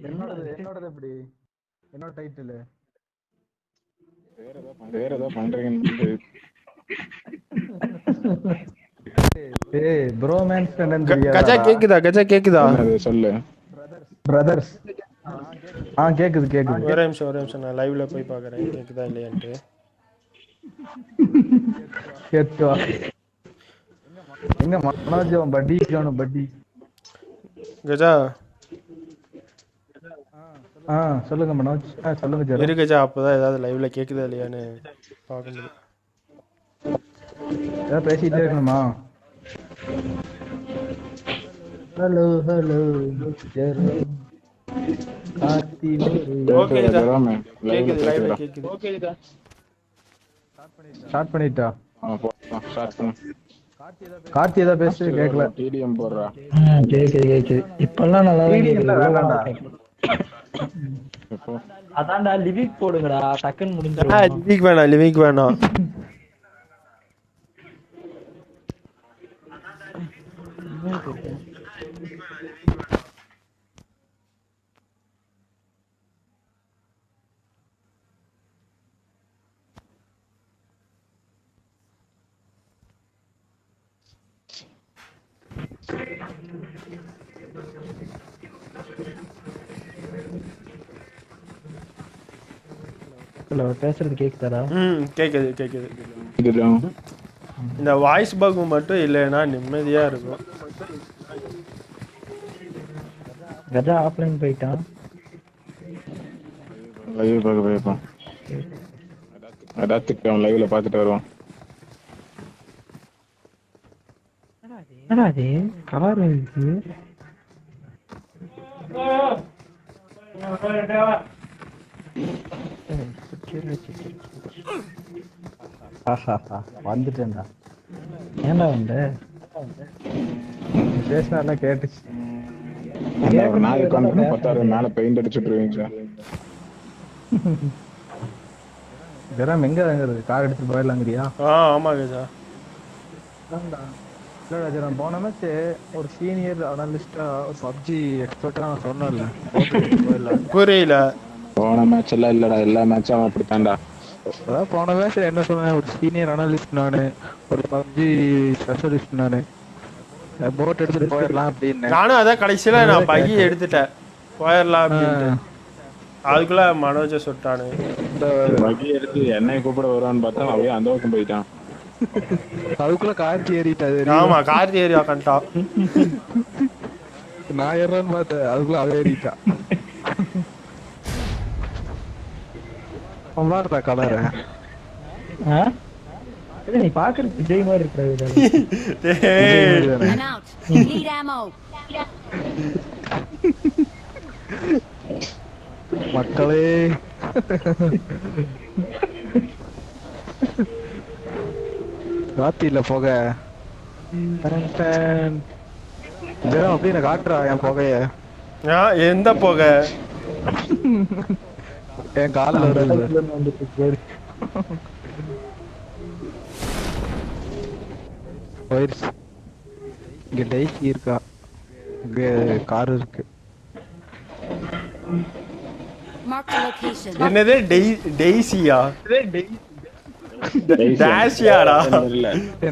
என்னோடது எப்படி என்னோட டைட்டில் வேற ஏதோ பண்றீங்க. ஏய் ப்ரோமேன்ஸ் என்னன்னு தெரியாதா? கஜா கேக்குதா சொல்லு. பிரதர்ஸ் கேக்குது. ஒரே நிமிஷம் நான் லைவ்ல போய் பாக்குறேன் கேக்குதா இல்லையான்ட்டு. கேட்கவா எங்க மனோஜ் பட்டி கஜா சொல்லுங்க மனோஜ். சொல்லுங்க ஜெரம். இரு கஜா, அப்பதான் ஏதாவது லைவ்ல கேக்குதா இல்லையான்னு பார்க்க முடியும். ஏதாவது பேசிட்டே இருக்கணுமா? Hello Jerome Karthi okay Jerome கேக்குது, லைவ்ல கேக்குது. ஸ்டார்ட் பண்ணிட்டா? ஸ்டார்ட் பண்ணு. கார்த்தி ஏதாவது பேச கேட்கல. டிடிஎம் போடுறா. கேக்குது. இப்பெல்லாம் நல்லா கேக்குது. அதான்டா லிவிக் போடுங்கடா, டக்குன்னு முடிஞ்சிரும். லிவிக் வேணாம். பேசுறது கேக்குதாடா? கேக்குது. இந்த வாய்ஸ் பக் மட்டும் இல்லைன்னா நிம்மதியா இருக்கும். கஜா ஆஃப்லைன் போயிட்டான். லைவ் பார்க்க போயிருப்பான். அடாத்துக்கு லைவ்ல பார்த்துட்டு வருவான். என்னடா அது கலர் இருக்கு? வந்துட்டேன்டா. ஏன்டா வந்த? பேசினா கேட்டுச்சு. நான் உட்காந்து பார்த்தாரு மேல பெயிண்ட் அடிச்சுட்டு ஜெரம் எங்க வாங்குறது? கார் எடுத்துட்டு போயிடலாங்கிறியா? ஆமா கஜா. இல்லடா ஜெரம், போன மேட்ச் ஒரு சீனியர் அனலிஸ்டா ஒரு பப்ஜி எக்ஸ்பர்ட்டா நான் சொன்னேன்ல. புரியல. போன மேட்ச் எல்லாம் இல்லடா, எல்லா மேட்சும் அப்படித்தான்டா. அதான் போன மேட்ச் என்ன சொன்னேன், ஒரு சீனியர் அனலிஸ்ட் நானு, ஒரு பப்ஜி ஸ்பெஷலிஸ்ட் நானு, போட் எடுத்துட்டு போயிடலாம் அப்படின்னு. நானும் அதான் கடைசியில நான் பகி எடுத்துட்டேன் போயிடலாம் அப்படின்ட்டு. அதுக்குள்ள மனோஜ சுட்டானு. பகி எடுத்து என்னை கூப்பிட வருவான்னு பார்த்தா அப்படியே அந்த பக்கம் போயிட்டான். அதுக்குள்ள கார்த்தி ஏறிட்டாது. ஆமா, கார்த்தி ஏறி உக்காண்டான். நான் ஏறான்னு பார்த்தேன், அதுக்குள்ள அவ ஏறிட்டான். மாறுதா கலர்? நீ பாக்குறது விஜய் மாதிரி இருக்கிற. மக்களே ராத்தி இல்ல போக அப்படியே நான் காட்டுறா என் புகைய. எந்த புகை? என் காலில் போயிருச்சு. இங்க டெய்ஸி இருக்கா? இங்க கார் இருக்கு. என்னது டெய்ஸியா? டேஷியாடா?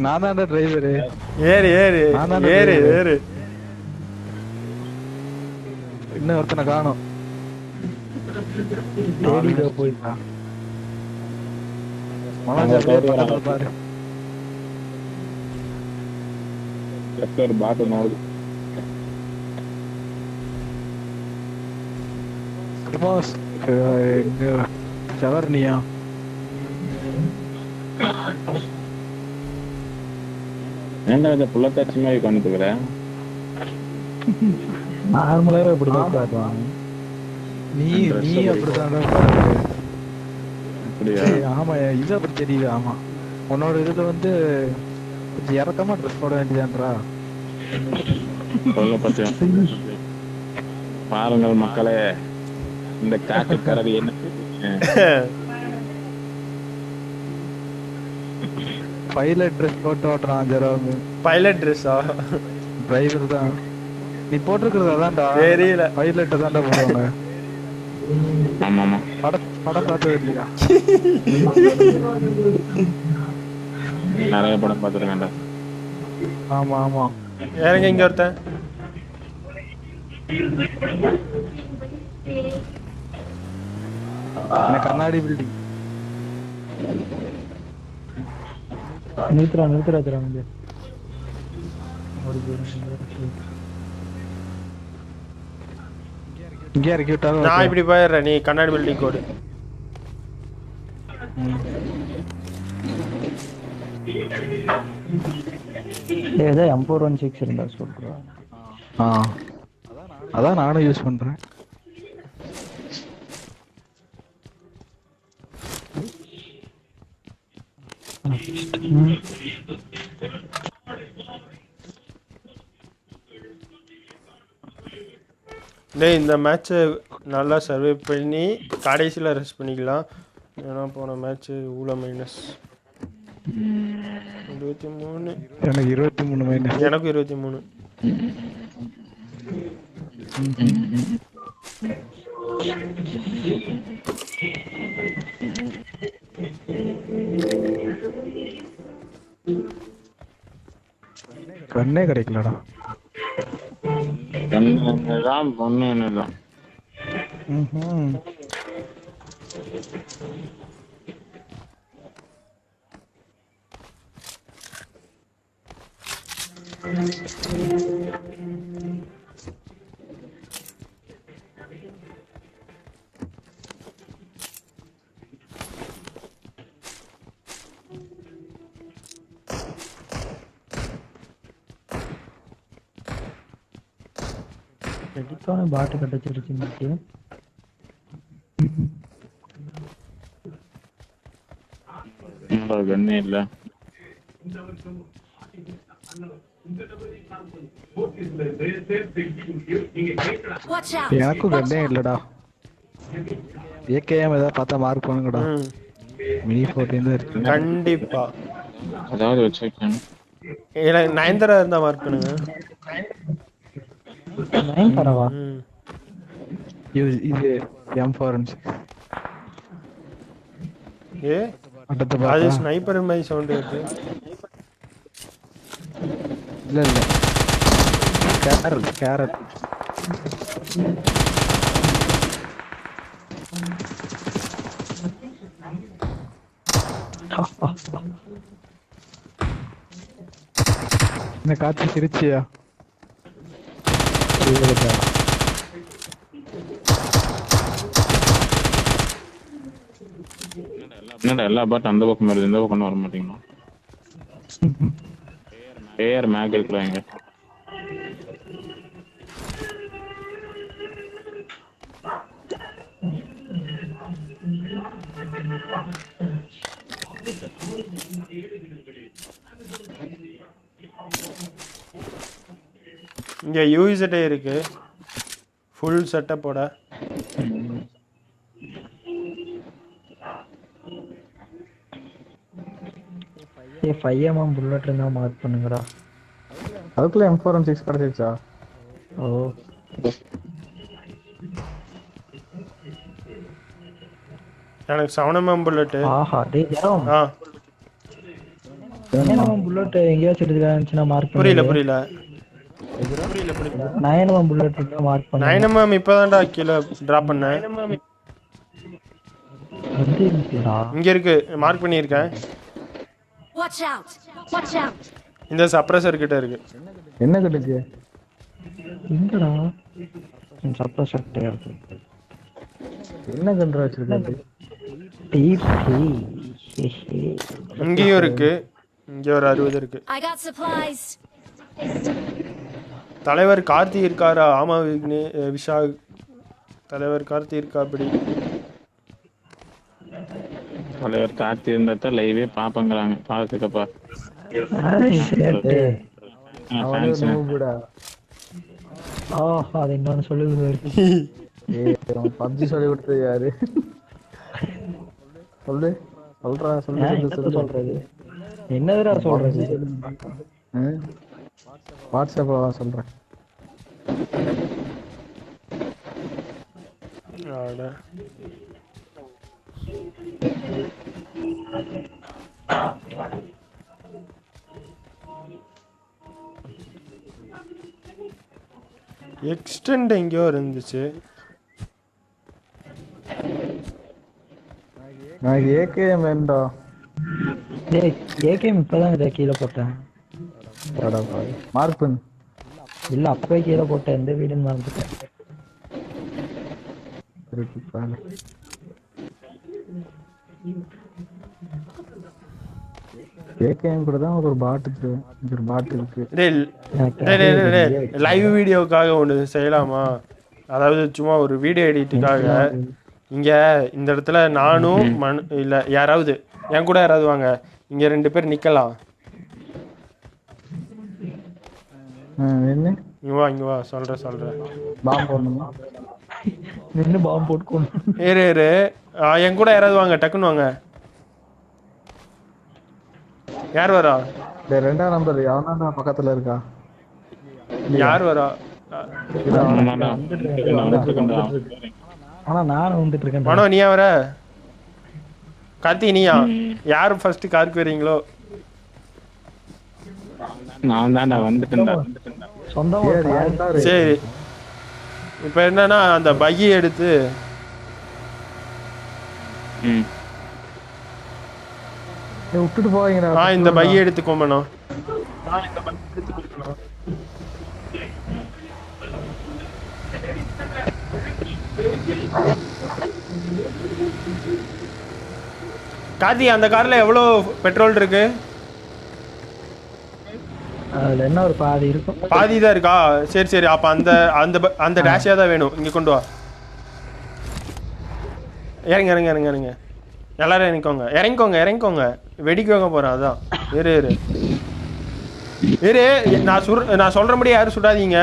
நான் தான் டிரைவரு. ஏறு. இன்னும் ஒருத்தனை காணோம். போயிட்டான். பாரு பாட்டு நோடு. சவர்னியா ஏன்டா இந்த புள்ளத்தாச்சி மாதிரி கொண்டுக்கிறேன்? நார்மலாவே இப்படிதான் காட்டுவான். நீ அப்படிதான். ஆமா, இது அப்படி தெரியுது. ஆமா, உன்னோட இதுல வந்து கொஞ்சம் இறக்கமா ட்ரெஸ் போட வேண்டியதான்றா. பாருங்கள் மக்களே, இந்த காட்டுக்கரடி என்ன பைலட் ட்ரெஸ் போட்டு ஓட்டுறான் ஜெரோம். பைலட் ட்ரெஸ்ஸா? டிரைவர் தான். நீ போட்டிருக்கிறது அதான்டா. தெரியல. பைலட் தான்டா போடுவாங்க. ஆமா ஆமா. படம் பார்த்தது இல்லையா? நிறைய படம் பார்த்துருக்கேன்டா. ஆமா ஆமா. யாருங்க இங்க ஒருத்தன்? கண்ணாடி பில்டிங். நிறுத்துறா ஜெரம் இங்க. இங்கே இறக்கி விட்டாலும் நான் இப்படி போயிடுறேன், நீ கண்ணாடி பில்டிங் கோடு. ஏதோ M416 இருந்தா சொல்றேன். அதான் நானும் யூஸ் பண்றேன். டேய் இந்த மேட்சை நல்லா சர்வே பண்ணி கடைசியில் ரெஸ்ட் பண்ணிக்கலாம். ஏன்னா போன மேட்ச்சு ஊழ மைனஸ் 23. எனக்கு 23 மைனஸ். எனக்கு 23. கண்ணே கிடைக்கலடா. தான் ஒண்ணு தான். எடிக்கான பாட்டு கட்டச்சிருச்சு இன்னைக்கு. கண்ணே இல்ல. எனக்கும் கண்ணே இல்லடா. ஏகேஎம் ஏதாவது பார்த்தா மார்க் பண்ணுங்கடா. மினி 14 தான் இருக்கு. கண்டிப்பா அதாவது வச்சிருக்கேன். எனக்கு 9 இருந்தா மார்க் பண்ணுங்க. 9 இது M416. ஏ அது ஸ்னைப்பர் மாதிரி சவுண்ட் இருக்கு. இல்ல கேரட் இந்த காட்சி சிரிச்சியா? என்னடா எல்லா பாட்டும் அந்த பக்கம் வருது, இந்த பக்கம் வர மாட்டீங்களா? ஏஆர் மேக் இருக்கிறாங்க. இங்க யூஇசட் இருக்கு ஃபுல் செட்டப்போட. ஏ 5mm புல்லட் இருந்தா மார்க் பண்ணுங்கடா. அதுக்குள்ள M416 கிடைச்சிருச்சா? ஓ எனக்கு 7mm புல்லட். ஆஹா டேய் ஜெரம். 9mm புல்லட் எங்கயாச்சும் இருந்துச்சுனா மார்க் பண்ணு. புரியல 9mm புல்லட் இருந்தா மார்க் பண்ணு. 9mm இப்போதான்டா கீழ டிராப் பண்ணேன். வந்து இருக்குடா. இங்க இருக்கு, மார்க் பண்ணியிருக்கேன். Watch out! Watch out! இந்த சப்ரஸர் கிட்ட இருக்கு. என்ன கட்டுக்கு? எங்கடா? சப்ரஸர் இருக்கு. என்ன கண்ட்ரா வச்சிருக்காரு? டிபி. இங்கேயும் இருக்கு. இங்க ஒரு 60 இருக்கு. I got supplies. தலைவர் கார்த்தி இருக்காரா? ஆமா விஷா தலைவர் கார்த்தி இருக்கா? அப்படி தலைவர் கார்த்தி இருந்தா லைவே பாப்பங்கறாங்க. பாத்துக்கப்பா. அது இன்னொன்னு சொல்லுது. PUBG சொல்லி கொடுத்தது யாரு? சொல்றா சொல்றது என்னதுடா சொல்றது? வாட்ஸ்அப்ல தான் சொல்றேன். ஆட எக்ஸ்டெண்ட் எங்கேயோ இருந்துச்சு. நான் ஏகேஎம் வேண்டா. டேய் ஏகேஎம் இப்பதான் கீழே போட்டேன். மார்க் பண்ணு. இல்ல அப்பவே கீழே போட்டேன். எந்த வீடுன்னு மறந்துட்டேன். ஏகேஎம் கூட தான் ஒரு பாட் இருக்கு. ஒரு பாட் இருக்கு. லைவ் வீடியோக்காக ஒன்று செய்யலாமா? அதாவது சும்மா ஒரு வீடியோ எடிட்டுக்காக இங்க இந்த இடத்துல நானும் இல்ல யாராவது என் கூட யாராவது வாங்க. இங்க 2 பேர் நிக்கலாம். இங்க வா சொல்றேன். பாம்பு போடணுமா? நின்னு பாம்பு போட்டுக்கோங்க. இரு என் கூட யாராவது வாங்க. டக்குன்னு வாங்க. யார் வரா? 2ஆம் நம்பர் யாரா பக்கத்துல இருக்கா? யார் வரா? ஆனா நானும் வந்துட்டு இருக்கேன். மனோ நீயா வர? கார்த்தி நீயா? யாரு ஃபர்ஸ்ட் காருக்கு வரீங்களோ? நான் தான்டா வந்துட்டேன்டா. சரி இப்ப என்னன்னா அந்த பையை எடுத்து விட்டுட்டு போவீங்க. இந்த பையை எடுத்துக்கோமனோ. கார்த்தி அந்த கார்ல எவ்வளவு பெட்ரோல் இருக்கு? அதுல என்ன ஒரு பாதி இருக்கும். பாதி தான் இருக்கா? சரி அப்ப அந்த அந்த அந்த டேஷியா தான் வேணும். இங்க கொண்டு வா. இறங்க எல்லாரும் இறங்கிக்கோங்க. வெடிக்கோங்க போறேன். அதான் இரு நான் சொல்றபடி யாரும் சுடாதீங்க.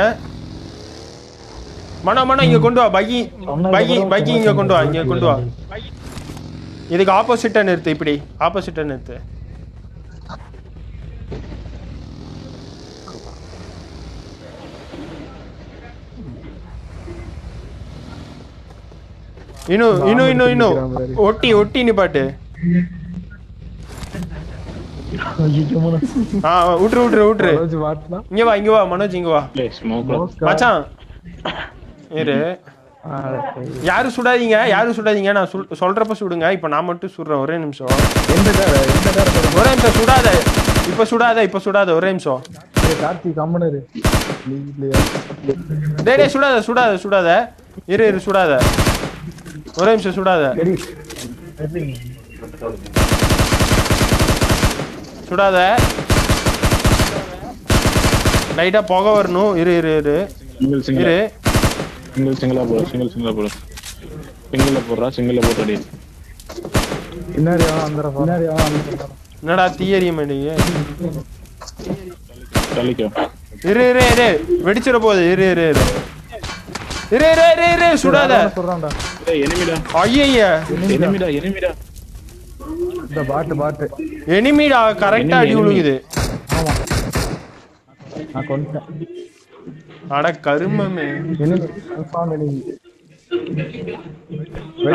மனோ இங்க கொண்டு வா. பைக்கி இங்க கொண்டு வா. இதுக்கு ஆப்போசிட்டா நிறுத்து. இப்படி ஆப்போசிட்டா நிறுத்து. இன்னும் ஒட்டி நிப்பாட்டு. விட்டுரு. இங்க வா மனோஜ். இங்க வா மச்சான். இரு யாரும் சுடாதீங்க. நான் சொல்றப்ப சுடுங்க. இப்ப நான் மட்டும் சுடுறேன். ஒரே நிமிஷம். சுடாத. இப்ப சுடாத. ஒரே நிமிஷம். டேய் சுடாத. இரு சுடாத. ஒரே நிமிஷம் சுடாத. லைட்டா புகை வரணும். இரு சிங்கிளா போடு. சிங்கிள போட்டு என்னடா தீயறிய மாட்டீங்க? இரு வெடிச்சிட போகுது. இரு சுடாத. ஐயா எனிமிடா கரெக்டா அடி விழுகுது. அட கருமமே.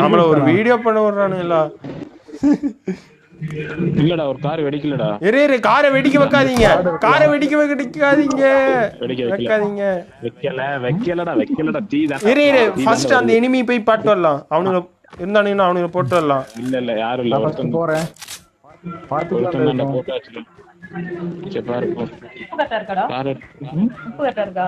நம்மள ஒரு வீடியோ பண்ண விடுறானுங்களா? இல்லடா ஒரு கார் வெடிக்கலடா. இரு காரை வெடிக்க வைக்காதீங்க. வைக்கலடா தீதா. இரு ஃபர்ஸ்ட் அந்த எனிமி போய் பாட்டு வரலாம். அவனுங்க இருந்தானுங்கன்னா அவனுங்க போட்டு வரலாம். இல்ல யாரும் இல்ல. ஒருத்தன் போறேன். ஒருத்தன் போட்டாச்சு. சரி பாரு போ. இருக்கா?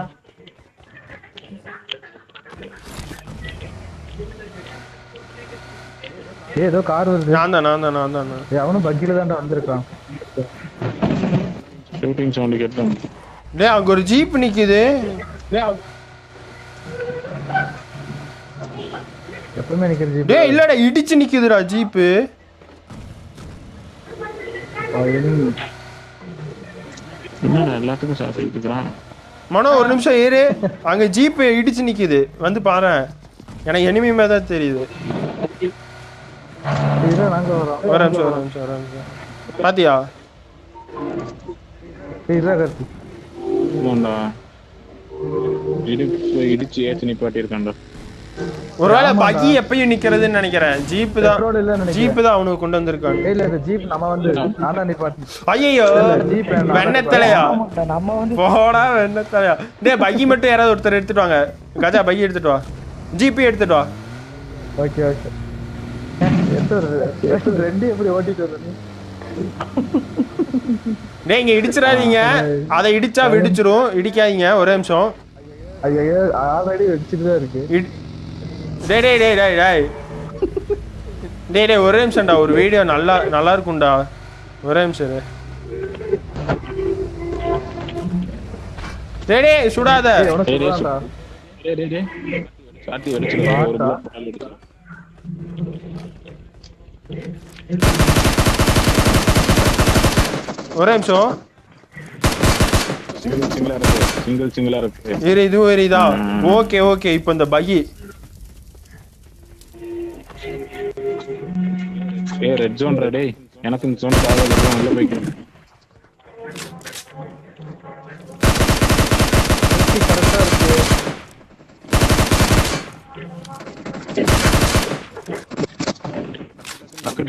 ஏதோ கார் வருது. நான் தான். அவனும் பக்கில தான்டா வந்திருக்கான். ஷூட்டிங் சவுண்ட் கேட்டேன். டேய் அங்க ஒரு ஜீப் நிக்குது. எப்பவுமே நிக்கிற ஜீப். டேய் இல்லடா இடிச்சு நிக்குதுடா ஜீப். என்னடா எல்லாத்துக்கும் சாப்பிட்டு இருக்கான். மனோ ஒரு நிமிஷம் ஏறு. அங்க ஜீப் இடிச்சு நிக்குது. வந்து பாரு. எனக்கு எனிமி மேல தான் தெரியுது. ஒரு நிமிஷம். பாத்தியா? இடிச்சு ஏத்தி நிப்பாட்டி இருக்கான்டா. ஒருவேளை பகி எப்பயும் நிக்கிறதுன்னு நினைக்கிறேன். ஜீப் தான் அவனுக்கு கொண்டு வந்திருக்காங்க. இல்ல இந்த ஜீப் நம்ம வந்து நானா நிப்பாட்டி. ஐயோ வெண்ணத்தலையா நம்ம வந்து போடா வெண்ணத்தலையா. டேய் பகி மட்டும் யாராவது ஒருத்தர் எடுத்துட்டு வாங்க. கஜா பகி எடுத்துட்டு வா, ஜீப் எடுத்துட்டு வா. Okay okay. ரெண்டு எப்படி ஓட்டிட்டு வரணும்? டேய் இங்க இடிச்சிடாதீங்க, அதை இடிச்சா வெடிச்சிரும். இடிக்காதீங்க, ஒரே நிமிஷம். ஐயோ ஆல்ரெடி வெடிச்சிட்டு தான் இருக்கு. டேய் டேய் டேய் டேய் டேய் டேய் டேய் ஒரே நிமிஷம்டா, ஒரு வீடியோ நல்லா இருக்கும்டா. ஒரே நிமிஷம் இரு. டேய் டேய் சுடாத. சாத்தி வெடிச்சிருக்கா ஒரு பிளாக் வெடிச்சிருக்கா. ஒரே நிமிஷம். சிங்கிளா இருக்கு. இதுவும் எரியுதா? Okay okay. இப்போ இந்த பகி ரெட் ஜோன் டேய், எனக்கு இந்த ஜோன் தேவையில்லை. உள்ள போய்க்கிறேன். கரெக்டா இருக்கு.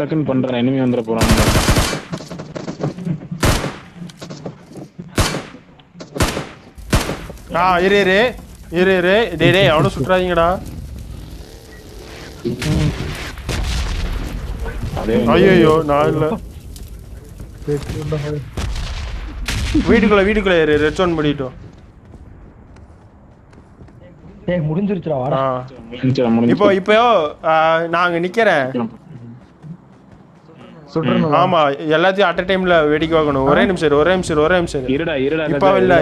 டக்குன்னு பண்றேன், எனிமி வந்துட போறாங்க. இரு டேய் அவனும் சுற்றாதீங்கடா. ஐயோ நான் இல்ல. வீட்டுக்குள்ள இரு. ரெட் ஜோன் முடிட்டோம். டேய் முடிஞ்சிருச்சுடா வாடா. இப்போ நாங்க நிக்கிறேன். ஆமா எல்லாத்தையும் அட் டைம்ல வெடிக்க வைக்கணும். ஒரே நிமிஷம். இருடா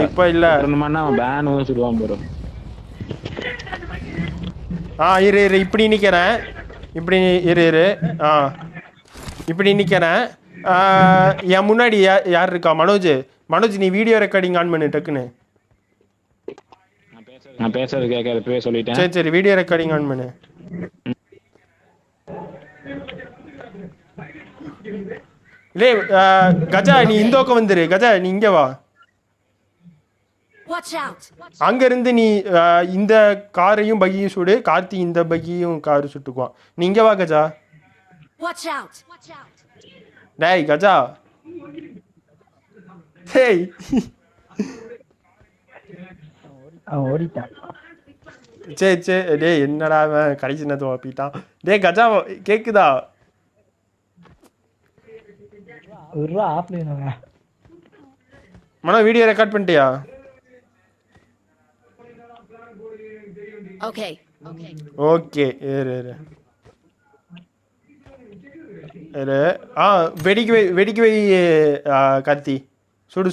இப்ப இல்ல பேன் சொல்லுவான் பாரு. இரு இப்படி நிக்கிறேன். இரு இப்படி நிக்கிறேன். என் முன்னாடி யார் இருக்கா? மனோஜ் நீ வீடியோ ரெக்கார்டிங் ஆன் பண்ணு டக்குன்னு. நான் பேசுறது கேட்காத சொல்லிட்டேன். சரி வீடியோ ரெக்கார்டிங் ஆன் பண்ணு. டேய் கஜா நீ இந்த பக்கம் வந்துரு. கஜா நீ இங்க வா. அங்க இருந்து நீ இந்த காரையும் பகியும் சுடு. கார்த்தி இந்த பகியும் காரு சுட்டுக்குவான். நீ இங்க வா கஜா. டேய் கஜா. டேய் அவன் ஓடிட்டான். சரி டேய் என்னடா அவன் கடைசி நேரத்தை வாப்பிட்டான். டேய் கஜா கேக்குதா? மனோ வீடியோ ரெக்கார்ட் பண்ணிட்டியா? ஓகே இரு. வெடிக்க வை கார்த்தி. சுடு.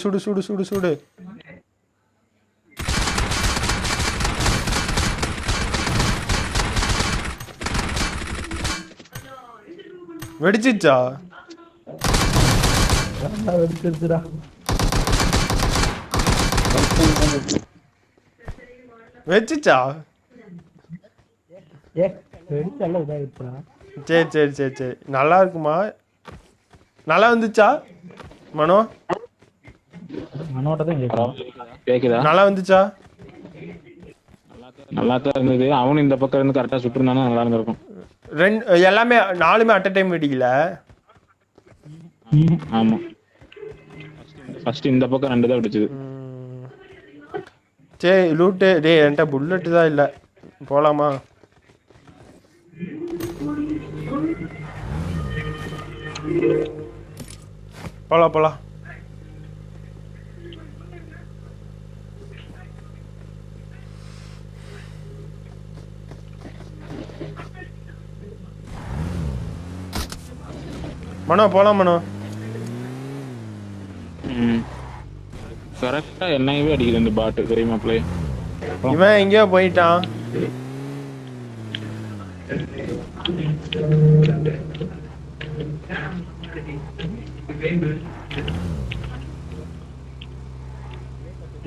வெடிச்சிச்சா? வெடிச்சிருச்சுடா. வெடிச்சிச்சா? வெடிச்சல்ல இதாயிடுச்சுடா. சரி நல்லா இருக்குமா? நல்லா வந்துச்சா மனோ? மனோட தான் கேக்குதா? நல்லா வந்துச்சா? நல்லா தான் இருந்தது. அவனும் இந்த பக்கம் இருந்து கரெக்டா சுட்டுருந்தானா நல்லா இருந்திருக்கும். எல்லாமே 4மே அட் டைம் வெடிக்கல. ஆமா ஃபர்ஸ்ட் இந்த பக்கம் 2 தான் வெடிச்சது. சரி லூட்டு. டேய் என்கிட்ட புல்லட் தான் இல்ல. போலாமா? போலாம். போலாம் மனோ. கரெக்டா என்னையவே அடிக்குது இந்த பாட்டு. தெரியுமா ப்ளே? இவன் எங்கேயோ போயிட்டான்.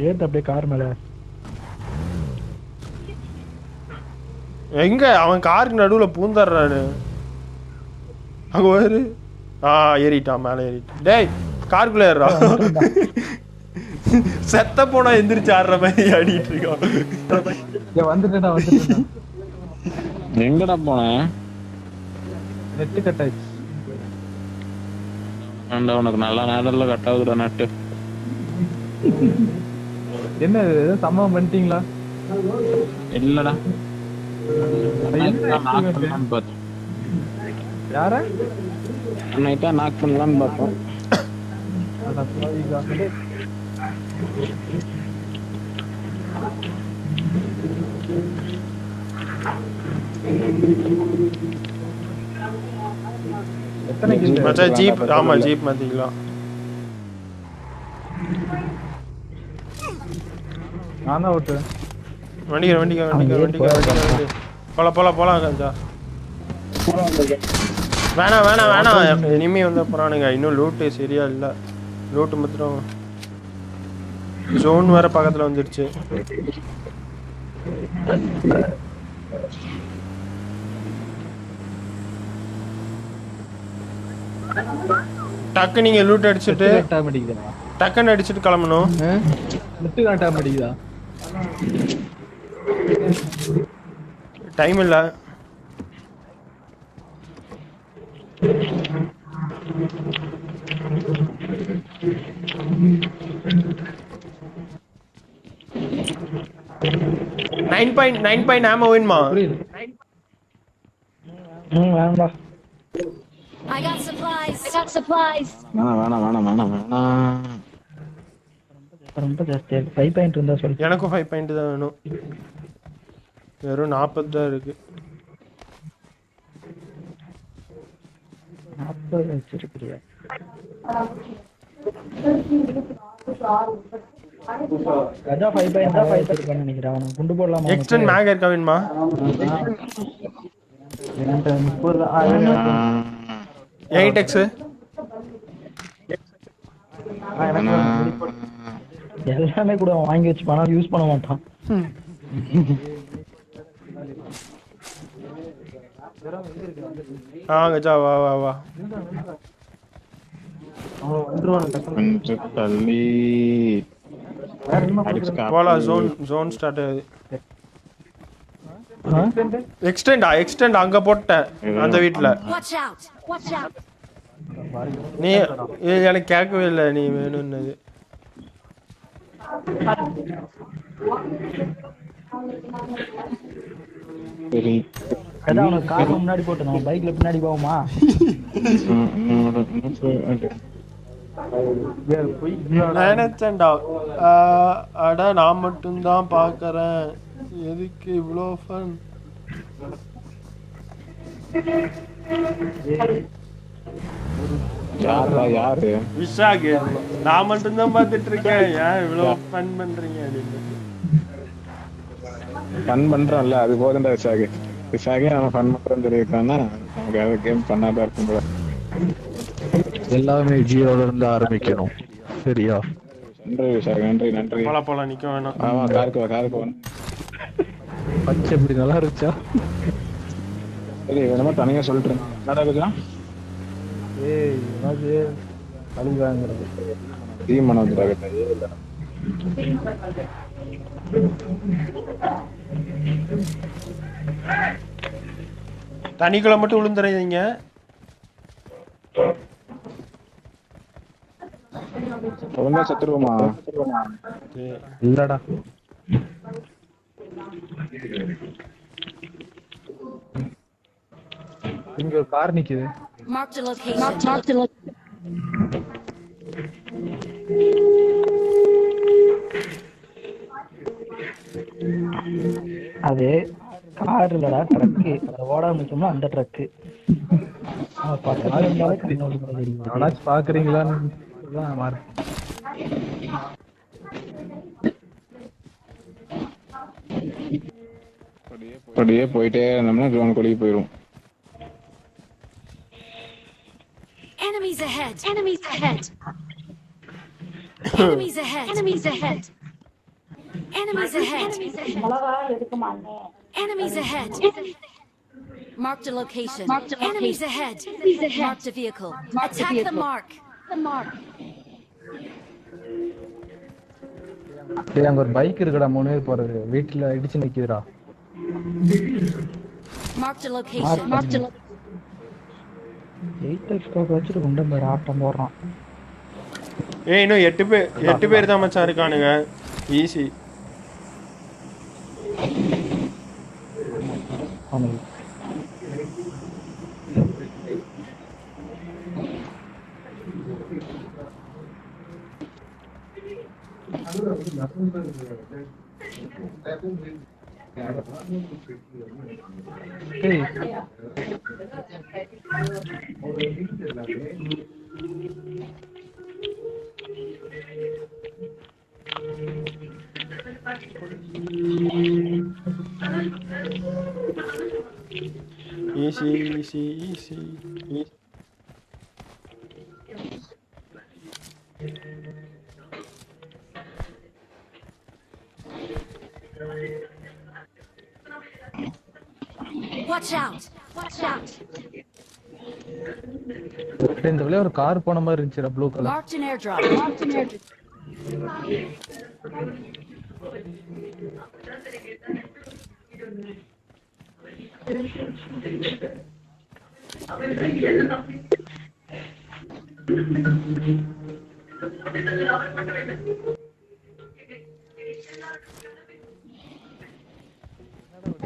ஏத்து அப்படியே கார் மேல. எங்க அவன் காருக்கு நடுவுல பூந்தர்றானு. அங்க ஒரு ஏறிட்டான், மேல ஏறிட்டான். டேய் காருக்குள்ள ஏறா. செத்த போனா எந்திரிச்சு ஆடுற மாதிரி ஆடிட்டு இருக்கோம். வந்துட்டேன். எங்கடா போனேன்? நெட்டு கட் ஆயிடுச்சு. உனக்கு நல்ல நேரத்துல கட் ஆகுதுடா நட்டு. என்ன சம்பவம் பண்ணிட்டீங்களா? இல்லடா யார நைட்டா நாக் பண்ணலான்னு பார்த்தோம். மச்சான் ஜீப், ஆமா ஜீப் மாத்திக்கலாம். நான் தான் ஓட்டுறேன். வண்டிக்க போலாம் கஞ்சா. வேணாம் இனிமே வந்து போறானுங்க. இன்னும் லூட்டு சரியா இல்ல. லூட்டு மாத்திரம் ஜோன் வேற பக்கத்துல வந்துருச்சு. டக்கு நீங்க லூட் அடிச்சிட்டு டக்குன்னு அடிச்சிட்டு கிளம்பணும். டைம் இல்ல. நைன் பாயிண்ட் ஆமா வேணுமா? வேண்டாம். I got supplies. வேணாம். ரொம்ப ஜாஸ்தியா இருக்கு. 5 பாயிண்ட் இருந்தா சொல்லு. எனக்கும் 5 பாயிண்ட் தான் வேணும். வெறும் 40 தான் இருக்கு. 40 வச்சிருக்கியா? கஜா 5 பாயிண்ட் தான் 5 பாயிண்ட் நினைக்கிறேன். அவன் குண்டு போடலாமா? எக்ஸ்டெண்ட் மேக் இருக்கா வேணுமா? 8x எல்லாமே கூட வாங்கி வச்சு பணம் யூஸ் பண்ண மாட்டான். கஜா வா போலாம். ஜோன் ஸ்டார்ட் ஆகுது. எக்ஸ்டெண்ட் அங்க போட்டேன் அந்த வீட்ல. Watch out. நீ எனக்கு கேட்கவே இல்லை நீ வேணும்னது. அவனுக்கு கார் முன்னாடி போட்டு நம்ம பைக்ல பின்னாடி போவோமா? நினைச்சேன்டா. அட நான் மட்டும்தான் பாக்குறேன். எதுக்கு இவ்வளோ ஃபன்? யாரு விஷாக், நான் மட்டும்தான் பாத்துட்டு இருக்கேன். ஏன் இவ்வளவு ஃபன் பண்றீங்க? ஃபன் பண்றோம்ல, அது போதும்டா விஷாக். விஷாக்கே நம்ம ஃபன் பண்றோம்னு சொல்லியிருக்கான்னா நமக்கு அது கேம் பண்ணாதான் இருக்கும் போல. எல்லாமே ஜீரோல இருந்து ஆரம்பிக்கணும். சரியா? நன்றி விஷாக், நன்றி. போலாம் நிக்க வேணாம். ஆமா, காருக்கு வா. பச்சை எப்படி நல்லா இருந்துச்சா? சரி, வேணுமா தனியா சொல்லிட்டு நடக்குதா? அழுகாங்கிறது தனிக்குள்ள மட்டும் விழுந்துறீங்க. ஒழுங்கா செத்துருவோமா? இல்லடா, இங்க ஒரு கார் நிக்குது. Marked a location. அது கார் இல்லடா, ட்ரக்கு. அதை ஓடாம நிக்கணும்னா அந்த ட்ரக்கு. பாக்குறீங்களான்னு அப்படியே போயிட்டே இருந்தோம்னா ஜோன் கொடிக்கு போயிரும். Enemies ahead. Marked a location. Enemies ahead. Marked a vehicle. Attack the mark. டேய் அங்க ஒரு பைக் இருக்குடா 3 பேர் போறது வீட்ல இடிச்சு நிக்குதுடா Marked a location. Marked a location. 8x scope வச்சுட்டு குண்ட மாதிரி ஆட்டம் போடுறான். ஏய் இன்னும் 8 பேர் தான் மச்சான் இருக்கானுங்க. Easy. Easy. Watch out! Watch out! இந்த வழியா ஒரு கார் போன மாதிரி இருந்துச்சுடா blue colour Marked an airdrop. Marked an airdrop.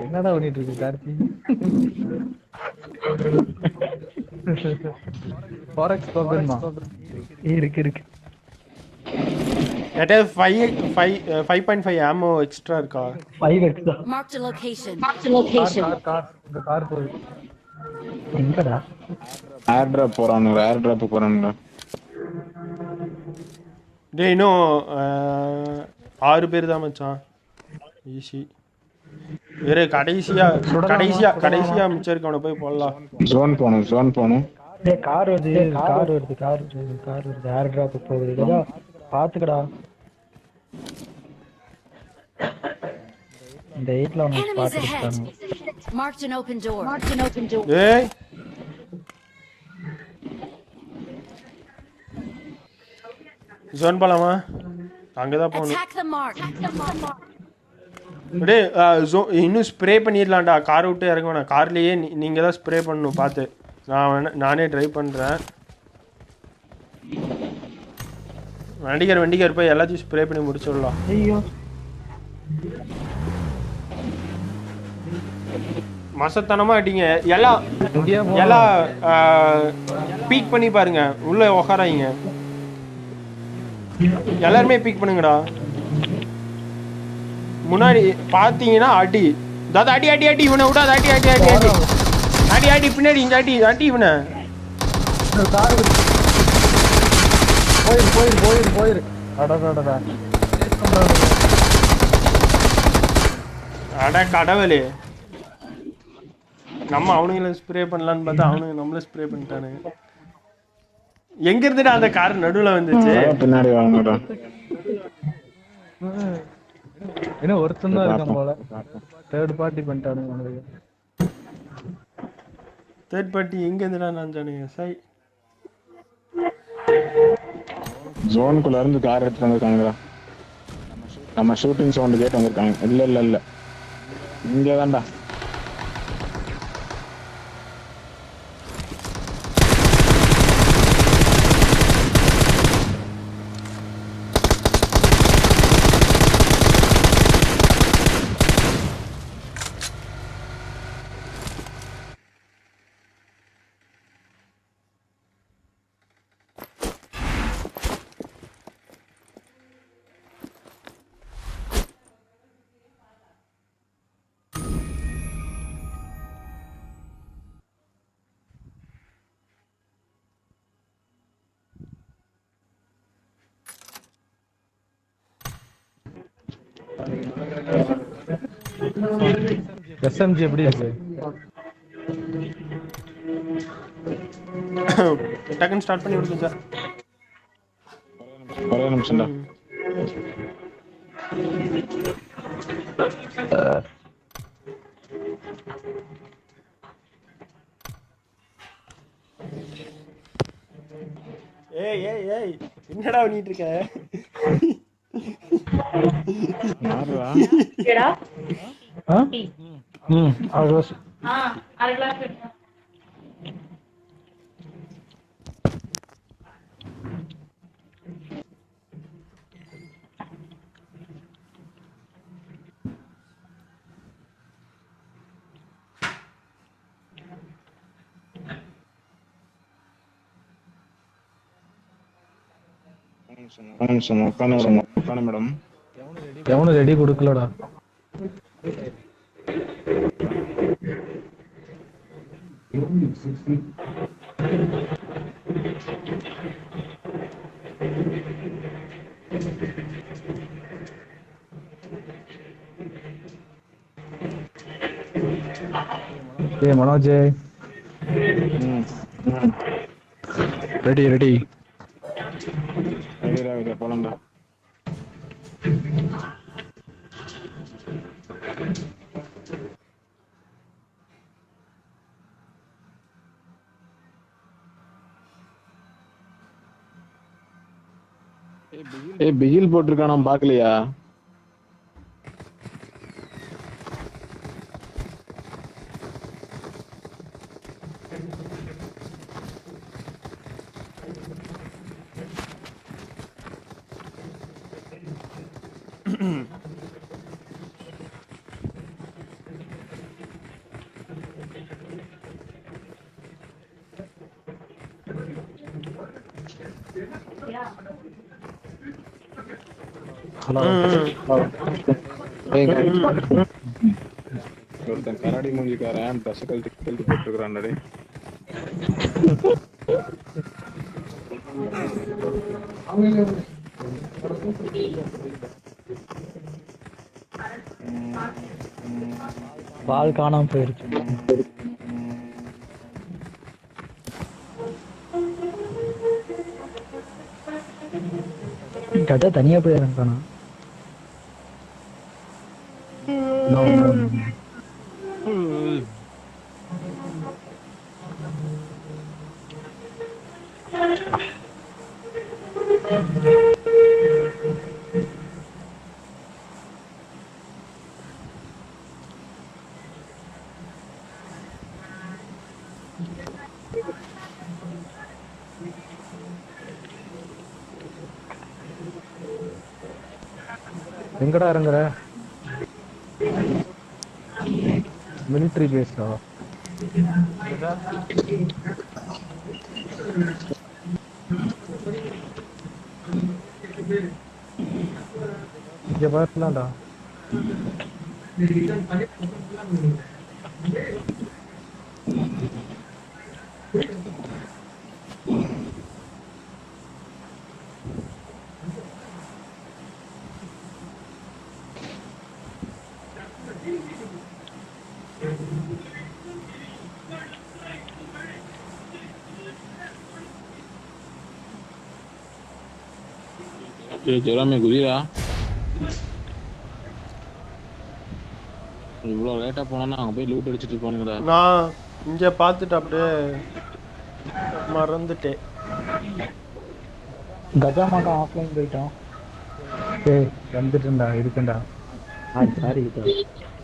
என்னடா பண்ணிட்டு இருக்கு கார்த்தி ஃபாரெக்ஸ் கோபன்மா இருக்கு That is 5.5 ammo extra இருக்கா 5x Marked a location. Marked a location. Car போகுது எங்கடா ஏர் டிராப் போறானுங்க டேய் இன்னும் 6 பேர் தான் மச்சான் ஈஸி வேற கடைசியா மிச்சம் இருக்கவன போய் போடலாம் ஜோன் போணும் டேய் கார் வருது ஏர் டிராப் போகுது இதோ பாத்துக்கடா இந்த 8ல ஒன்னு Enemies ஸ்பாட் ahead. இருக்கானு Marked an open door. Marked an open door. ஏய் ஜோன் போலாமா அங்கதான் போகணும் Attack the mark. டேய் இன்னும் ஸ்ப்ரே பண்ணிடலாம்டா கார் விட்டு இறங்க வேணாம் கார்லயே நீங்க தான் ஸ்ப்ரே பண்ணணும் பார்த்து நானே ட்ரைவ் பண்றேன் வண்டிகர் போய் எல்லாத்தையும் ஸ்ப்ரே பண்ணி முடிச்சிடலாம் ஐயோ மசத்தனமா அடிங்க எல்லாம் பீக் பண்ணி பாருங்க உள்ள உக்காராங்க எல்லாருமே பீக் பண்ணுங்கடா முன்னாடி பாத்தீங்கன்னா அடி தாதா அடி இவனை விடாத அடி பின்னாடி இங்க அடி இவனை போயிரு அடடடடா அட கடவுளே நம்ம அவனுங்களை ஸ்ப்ரே பண்ணலான்னு பார்த்தா அவனுங்க நம்மள ஸ்ப்ரே பண்ணிட்டானுங்க எங்க இருந்துடா அந்த கார் நடுவுல வந்துச்சு பின்னாடி வாங்கடா என்ன ஒருத்தன் தான் இருக்கான் போல தேர்ட் பார்ட்டி பண்ணிட்டானுங்க தேர்ட் பார்ட்டி எங்க இருந்துடா நினைச்சானுங்க சை ஜோனுக்குள்ள இருந்து கார் எடுத்து வந்திருக்கானுங்கடா நம்ம ஷூட்டிங் சவுண்ட் கேட்டு வந்திருக்காங்க இல்ல இங்கே தான்டா எஸ்எம்ஜி எப்படி இருக்கு டக்குன்னு ஸ்டார்ட் பண்ணி விடுங்க சார் ஒரே நிமிஷம்டா ஏய் என்னடா பண்ணிட்டு இருக்க யாருடா? அரை கிளாஸ். உட்காந்து மேடம். எவனும் ரெடி கொடுக்கலடா. மனோஜ் ரெடி ரெடி போலாம்டா. பிகில் போட்டிருக்கானா பாக்கலையா? ஹலோ. ஒருத்தன் கரடி மூஞ்சிக்காரன் ட்ரெஸ் கழட்டி போட்டுருக்கான். பால் காணாம போயிருச்சு. கதை தனியா போய் இறங்கானா? எங்கடா இறங்குற? மிலிட்டரி பேஸா? இங்க வரலாம்டா. ஜெராமே குதிரா இவ்வளோ லேட்டா போனா அங்க போய் லூட் அடிச்சிட்டு இருப்பானுங்கடா. நான் இங்க பார்த்துட்டு அப்படியே மறந்துட்டேன். கஜா மாட்டம் ஆஃப்லைன் போயிட்டோம். ஏய் வந்துட்டேன்டா, இருக்கேன்டா. சாரி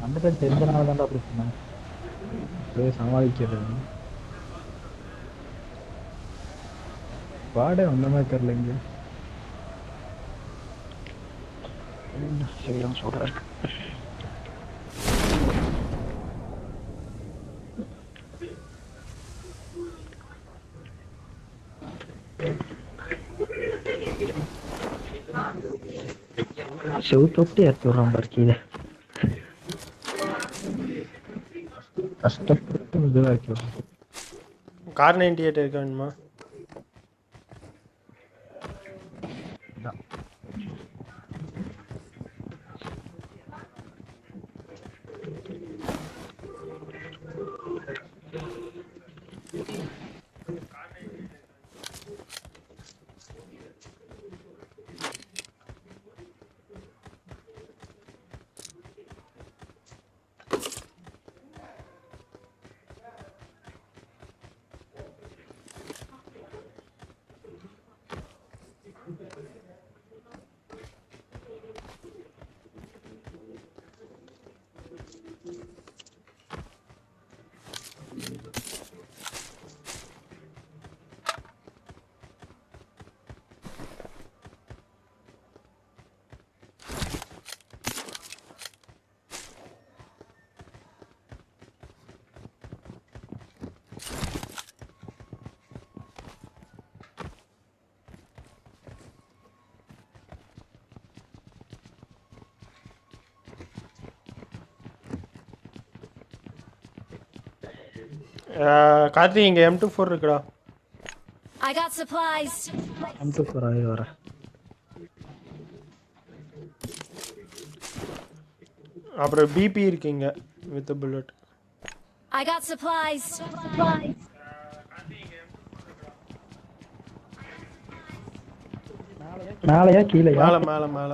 வந்துட்டு தெரிஞ்சனால தான்டா அப்படி சொன்னேன். சமாளிக்கிறது பாடே வந்த மாதிரி தெரியல. இங்க சரிதான் சொல்றேன். செவுத்தொட்டி எடுத்து விடுறான் பார்க்கீழ. கஷ்டப்பட்டு இதுவாக்கி விடுறோம். கார் 98 இருக்க வேணுமா? கார்த்தி இங்க M24 இருக்குடா. I got supplies. M24 ஆகி வர. அப்புறம் BP இருக்குங்க with a bullet. I got supplies. மேலையா கீழையா? மேல மேல மேல.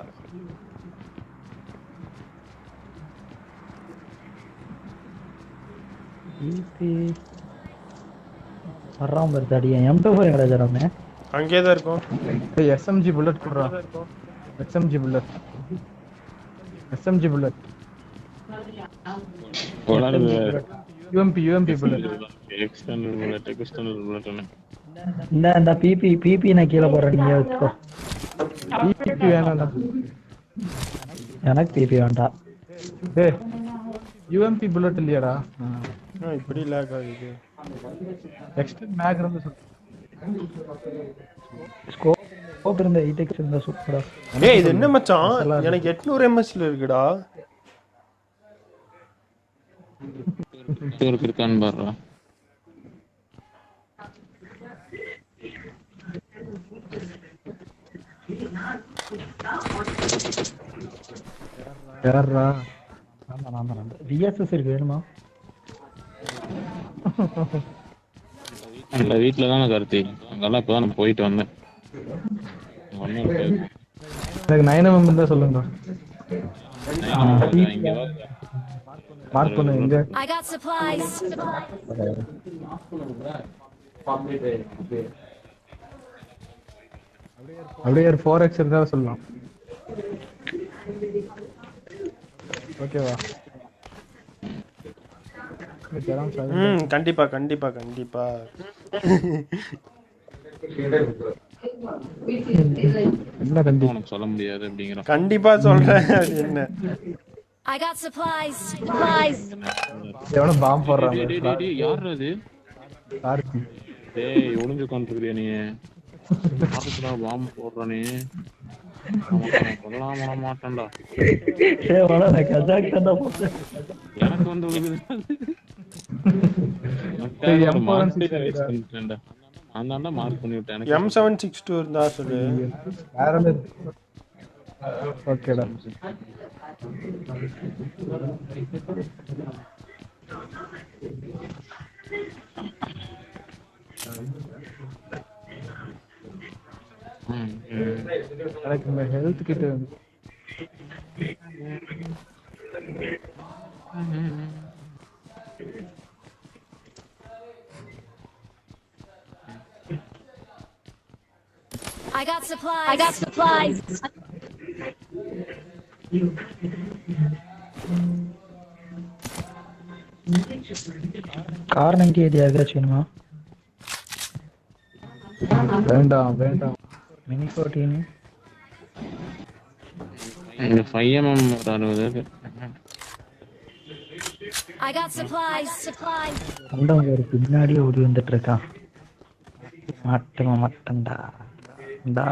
வர்றான் பாரு தடியா. M24 எங்கடா ஜெரமே? அங்கேயே தான் இருக்கும். ஏய் SMG புல்லட் குடுறா. SMG bullet. SMG bullet. UMP bullet. External bullet. இந்த பிபி நான் கீழே போறேன், நீங்க வச்சுக்கோ. PP வேணாம்டா. எனக்கு பிபி வேண்டாம். ஏய் UMP புல்லட் இல்லையாடா? இப்படி லாக் ஆகுது. எக்ஸ்டர்ன் மேக் இருந்து சொல்லு. ஸ்கோப் இருந்த 8x இருந்தா சூப்பரா. ஏய் இது என்ன மச்சான்? எனக்கு 800 msல இருக்குடா. இருக்கான்னு பாருடா. யாரா? ஆமா VSS இருக்கு, வேணுமா? அந்த வீட்ல தான கார்த்தி. அங்கெல்லாம் இப்பதான் நான் போயிட்டு வந்தேன். எனக்கு 9mm இருந்தா சொல்லுங்க. இங்க வா. மார்க் பண்ணு எங்க? I got supplies. அப்படியே ஒரு 4x இருந்தா சொல்லலாம். ஓகேவா? கண்டிப்பா கண்டிப்பா கண்டிப்பா. என்ன கண்டிப்பா சொல்ல முடியாது அப்படிங்கற. கண்டிப்பா சொல்றேன். அது என்ன? I got supplies. எவனோ பாம்பு போடுறாங்க. டேய் யார் அது? கார்த்தி. டேய் ஒளிஞ்சு உட்கார்ந்திருக்கியா நீ? பாத்துடா பாம்பு போடுற நீ. கொல்லாம விட மாட்டேன்டா. ஏய் வாடா, நான் கஜாக் தான் போறேன். எனக்கு வந்து விழுகுது. அந்தாண்டா மார்க் பண்ணி விட்டேன். M762 இருந்தா சொல்லு. வேற என்ன? ஓகேடா. எனக்கு இந்த ஹெல்த் கிட்ட I got supplies. கார் 90 ஏது யாருக்காச்சும் வேணுமா? வேண்டாம். மினி 14 இந்த 5mm வருது. I got supplies. அந்தவங்க ஒரு பின்னாடியே ஓடி வந்துட்டு இருக்கான். மட்டன்டா இந்தா.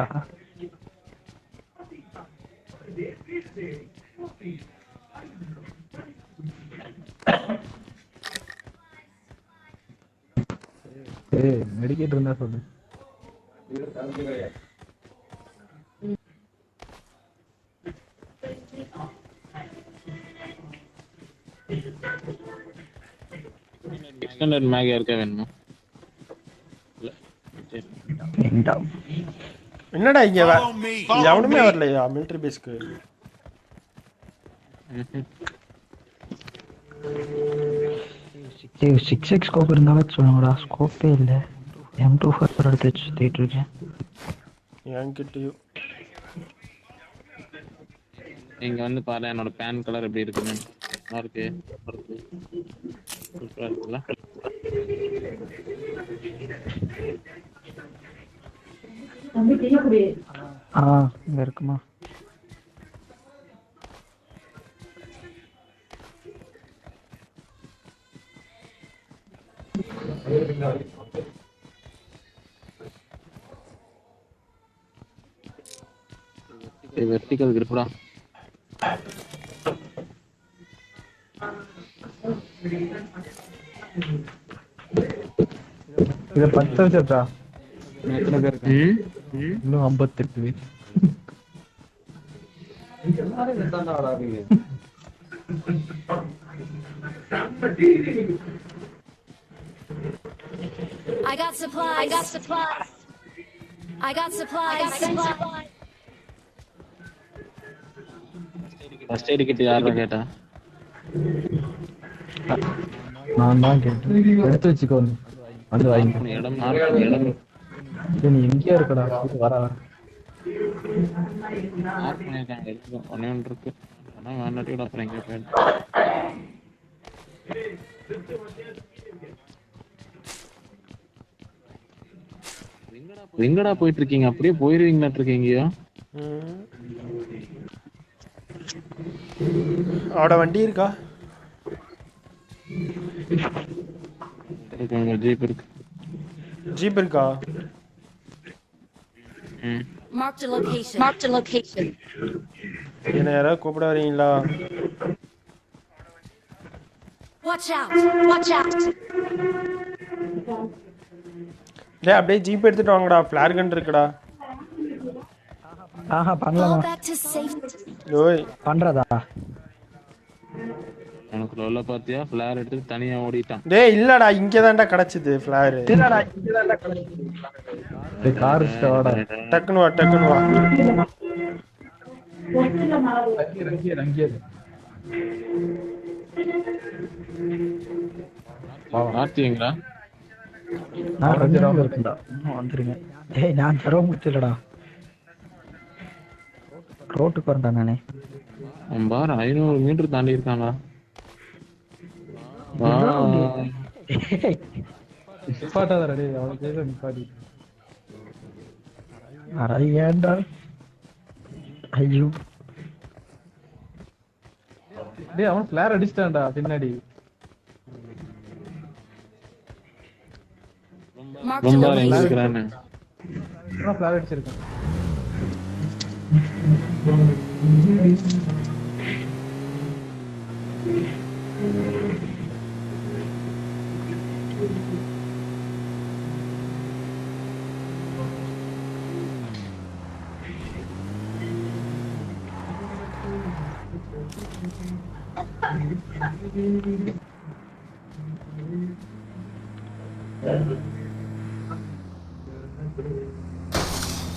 ஏய் மெடிக்கேட் இருந்தா சொல்லு. எக்ஸ்டெண்டட் மேக் யாருக்கா வேணுமா? என்னடா இங்க எவனுமே வரலையா மிலிட்டரி பேஸ்க்கு? சிக்ஸ் எக்ஸ் ஸ்கோப் இருந்தாலும் சொல்லுங்கடா. ஸ்கோப்பே இல்லை. M24 எடுத்து வச்சு சுத்திட்டு இருக்கேன். என்கிட்டயும் இங்க வந்து பாரு என்னோட பேன் கலர் எப்படி இருக்குன்னு. நல்லா இருக்கு. சூப்பரா இருக்குல்ல? இங்க இருக்குமா? வெர்டிகல் கிரிப்டா. இத 10 வச்சா எத்தனை பேர் இருக்காங்க? இன்னும் 58 பேர். I got supplies. I got supplies. I got supplies. First eight கிட்ட யாரா கேட்டா? நான் தான் கேட்டேன். எடுத்து வச்சுக்கோ. வந்து வாங்கிக்கோ. இடம் நீ எங்கேயா இருக்கடா? வர வர. மார்க் பண்ணிருக்காங்க. ஒண்ணே ஒன்று இருக்கு. ஆனா வேண்டாட்டியோட அப்புறம் எங்க போயிடும். எங்கடா போயிட்டு இருக்கீங்க? அப்படியே போயிருவீங்களாட்டு இருக்கீங்கயோ. அவட வண்டி இருக்கா? ஜீப் இருக்கு. ஜீப் இருக்கா? Marked a location. Marked a location. என்ன யாராவது கூப்பிட வரீங்களா? Watch out. Watch out. டேய் அப்படியே ஜீப் எடுத்துட்டு வாங்கடா. ஃபிளேர் கன் இருக்குடா. பண்ணலாமா? Fall back to safety. ஓய் பண்றதா? எனக்கு லோல பாத்தியா ஃபிளேர் எடுத்து தனியா ஓடிட்டான். டேய் இல்லடா இங்க தான்டா கிடைச்சது ஃபிளேர். இல்லடா இங்க தான்டா கிடைச்சது. டேய் கார் ஸ்டார்டா. டக்குனு வா டக்குனு வா. ரங்கியர். பாத்தீங்களா? நான் ஜெரோம் இருக்கேன்டா. வந்துருங்க. டேய் நான் ஜெரோம் முடிச்சலடா. ரோட்டுக்கு வரேன்டா நானே. பாரு 500 மீட்டர் தாண்டி இருக்கானா? பாட்டாதடா டேய் அவன் கேட்க நிப்பாடி. அரையேண்டா. ஐயோ. டேய் அவன் ஃபிளேர் அடிச்சிட்டான்டா பின்னாடி. ரொம்ப எங்கறானே. நான் ஃபிளேர் அடிச்சிருக்கேன்.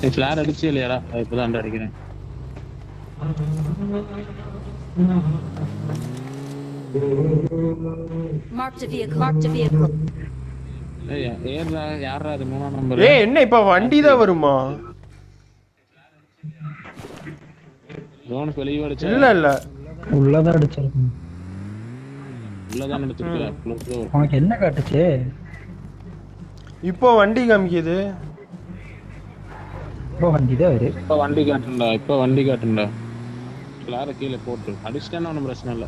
நீ ஃபிளேர் அடிச்சே இல்லையாடா? இப்பதான் அடிக்கிறேன். Marked a vehicle. Marked a vehicle. ஏய் ஏறா யாரா அது 3ஆம் நம்பர்? ஏய் என்ன இப்ப வண்டி தான் வருமா? ட்ரோன் வெளிய அடிச்சா? இல்ல இல்ல உள்ளதா அடிச்சிருக்கேன். உள்ளதான் எடுத்துக்கல. உனக்கு என்ன காட்டுச்சு? இப்போ வண்டி காமிக்குது. இப்போ வண்டி தான் வருது. இப்ப வண்டி காட்டுண்டா. ஃபிளேர் கீழ போட்டு அடிச்சிட்டேன்னா ஒன்றும் பிரச்சனை இல்லை.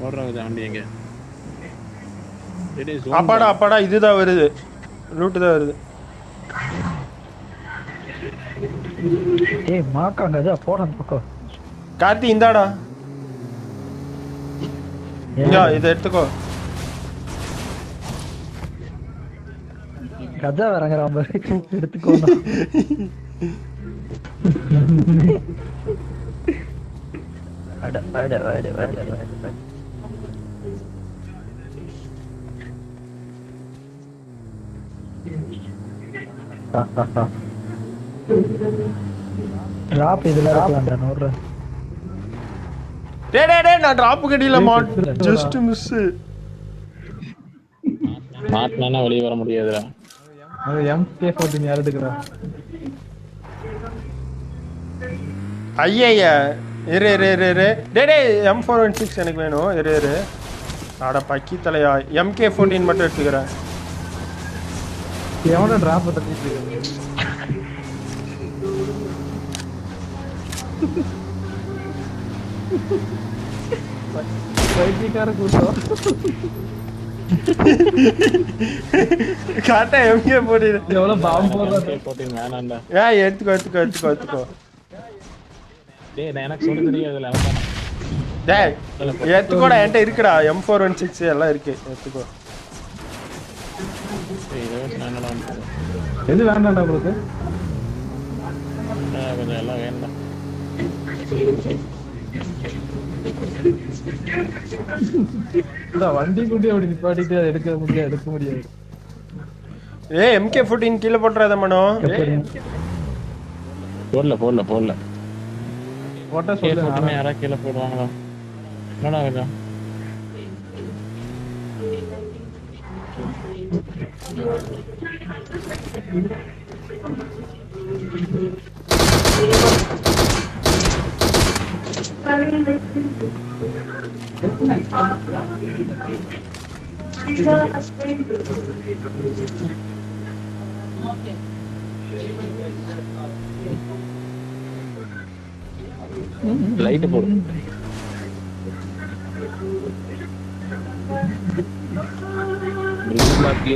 ஓடுறது வண்டி எங்க? அப்பாடா இதுதான் வருது. ரூட் தான் வருது. ஏய் மாக்காங்க அத போற அந்த பக்கம். கார்த்தி இந்தாடா. இத எடுத்துக்கோ. கஜா வரங்கற மாதிரி எடுத்துக்கோடா. அட. டிராப் இதுல இருக்கலாம்டா நோற. டேய் நான் டிராப் கடியில ஜஸ்ட் மிஸ். மாட்னானா வெளிய வர முடியாதுடா. அது MK14 யார் எடுக்கறா? ஐயய்ய இரு. டேய் M416 எனக்கு வேணும். இரு. அட பக்கி தலையா. MK14 மட்டும் எடுத்துக்கறேன். எவனோ டிராப் தட்டிட்டு இருக்கான். பைத்தியக்கார கூட்டம். காட்ட MK14 எவ்வளவு பாம்பு போடுறது. MK14 வேணாம்டா. ஏய் எடுத்துக்கோ. டேய் நான் எனக்கு சொல்ல தெரியாதுல. டேய் ஏத்துக்கோடா என்கிட்ட இருக்குடா M416 எல்லாம் இருக்கு ஏத்துக்கோ எது வேண்டாம்டா உங்களுக்கு கொஞ்சம் எல்லாம் வேண்டாம் வண்டி குட்டி அப்படி நிப்பாட்டிட்டு அதை எடுக்க முடியாது ஏய் MK14 கீழே போட்டுறாத மனோ போடல போட்டா சொல்லுங்க யாரா கீழே போடுவாங்களா என்னடா கொஞ்சம் லைட் போடு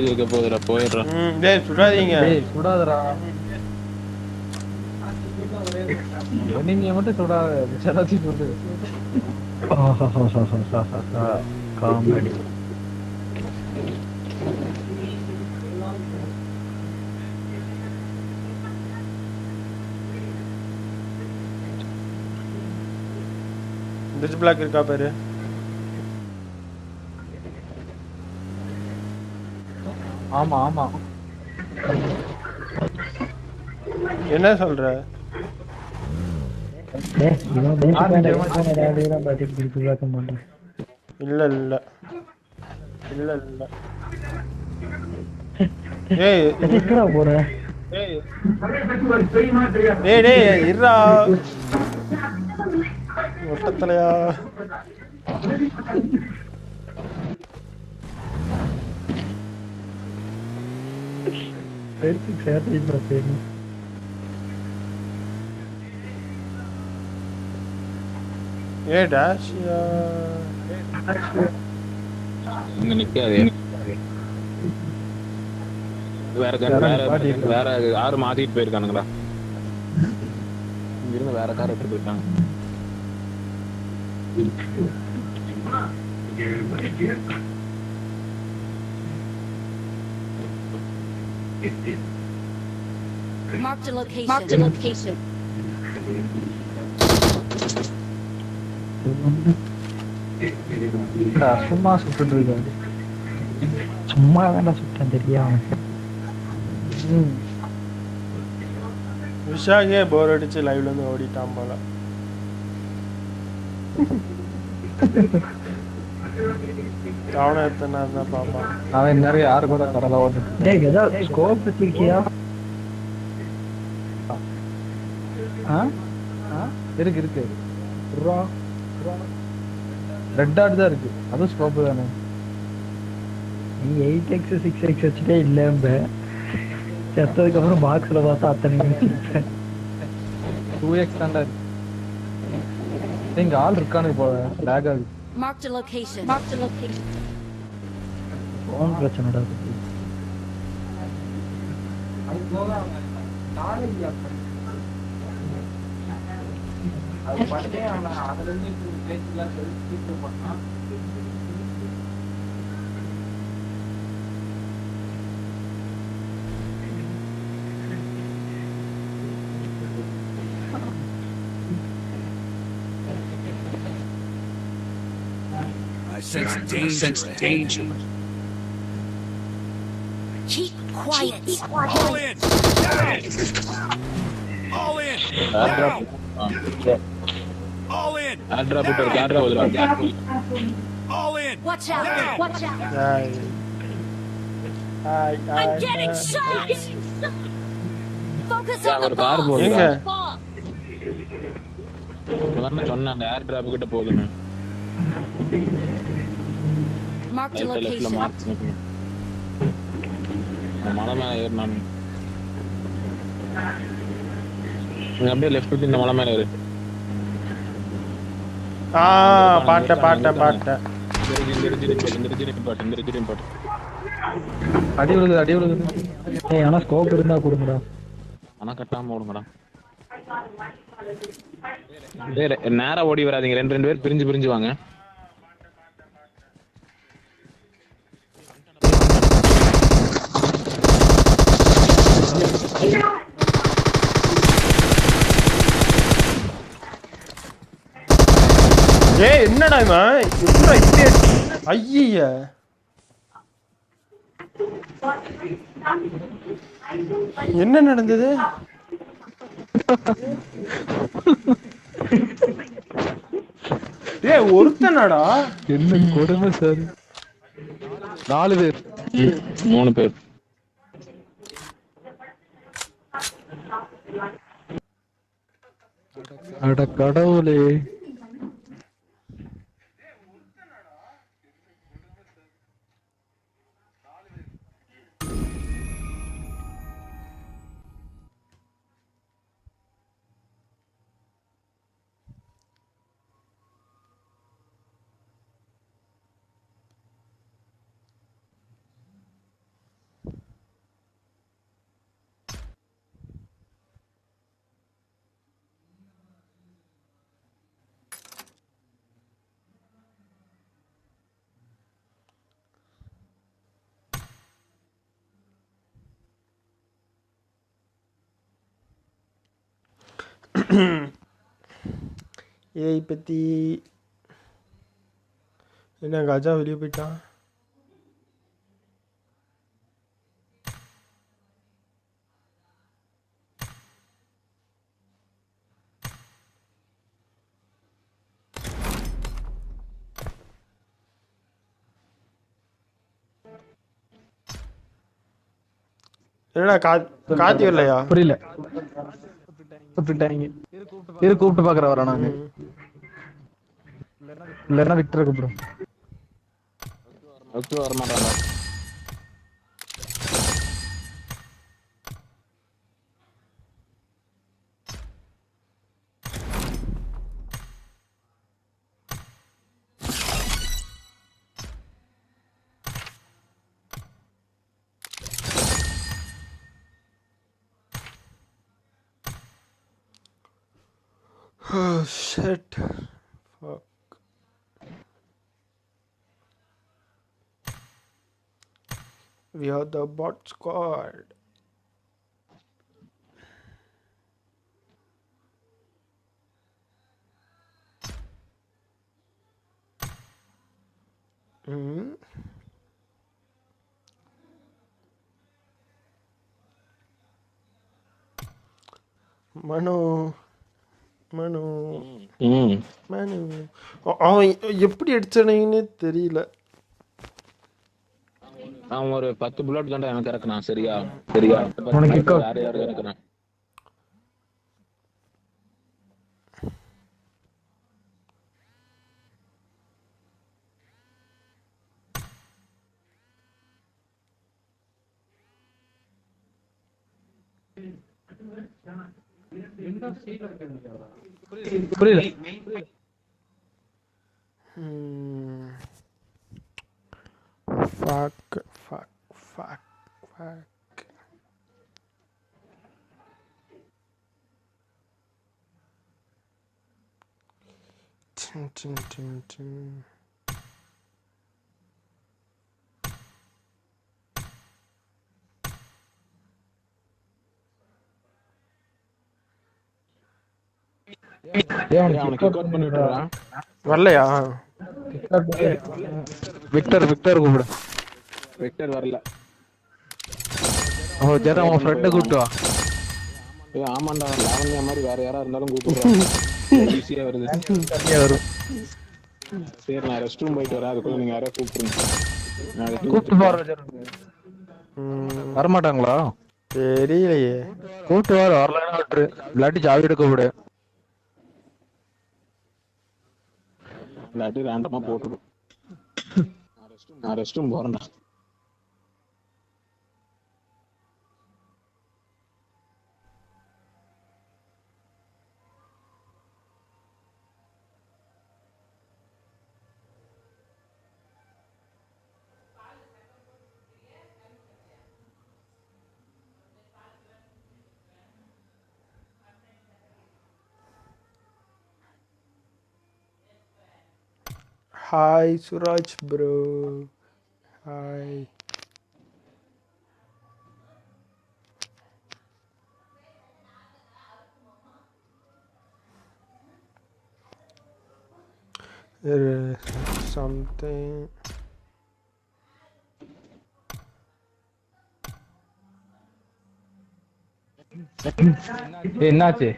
இருக்க போதுடா போயிடுறேன் டேய் சுடாதீங்க சுடாதடா நீங்க மட்டும் சுடாத சராசி போட்டு காமெடி பிரிட்ஜ் பிளாக் இருக்கா பாரு ஆமா ஆமா என்ன சொல்ற இல்ல இல்ல இல்ல இல்ல ஏய் போற ஏய் டேய் இருடா ஒட்டத்தலையா ஏ டாஷியா இங்க நிக்காதே வேற யாரு மாத்திட்டு போயிருக்கானுங்களா இங்க இருந்து வேற கார் எடுத்து போயிருக்காங்க Marked a location. சும்மா சுட்டு இருக்காரு சும்மா வேண்டாம் சுட்டேன் தெரியாம விஷாகே போர் அடிச்சு லைவ்ல இருந்து ஓடிட்டான் போல அவனை எத்தனை தான் பாப்பான் அவன் நிறைய யாரு கூட கடலை ஓட்டு ஸ்கோப் வச்சிருக்கியா இருக்கு ரெட் டாட் தான் இருக்கு அதுவும் ஸ்கோப் தானே நீ 8x 6x வச்சுட்டே இல்லம்ப செத்ததுக்கு அப்புறம் பாக்ஸ்ல பார்த்தா அத்தனை 2x தான்டா இருக்கு இங்க ஆள் இருக்கானு போல லேக் ஆகுது Marked a location. போன் பிரச்சனைடா I sense danger. Keep quiet. All in. All in. All in. All in. Watch out. I'm getting shot. Focus on the ball. எங்க சொன்னேன் அந்த ஏர் டிராப் கிட்ட போகுதுன்னு Marked a location. மலை மேல ஏறினான் அப்படியே லெஃப்ட் இந்த மலை மேல ஏறு பாட்ட அடி விழுகுது ஆனா ஸ்கோப் இருந்தா கொடுங்கடா ஆனா கட்டாம ஓடுங்கடா நேரா ஓடி வராதீங்க, ரெண்டு ரெண்டு பேர் பிரிஞ்சு பிரிஞ்சு வாங்க. ஏய் என்னடா இவன் எப்படா இப்படி ஐய என்ன நடந்தது? ஏய் ஒருத்தனடா. என்ன கொடுமை சார். 4 பேர் 3 பேர். அட கடவுளே. ஏய் பத்தி என்ன கஜா வெளியே போயிட்டான். என்னடா காத்தி வரலையா? புரியல. கூப்பிட்டாங்க. இரு கூப்பிட்டு பாக்குற வரேன் நானு. இல்லன்னா விக்டர் கூப்பிடும். வர மாட்டாங்க. Oh shit. Fuck. We are the bot squad. Manu. அவன் எப்படி அடிச்சானேன்னு தெரியல. அவன் ஒரு 10 புல்லட் தான்டா எனக்கு இறக்குனான். சரியா உனக்கு யார் யாரு இறக்குனான். புரியல. Fuck. Tin. வரலையா? விக்டர் கூப்பிடு. விக்டர் வரல. ஓ ஜெரம் உன் ஃப்ரெண்ட கூப்பிட்டு வா. ஆமாண்டா, லாவண்யா மாதிரி வேற யாரா இருந்தாலும் கூப்பிடுறேன். ஈஸியா வருது. வரும். சரி நான் ரெஸ்ட் ரூம் போயிட்டு வரேன். அதுக்குள்ள நீங்க யாரையா கூப்பிட்டுருங்க. கூப்பிட்டு போற ஜெரம். வரமாட்டாங்களா? தெரியலையே. கூப்பிட்டு வர வரலன்னா விட்டுரு. இல்லாட்டி ஜாவி எடுக்க விடு. இல்லாட்டி ரேண்டமா போட்டுடும். நான் ரெஸ்ட் ரூம் போறேன்டா. Hi Suraj bro. Hi. There is something. என்னாச்சு?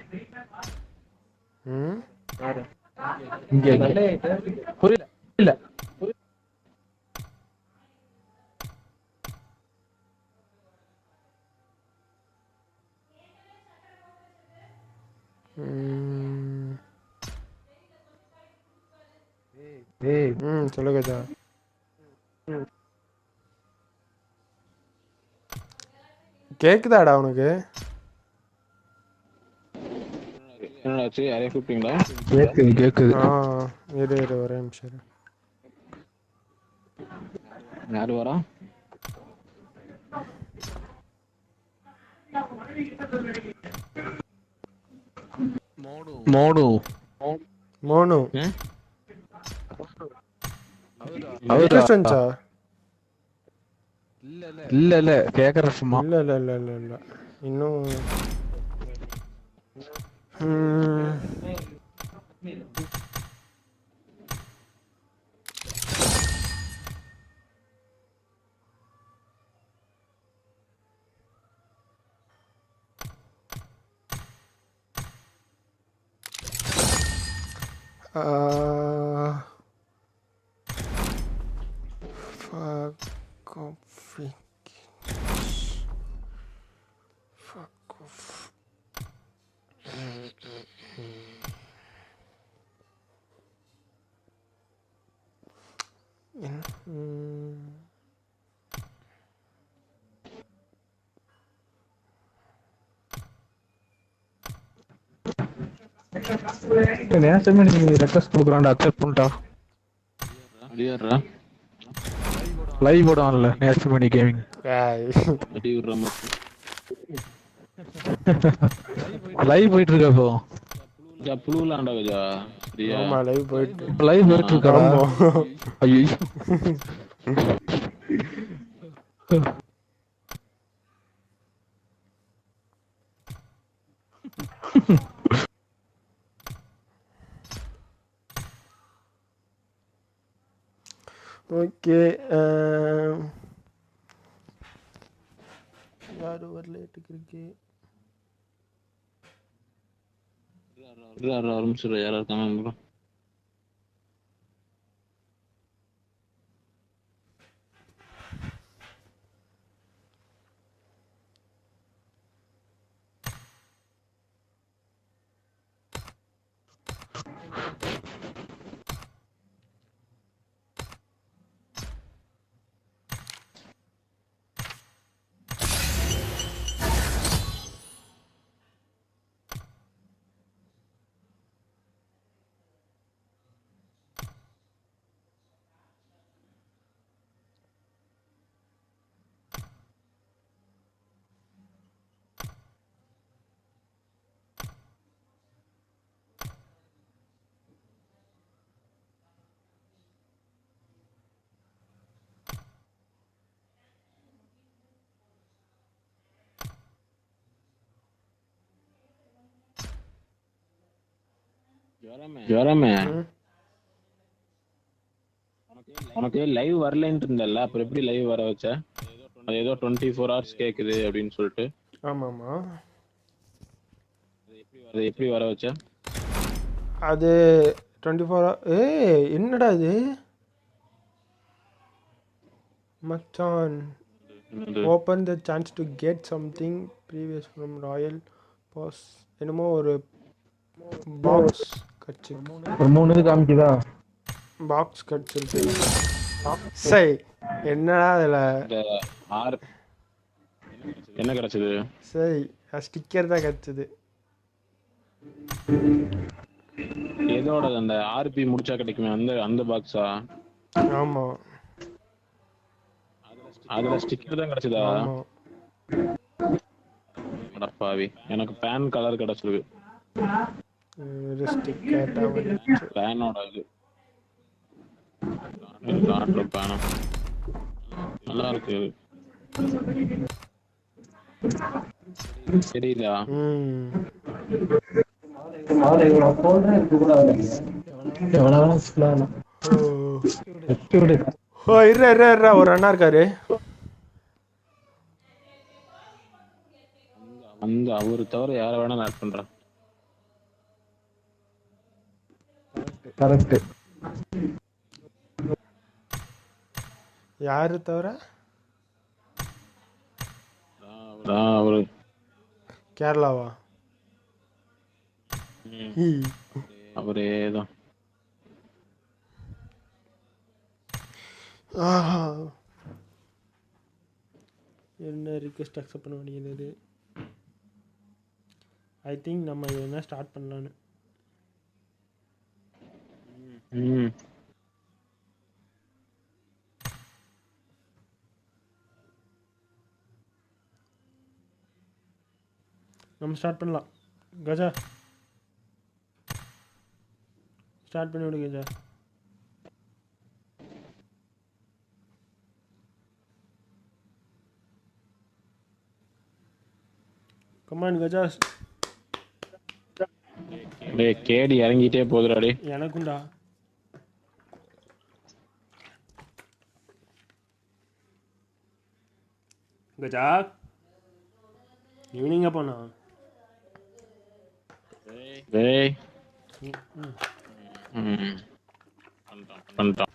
இங்க புரியல. இல்ல சொல்லுங்க ஜா. கேக்குதாடா உனக்கு? என்னாச்சு? யாரையும் கூப்பிட்டீங்களா? கேக்குது. இரு ஒரே நிமிஷம் இரு. யாரு வரா? மோனு ரிக்வெஸ்ட் வந்துச்சா? இல்ல கேக்குற சும்மா. இல்ல இன்னும் நேசமே நீ ரெக்வெஸ்ட் கொடுக்குறான்டா, அக்செப்ட் பண்ணிட்டா. அடியாரா லைவ் போடுவான்ல நேசமணி கேமிங். அடி விடுற மாதிரி லைவ் போயிட்டு இருக்கா இப்போ? புழுலாண்டா கஜா. ஆமா லைவ் போயிட்டு இருக்கா? ஐயோ ஓகே. யாரும் வரல இருக்கு. ஆரம்பிச்சிடும். யாரா இருக்காங்க? ஜெரமே உனக்கு லைவ் வரலன்னு இருந்தல்ல, அப்புறம் எப்படி லைவ் வர வச்ச? அது ஏதோ 24 hours கேக்குது அப்படின்னு சொல்லிட்டு. ஆமாமா. அது எப்படி வர வச்ச? அது 24 என்னடா இது மச்சான்? Open the chance to get something previous from royal pass. என்னமோ ஒரு பாக்ஸ் கட்சி. ஒரு 3 காமிக்குதா? பாக்ஸ் கட்சிருக்கு. சரி என்னடா அதுல என்ன கிடைச்சது? சரி ஸ்டிக்கர் தான் கிடைச்சது. ஏதோட அந்த ஆர்பி முடிச்சா கிடைக்குமே அந்த பாக்ஸா? ஆமா அதுல ஸ்டிக்கர் தான் கிடைச்சதா? அடப்பாவி, எனக்கு பேன் கலர் கிடைச்சிருக்கு. ஸ்டிக்கர் தான் வந்துச்சு. பேனோட இது காட்டுல காணோம். நல்லா இருக்கு. தெரியுதா? இருறா ஒரு அண்ணா இருக்காரு. அந்த அவரு தவிர யார வேணாலும் ஆட் பண்றேன். கரெக்ட். யாரு தவிர? அவரு கேரளாவா? அவரேதான். என்ன ரிக்வெஸ்ட் அக்செப்ட் பண்ண வேண்டியது? ஐ திங்க் நம்ம என்ன ஸ்டார்ட் பண்ணலான்னு. நம்ம ஸ்டார்ட் பண்ணலாம். கஜா ஸ்டார்ட் பண்ணி விடு கஜா. கமான் கஜா. டேய் கேடி இறங்கிட்டே போகுதுடா டேய். எனக்குண்டா. கஜா ஈவினிங்கா போனா. டேய் பண்ணிட்டான்.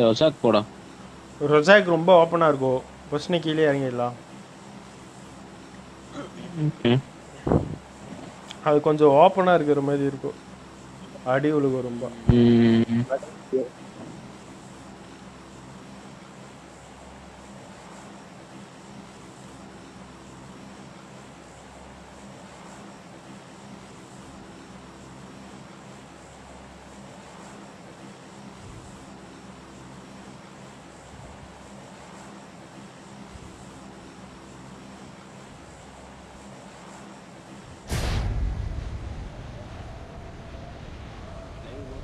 ரொசாக் போடா. ரொசாக் ரொம்ப ஓப்பனாக இருக்கும். பஸ்னு கீழே இறங்கிடலாம். அது கொஞ்சம் ஓப்பனாக இருக்கிற மாதிரி இருக்கும். அடி உழுகும் ரொம்ப.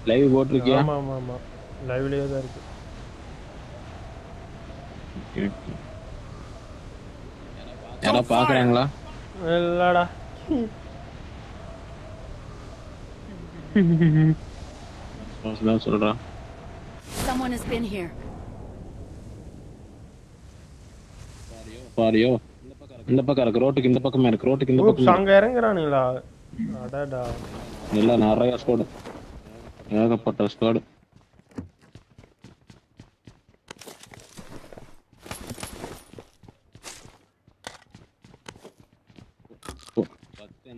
லைவ் போட்டுருக்கியா? ஆமா ஆமா ஆமா லைவ்லயே தான் இருக்கு. யாரா பாக்குறாங்களா? இல்லடா. சொல்றா. Someone has been here. பாரியோ இந்த பக்கம் இருக்கு. ரோட்டுக்கு இந்த பக்கமே இருக்கு. ரோட்டுக்கு இந்த பக்கம் அங்க இறங்குறானுங்களா? அடடா. இல்ல நிறைய ஸ்குவாட். ஏகப்பட்ட ஸ்குவாட்.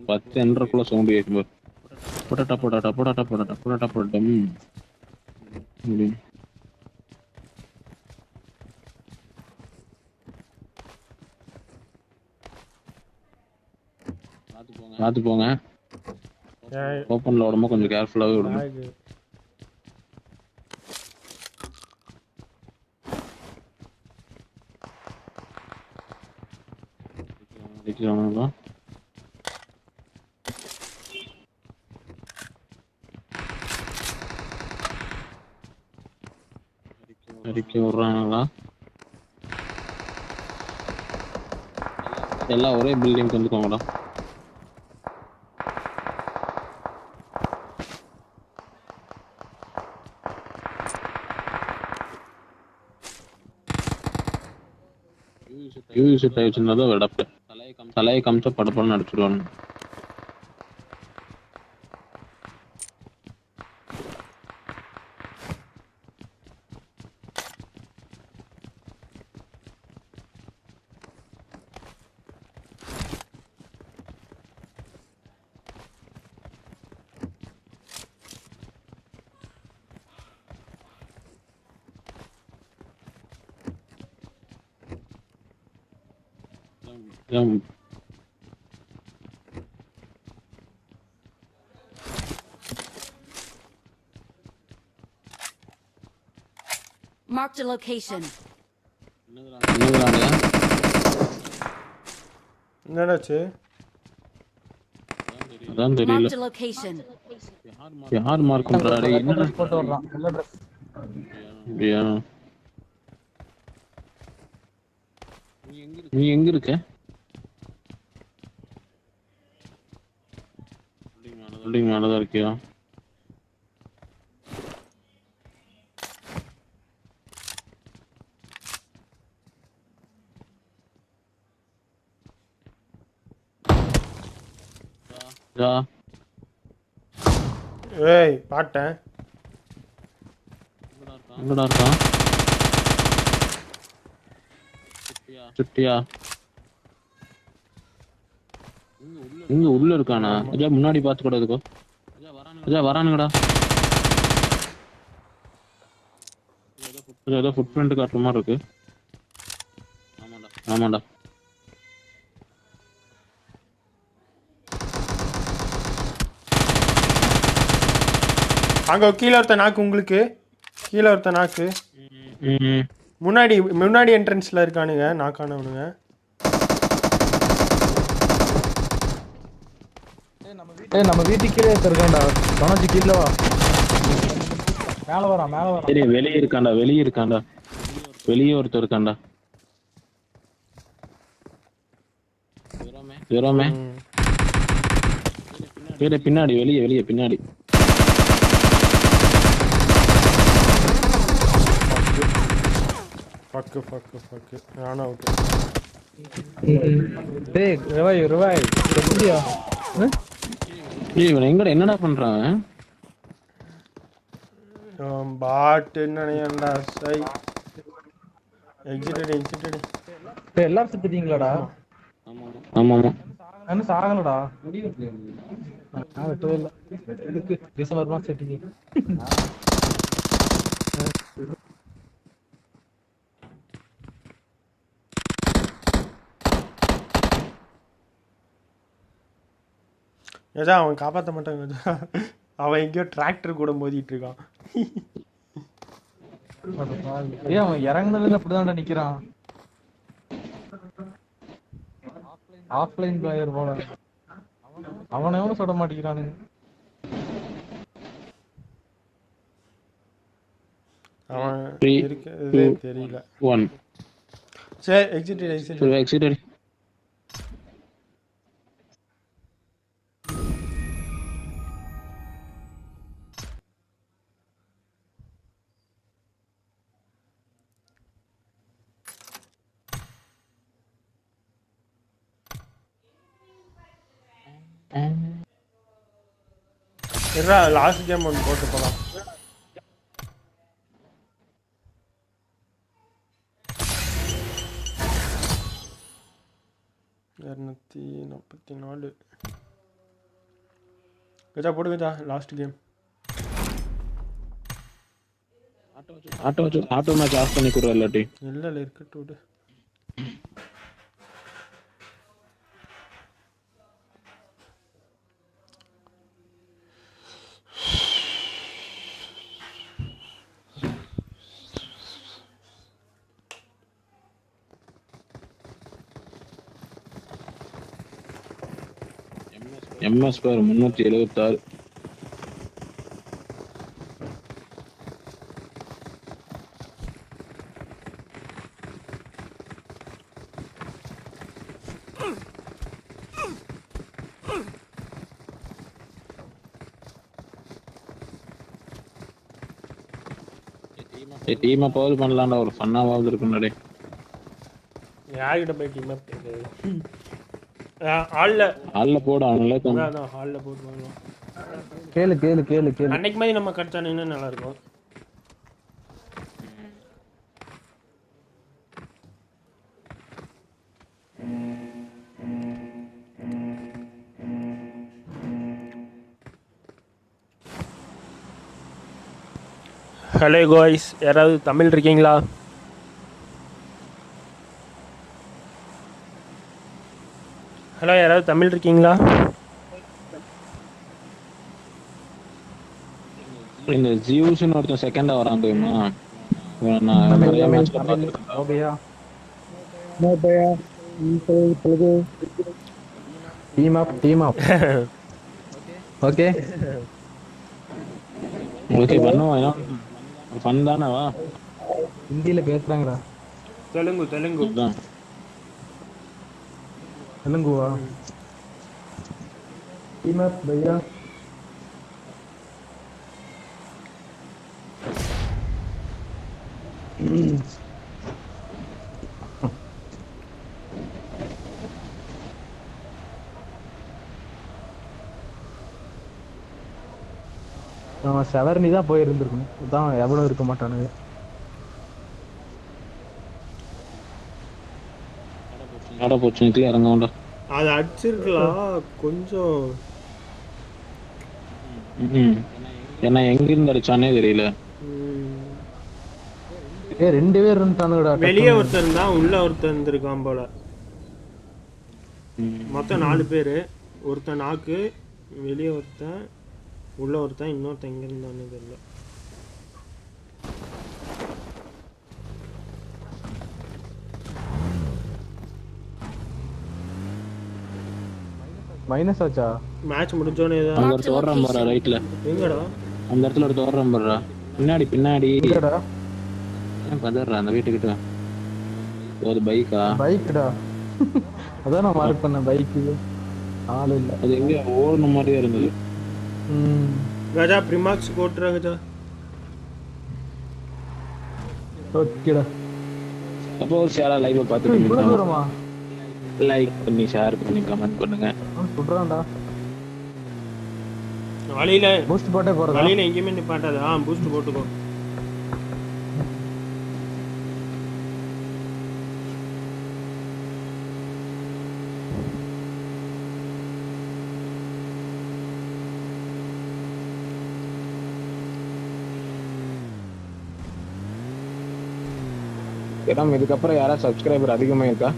பத்து என்றக்குள்ள சவுண்ட் கேட்கும். போடாட்டா போடாட்டா போடாட்டா போடாட்டா போடாட்டா போட்டம். பார்த்து போங்க. ஓப்பன்ல உடம்பு கொஞ்சம் கேர்ஃபுல்லாவே விடுங்க. அடிக்க விடுறாங்களா? எல்லாம் ஒரே பில்டிங் வந்துக்கோங்கடா. யூஸ் டைப் சின்னதா வெடப்பு தலையை காமிச்சா படப்படன்னு அடிச்சிடுவானு. Marked a location. என்னடாச்சு? அதான் தெரியல. Marked a location. யார் மார்க் பண்றாரு? என்ன ட்ரெஸ் போட்டு வர்றான். நல்ல ட்ரெஸ். அப்படியா? நீ எங்க இருக்க? பில்டிங் மேலதான் இருக்கியா? ஏய் பாட்டேன். எங்கடா இருக்கான்? சுட்டியா இங்க உள்ள இருக்கானா? அஜா முன்னாடி பாத்து கூட இருக்கோ. அஜா வரானுங்கடா. ஏதோ ஃபுட் பிரிண்ட் காட்டுற மாதிரி இருக்கு. ஆமாண்டா. அங்க கீழே ஒருத்த நாக்கு. உங்களுக்கு கீழே ஒருத்த நாக்கு. முன்னாடி என்ட்ரன்ஸ்ல இருக்கானுங்க நாக்கானவனுங்க. நம்ம வீட்டுக்கு கீழே இருக்கான்டா. மனோஜ் கீழே வா. மேல வரான். சரி வெளியே இருக்கான்டா. வெளியே ஒருத்தர் இருக்கான்டா. ஜெரோமே பின்னாடி வெளியே பின்னாடி. ஃபக்கு நானா அவுட். டேய் ரிவைவ் எப்படியா? இவன் என்னடா பண்றான்? பாட் என்னடா சை. எக்ஸிட். எல்லாரும் செத்துட்டீங்களாடா? ஆமா. என்ன சாகலடா? நான் வெட்டவே இல்லை. எதுக்கு டிசம்பர் மாசம் செட்டிங்க? ஏதா அவன் காப்பாற்ற மாட்டாங்க. அவன் எங்கேயோ டிராக்டர் கூட மோதிட்டு இருக்கான். ஏன் அவன் இறங்குனதுல அப்படிதான்டா நிக்கிறான். ஆஃப்லைன் பிளேயர் போல. அவனையும் சுட மாட்டேங்கிறானுங்க. அவன் இருக்கிறதே தெரியல. சரி எக்ஸிட். லாஸ்ட் கேம் ஒன்று போட்டு போலாம். $244. கஜா போடு கஜா. Last game. Auto match off பண்ணி கொடுற இல்லாட்டி. இல்ல இருக்கட்டும். MS பேர் 376. டீம் அப்பாவது பண்ணலாம்டா, ஒரு ஃபன்னாவது இருக்கும்டா. யார்கிட்ட போய் டீம் அப் கேக்குறது? ஹால்ல போட அவங்களே அதான் ஹால்ல போட்டு வாங்கலாம். கேளு அன்னைக்கு மாதிரி நம்ம கடிச்சானுன்னா நல்லா இருக்கும். ஹலோ காய்ஸ், யாராவது தமிழ் இருக்கீங்களா? ஹலோ, யாராவது தமிழ் இருக்கீங்களா? இந்த ஜியூஸ்னு ஒருத்தன் செகண்டா வரான் தெரியுமா? நான் நிறைய மேட்ச்ல பார்த்துருக்கேன். டீம் அப் ஓகே ஓகே பண்ணுவோம். ஃபன் தானே? வா, ஹிந்தியில பேசுறாங்கடா. தெலுங்கு தெலுங்குவா? டீம் அப் பையா. அவன் செவர்னி தான் போயிருந்துருக்கணும். அதான் எவ்வளவு இருக்க மாட்டானுங்க. ஆப்பர்ச்சுனிட்டில இறங்க அது அடிச்சிருக்கலாம் கொஞ்சம். ஏன்னா எங்க இருந்து அடிச்சானே தெரியல. ரெண்டு பேர் இருந்தானுங்கடா. வெளியே ஒருத்தர் இருந்தா, உள்ள ஒருத்தர் இருந்திருக்கான் போல. மொத்தம் 4 பேரு. ஒருத்தன் நாக்கு, வெளியே ஒருத்தன், உள்ள ஒருத்தன், இன்னொருத்தன் எங்க இருந்தான்னு தெரியல. மைனஸ் ஆச்சா? மேட்ச் முடிஞ்சோனே தான். அங்க ஒரு ஓடுறான் பாரு ரைட்ல. எங்கடா? அந்த இடத்துல ஒரு ஓடுறான் பாருடா. பின்னாடி எங்கடா? ஏன் பதறா? அந்த வீட்டுக்கிட்ட ஒரு பைக்கா? அதான் நான் மார்க் பண்ண பைக்கு. ஆள் இல்ல. அது எங்க ஓடுன மாதிரியே இருந்தது. கஜா பிரிமாக்ஸ் கோட்ரா கஜா. ஓகேடா. அப்போ ஒரு ஷேரா லைவ் பார்த்துட்டு இவ்வளவு தூரமா? லைக் பண்ணி ஷேர் பண்ணி கமெண்ட் பண்ணுங்க. சொல்றான்டா. வழியில பூஸ்ட் போட்டே போறதா? வழியில எங்கேயுமே நிப்பாட்டாத. பூஸ்ட் போட்டுக்கோ. ஏன்னா இதுக்கப்புறம் யாராவது சப்ஸ்கிரைபர் அதிகமா இருக்கா?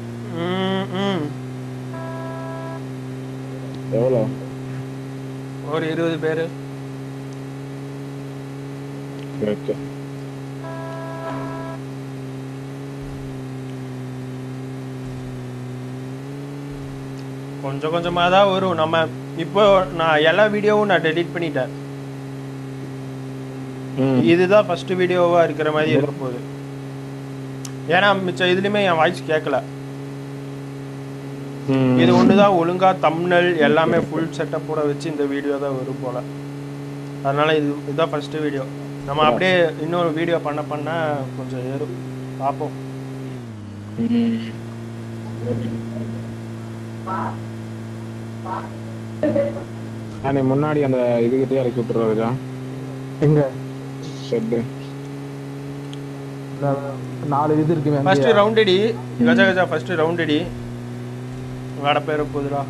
எவ்வளோ? ஒரு 20 பேரு. ஓகே. கொஞ்சம் கொஞ்சமா தான் வரும். நம்ம இப்போ நான் எல்லா வீடியோவும் நான் டெலீட் பண்ணிட்டேன். இதுதான் ஃபர்ஸ்ட் வீடியோவா இருக்கிற மாதிரி இருக்க போகுது. ஏன்னா மிச்சம் இதுலயுமே என் வாய்ஸ் கேட்கல. இது ஒண்ணுதான் ஒழுங்கா தம்ப்நெயில் எல்லாமே ஃபுல் செட்டப்போட வச்சு இந்த வீடியோ தான் வரும் போல. அதனால இதுதான் ஃபர்ஸ்ட் வீடியோ. நம்ம அப்படியே இன்னொரு வீடியோ பண்ண கொஞ்சம் ஏறும். பார்ப்போம். நான் முன்னாடி அந்த இதுகிட்டே இறக்கி விட்டுருவாருக்கா. எங்க ஷெட்டு 4 இது இருக்கு. ஃபர்ஸ்ட் ரவுண்ட் அடி கஜா. ஃபர்ஸ்ட் ரவுண்ட் அடி. வாட பேர போதுடா.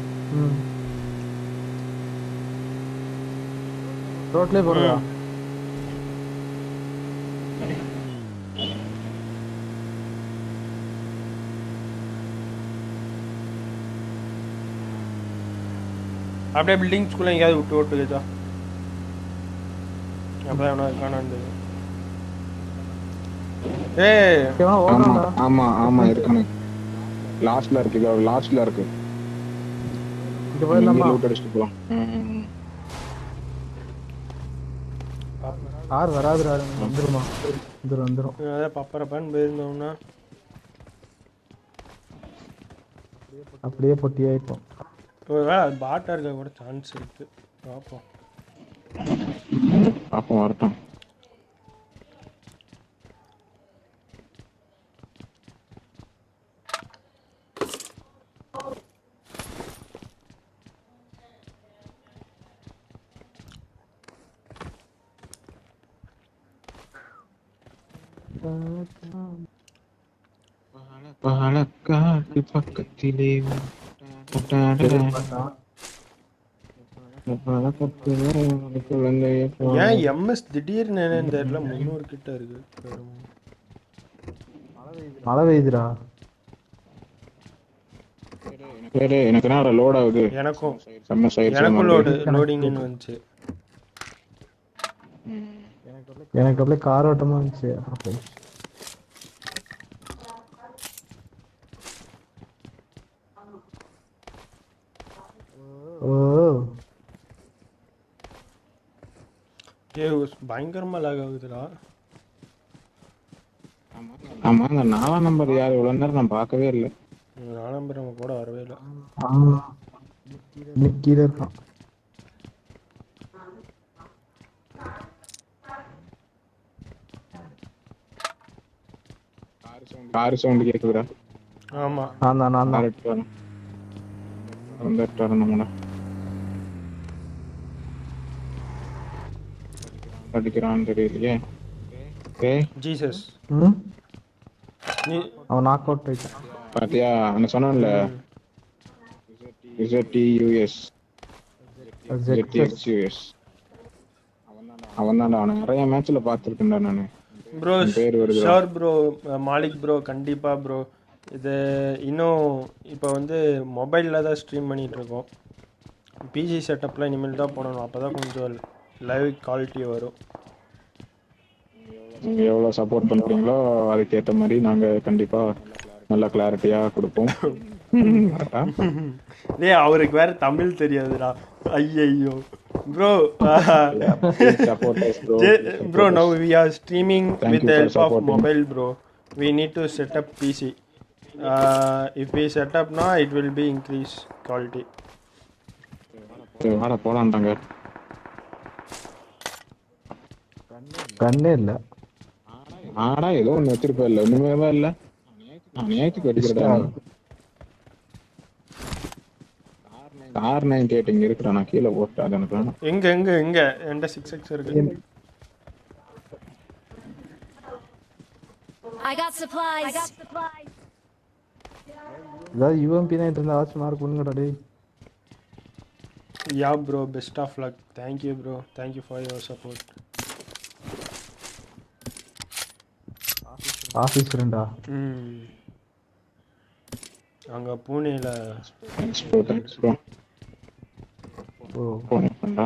ரோட்லயே போறதா? அப்படியே பில்டிங்ஸ்குள்ள எங்கேயாவது விட்டு ஓட்டுதா? அப்பதான் எவனா இருக்கானான்னு. ஆமா இருக்கணும். லாஸ்ட்ல இருக்கு. இது போயிடலாமா? லூட் அடிச்சிட்டு போலாம். ஆர் வராதுடா. வந்துருமா? வந்துரும். அதான் பப்பரப்பான்னு போயிருந்தோம்னா அப்படியே பொட்டியாயிப்போம். ஒருவேளை பாட்டா இருக்க கூட சான்ஸ் இருக்கு. பார்ப்போம் வரட்டும். பாலக்காட்டு பக்கத்திலே குழந்தைய ஏன் எம்எஸ் திடீர்னு என்னன்னு தெரியல 300 கிட்ட இருக்கு. மழை பெய்யுதுடா. எனக்கு என்ன லோட் ஆகுது. எனக்கும் செம்ம சைடு லோடிங்னு வந்துச்சு. எனக்கு அப்படியே கார் ஓட்டமா இருந்துச்சு. ஓ பயங்கரமா லாக் ஆகுதுடா. ஆமா அந்த 4ஆம் நம்பர் யார் இவ்வளவு நேரம் நான் பார்க்கவே இல்லை. 4ஆம் நம்பர் நம்ம கூட வரவே இல்லை. கீழே இருக்கான். கார் சவுண்ட் கேக்குதுடா. ஆமா நான் அடிக்கிறான்னு தெரியலையே. ஜீசஸ் அவன் நாக் அவுட் ஆயிட்டான். பாத்தியா அவன் சொன்னான்ல ZTUS அவன் தான் அவனை நிறைய மேட்ச்ல பார்த்துருக்கேன்டா நானு. Bro sure bro Malik bro கண்டிப்பா ப்ரோ. இது இன்னும் இப்போ வந்து மொபைலில் தான் ஸ்ட்ரீம் பண்ணிட்டு இருக்கோம். பிஜி செட்டப்லாம் இனிமேல் தான் போடணும். அப்போ தான் கொஞ்சம் லைவ் குவாலிட்டி வரும். நீங்கள் எவ்வளோ சப்போர்ட் பண்ணுறீங்களோ அதுக்கேற்ற மாதிரி நாங்கள் கண்டிப்பாக நல்ல கிளாரிட்டியாக கொடுப்போம். டேய் அவருக்கு வேற தமிழ் தெரியாதுடா. ஐயோ bro bro now we are streaming with the help of mobile bro. We need to set up PC. If we set up now it will be increase quality. வாடா போலாம்டாங்க. கண்ணே இல்ல. ஆடா ஏதோ ஒன்று வச்சிருப்பேன். இல்லை ஒன்றுமே இல்லை. நான் நேற்றுக்கு அடிக்கிறதா R98 இங்க இருக்குடா. நான் கீழே போட்டேன். அது எனக்கு வேணும். எங்க என்கிட்ட 6x இருக்கு. I got supplies. ஏதாவது UMP தான் இருந்தா ஆச்சு மார்க் பண்ணுங்கடா டேய். Yeah bro, best of luck. Thank you bro. Thank you for your support. Office ஃப்ரெண்டா? அங்க பூனேல எக்ஸ்போ ஓ போனே பண்ணா.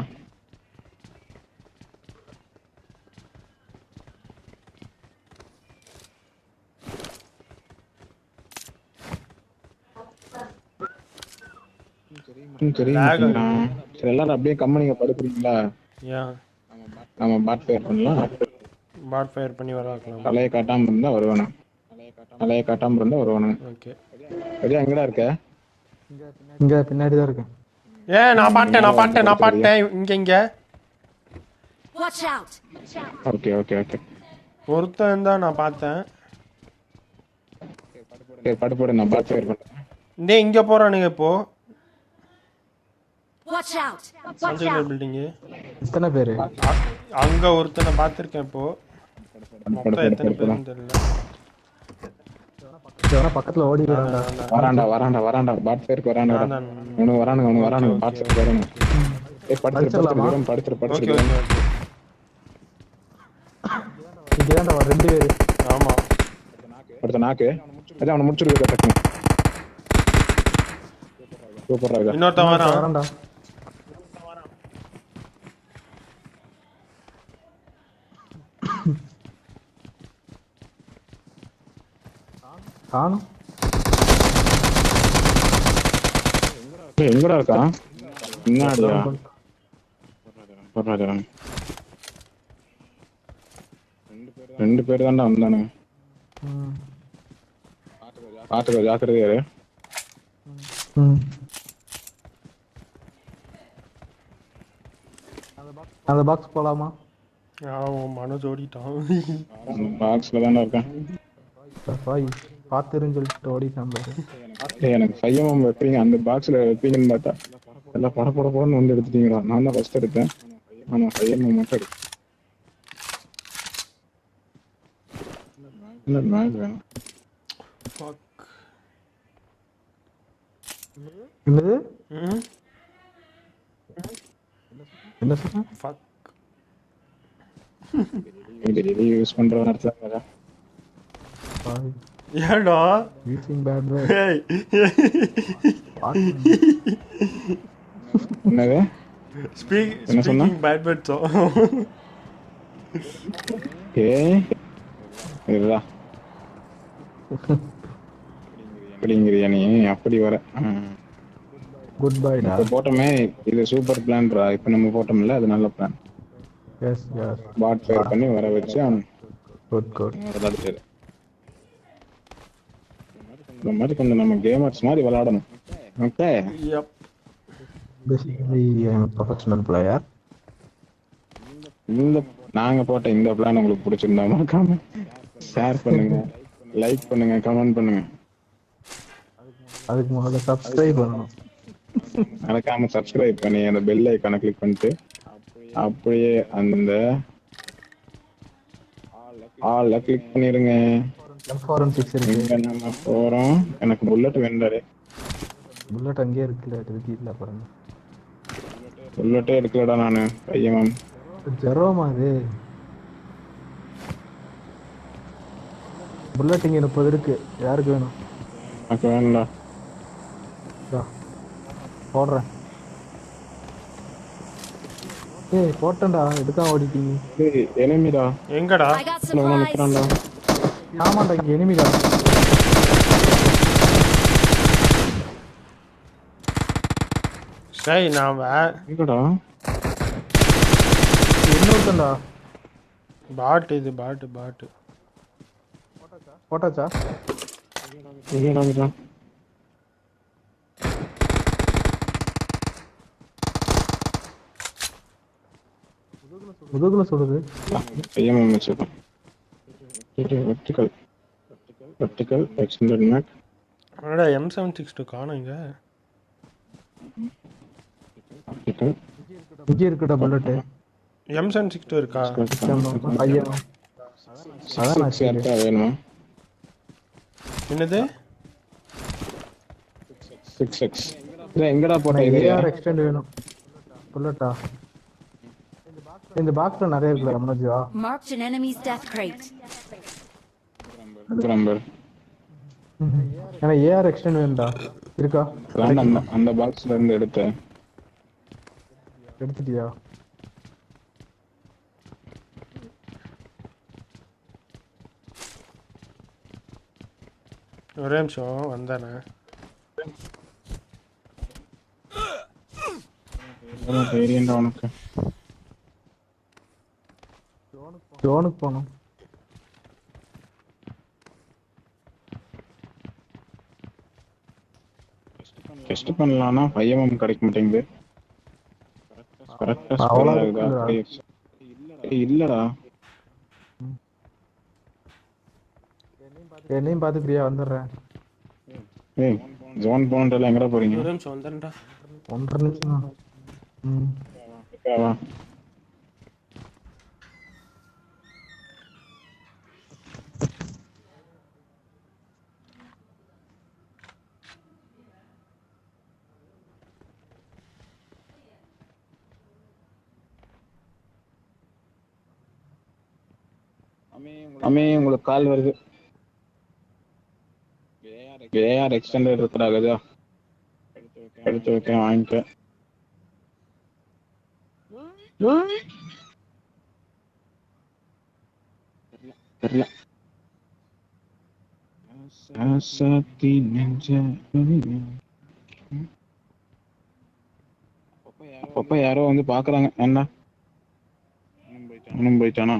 சரி எல்லாரும் அப்படியே கம்பெனிங்க படுக்குறீங்களா? நம்ம பாட் ஃபயர் பண்ணலாம். பாட் ஃபயர் பண்ணி வரலாம். தலையை காட்டாம இருந்தா வருவானு. ஓகே சரியா? எங்கடா இருக்க? இங்க பின்னாடி தான் இருக்கேன். நான் பாட்டேன் இங்க Watch out. ஓகே ஒருத்தன் தான் நான் பார்த்தேன். படு போடு நான் பாட் ஃபயர் பண்றேன். டேய் இங்க போறானுங்க இப்போ. Watch out. சஞ்சய் பில்டிங். எத்தனை பேரு? அங்க ஒருத்தனை பார்த்திருக்கேன் இப்போ. மொத்தம் எத்தனை பேருன்னு தெரியல. பக்கத்துல ஓடி வராண்டா பாட் ஃபயருக்கு வராண்டா. அவனு வரானுங்க பாட் ஃபயருக்கு வரானுங்க. படுத்துரு. இங்கதான்டா வர 2 பேரு. ஆமா அடுத்த நாக்கு. அதான் அவனை முடிச்சிருக்கு டக்குனு. சூப்பரா இருக்கு. இன்னொருத்தன் வரான்டா. காணோம். எங்கடா இருக்கான்? பின்னாடியா? ரெண்டு பேர் தான்டா வந்தானுங்க. பாத்துக்கோ ஜாக்கிரதையா இரு. அந்த பாக்ஸ் போலாமா? மனோஜ் ஓடிட்டான். பாக்ஸ்ல தான்டா இருக்கேன். பாத்துருன்னு சொல்லிட்டு ஓடிட்டான் பாரு. எனக்கு பையன் வைப்பீங்க அந்த பாக்ஸ்ல வைப்பீங்கன்னு பார்த்தா எல்லாம் படப்படப்படன்னு வந்து எடுத்துட்டீங்களா? நான் தான் ஃபர்ஸ்ட் எடுத்தேன். ஆமா பையன் மட்டும் எடுத்தேன். இல்ல மேக் வேணும். ஃபக். என்னது? ம் என்ன சொன்ன? ஃபக். டெய்லி யூஸ் பண்ற வார்த்தை. ஏடா யூசிங் பேட் வேர்ட். ஏய் என்னது? என்ன சொன்னா? ஸ்பீக்கிங் பேட் வேர்ட்ஸோ. ஏய் இருடா. அப்படிங்கிறியா நீ? அப்படி வர. குட் பைடா. இப்போ போட்டோமே இது சூப்பர் பிளான்ரா. இப்போ நம்ம போட்டோம்ல அது நல்ல பிளான். Yes yes. பாட் ஃபயர் பண்ணி வர வச்சு அவன் குட் குட். விளையாடுறது. இந்த மாதிரி கொஞ்சம் நம்ம கேமர்ஸ் மாதிரி விளையாடணும். Okay. Yup. Basically I am professional player. இந்த நாங்க போட்ட இந்த பிளான் உங்களுக்கு பிடிச்சிருந்தா மறக்காம ஷேர் பண்ணுங்க, லைக் பண்ணுங்க, கமெண்ட் பண்ணுங்க. அதுக்கு முதல்ல சப்ஸ்கிரைப் பண்ணணும். மறக்காம சப்ஸ்கிரைப் பண்ணி அந்த பெல் ஐக்கானை கிளிக் பண்ணிட்டு அப்படியே அந்த ஆல்ல கிளிக் பண்ணிருங்க. M416 இருக்கு. இங்க நம்ம போறோம். எனக்கு புல்லட் வேண்டாரு. புல்லட் அங்கேயே இருக்குல்ல, இருக்கு இல்ல பாருங்க. புல்லட்டே எடுக்கலடா நானு பையன். ஜெரோமா அது? புல்லட் இங்க 30 இருக்கு. யாருக்கு வேணும்? எனக்கு வேணும்டா. போடுறேன். ஏய் போட்டேன்டா, எடுக்காம ஓடிட்டீங்க. ஏய் எனிமிடா. எங்கடா? I got இவன் supplies. நிக்கிறான்டா. ஆமாண்டா, இங்க எனிமிடா. சரி நான் எங்கடா? இன்னொருத்தன்டா. பாட்டு இது பாட்டு பாட்டு. போட்டாச்சா? எங்கடா? முதுகுல சுடுது. பையன் வச்சிருக்கான். Vertical vertical extended make. அடடா M762 காணோம் இங்க. வெர்டிகல் இங்கே இருக்குடா புல்லட். M762 இருக்கா? ஐயா அதான் நான் 6 வேணுமா? என்னது? 6x. இத எங்கடா போட்ட இது? AR எக்ஸ்டெண்ட் வேணும். புல்லட்டா? இந்த பாக்ஸ்ல நிறைய இருக்குடா Manoja. Marked an enemy's death crate. Number. ஏன்னா AR எக்ஸ்டெண்ட் வேணும்டா. இருக்கா? அந்த பாக்ஸ்ல இருந்து எடுத்தேன். எடுத்துட்டியா? ஒரே நிமிஷம் வந்தானே. தைரியம்டா உனக்கு. ஜோனுக்கு போகணும். டெஸ்ட் பண்ணலாம்னா 5mm கிடைக்க மாட்டேங்குது. கரெக்டா ஸ்ப்ரே ஆகுதா? இல்லடா. என்னையும் பார்த்துக்கிறியா? வந்துடுறேன். ஏய் ஜோன் போனதுல எங்கடா போறீங்க? ஒரே நிமிஷம் வந்தேன்டா. 1.5 நிமிஷம் தான். வா. அம்மே உங்களுக்கு கால் வருது. ஏஆர் எக்ஸ்டெண்டட் இருக்குடா. எடுத்து வைக்க வாங்கிக்க. தெரியல. அப்பப்ப யாரோ வந்து பாக்குறாங்க. என்ன இன்னும் போயிட்டானா?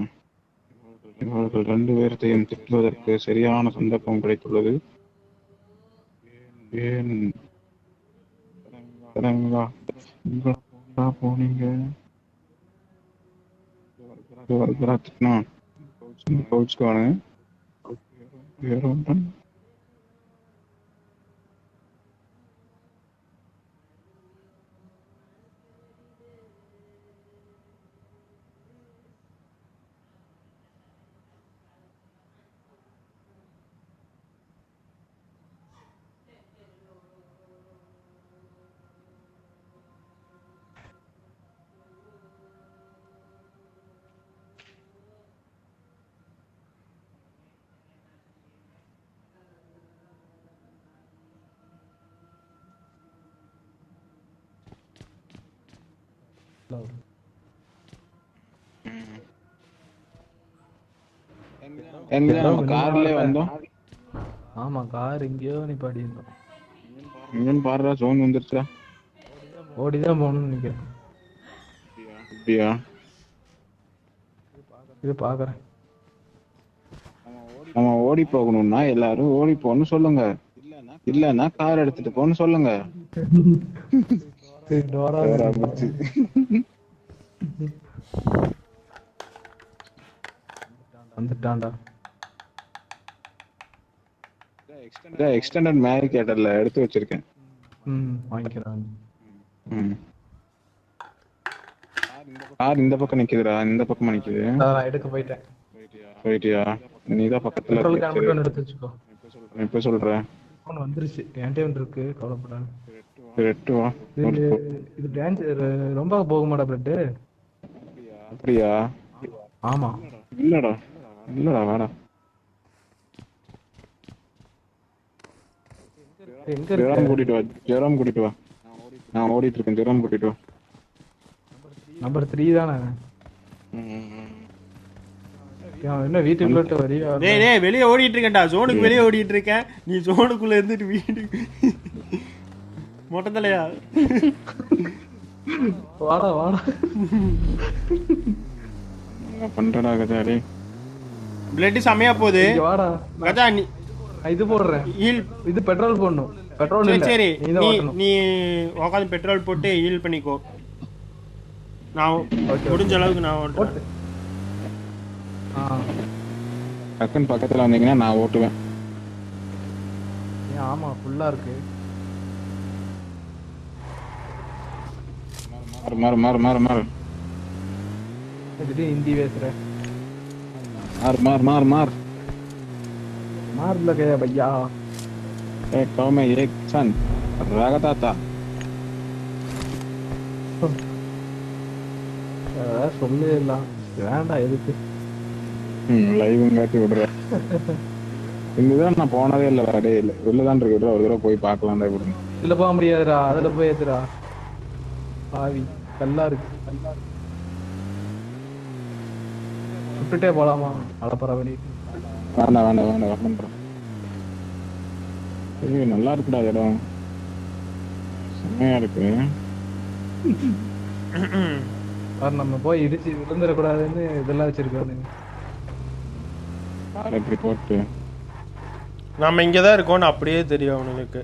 இவர்கள் 2 பேர்த்தையும் திட்டுவதற்கு சரியான சந்தர்ப்பம் கிடைத்துள்ளது. ஏன் போனீங்க? திட்டினா கவுச்சுக்குவானு. எங்க நம்ம கார்லயே வந்தோம். ஆமா கார் எங்கேயோ நிப்பாடி இருந்தோம். இங்கன்னு பாருடா ஜோன் வந்துருச்சா. ஓடிதான் போகணும்னு நினைக்கிறேன். அப்படியா? இது பாக்குறேன். நம்ம ஓடி போகணும்னா எல்லாரும் ஓடி போன்னு சொல்லுங்க, இல்லன்னா கார் எடுத்துட்டு போன்னு சொல்லுங்க. வந்துட்டான்டா. எக்ஸ்டெண்டட் மேரி கேட்டர்ல எடுத்து வச்சிருக்கேன். வாங்கிக்கிறான். கார் இந்த பக்கம் நிக்குதுடா, இந்த பக்கமா நிக்குது. நான் எடுக்க போயிட்டேன். போயிட்டியா? நீதான் பக்கத்துல பெட்ரோல் கேன் மட்டும் எடுத்து வச்சுக்கோ. இப்ப சொல்றேன். போன் வந்துருச்சு, என்கிட்ட ஒன்று இருக்கு, கவலைப்படாது. வா. இது டேஞ்சர் ரொம்ப போக மாட்டா பிளட். அப்படியா? ஆமா. இல்லடா வேடா. எங்க இருக்கு? ஜெரம் கூட்டிட்டு வா. நான் ஓடிட்டு இருக்கேன். ஜெரம் கூட்டிட்டு வா. நம்பர் 3 தானே? என்ன வீட்டுக்குள்ள வரியா? டேய் வெளியே ஓடிட்டு இருக்கேன்டா, ஜோனுக்கு வெளியே ஓடிட்டு இருக்கேன். நீ ஜோனுக்குள்ள இருந்துட்டு வீடு மொட்டை தலையா? வாடா பண்றடா கஜா. டேய் பிளட் செமையா போகுது. வாடா கஜா. நீ இது போடுறேன். இது பெட்ரோல் போடணும். பெட்ரோல் இல்ல. சரி நீ உட்காந்து பெட்ரோல் போட்டு ஹீல் பண்ணிக்கோ. நான் முடிஞ்ச அளவுக்கு நான் ஓட்டுறேன். டக்குன்னு பக்கத்துல வந்தீங்கன்னா நான் ஓட்டுவேன். ஆமா ஃபுல்லா இருக்கு. மாறு. இது ஹிந்தி பேசுற. मार लगे भैया। एक गाँव में एक सन रागता था। சொல்லலாம் வேண்டாம் எதுக்கு லைவ்ங்காட்டி விடுறேன். இங்கதான் நான் போனதே இல்லை, வரதே இல்லை. உள்ளதான் இருக்கு. ஒரு தடவை போய் பார்க்கலாம்டா. இப்படி இல்ல போக முடியாதுடா. அதுல போய் ஏத்துடா பாவி. கல்லா இருக்கு. சுட்டுட்டே போலாமா? அலப்பறவழி. வேண்டாம். நல்லா இருக்குடா இடம், செம்மையா இருக்கு. நம்ம போய் இடிச்சு விழுந்துடக்கூடாதுன்னு இதெல்லாம் வச்சிருக்கோம். இப்படி போட்டு நம்ம இங்கதான் இருக்கோம்னு அப்படியே தெரியும் அவனுக்கு.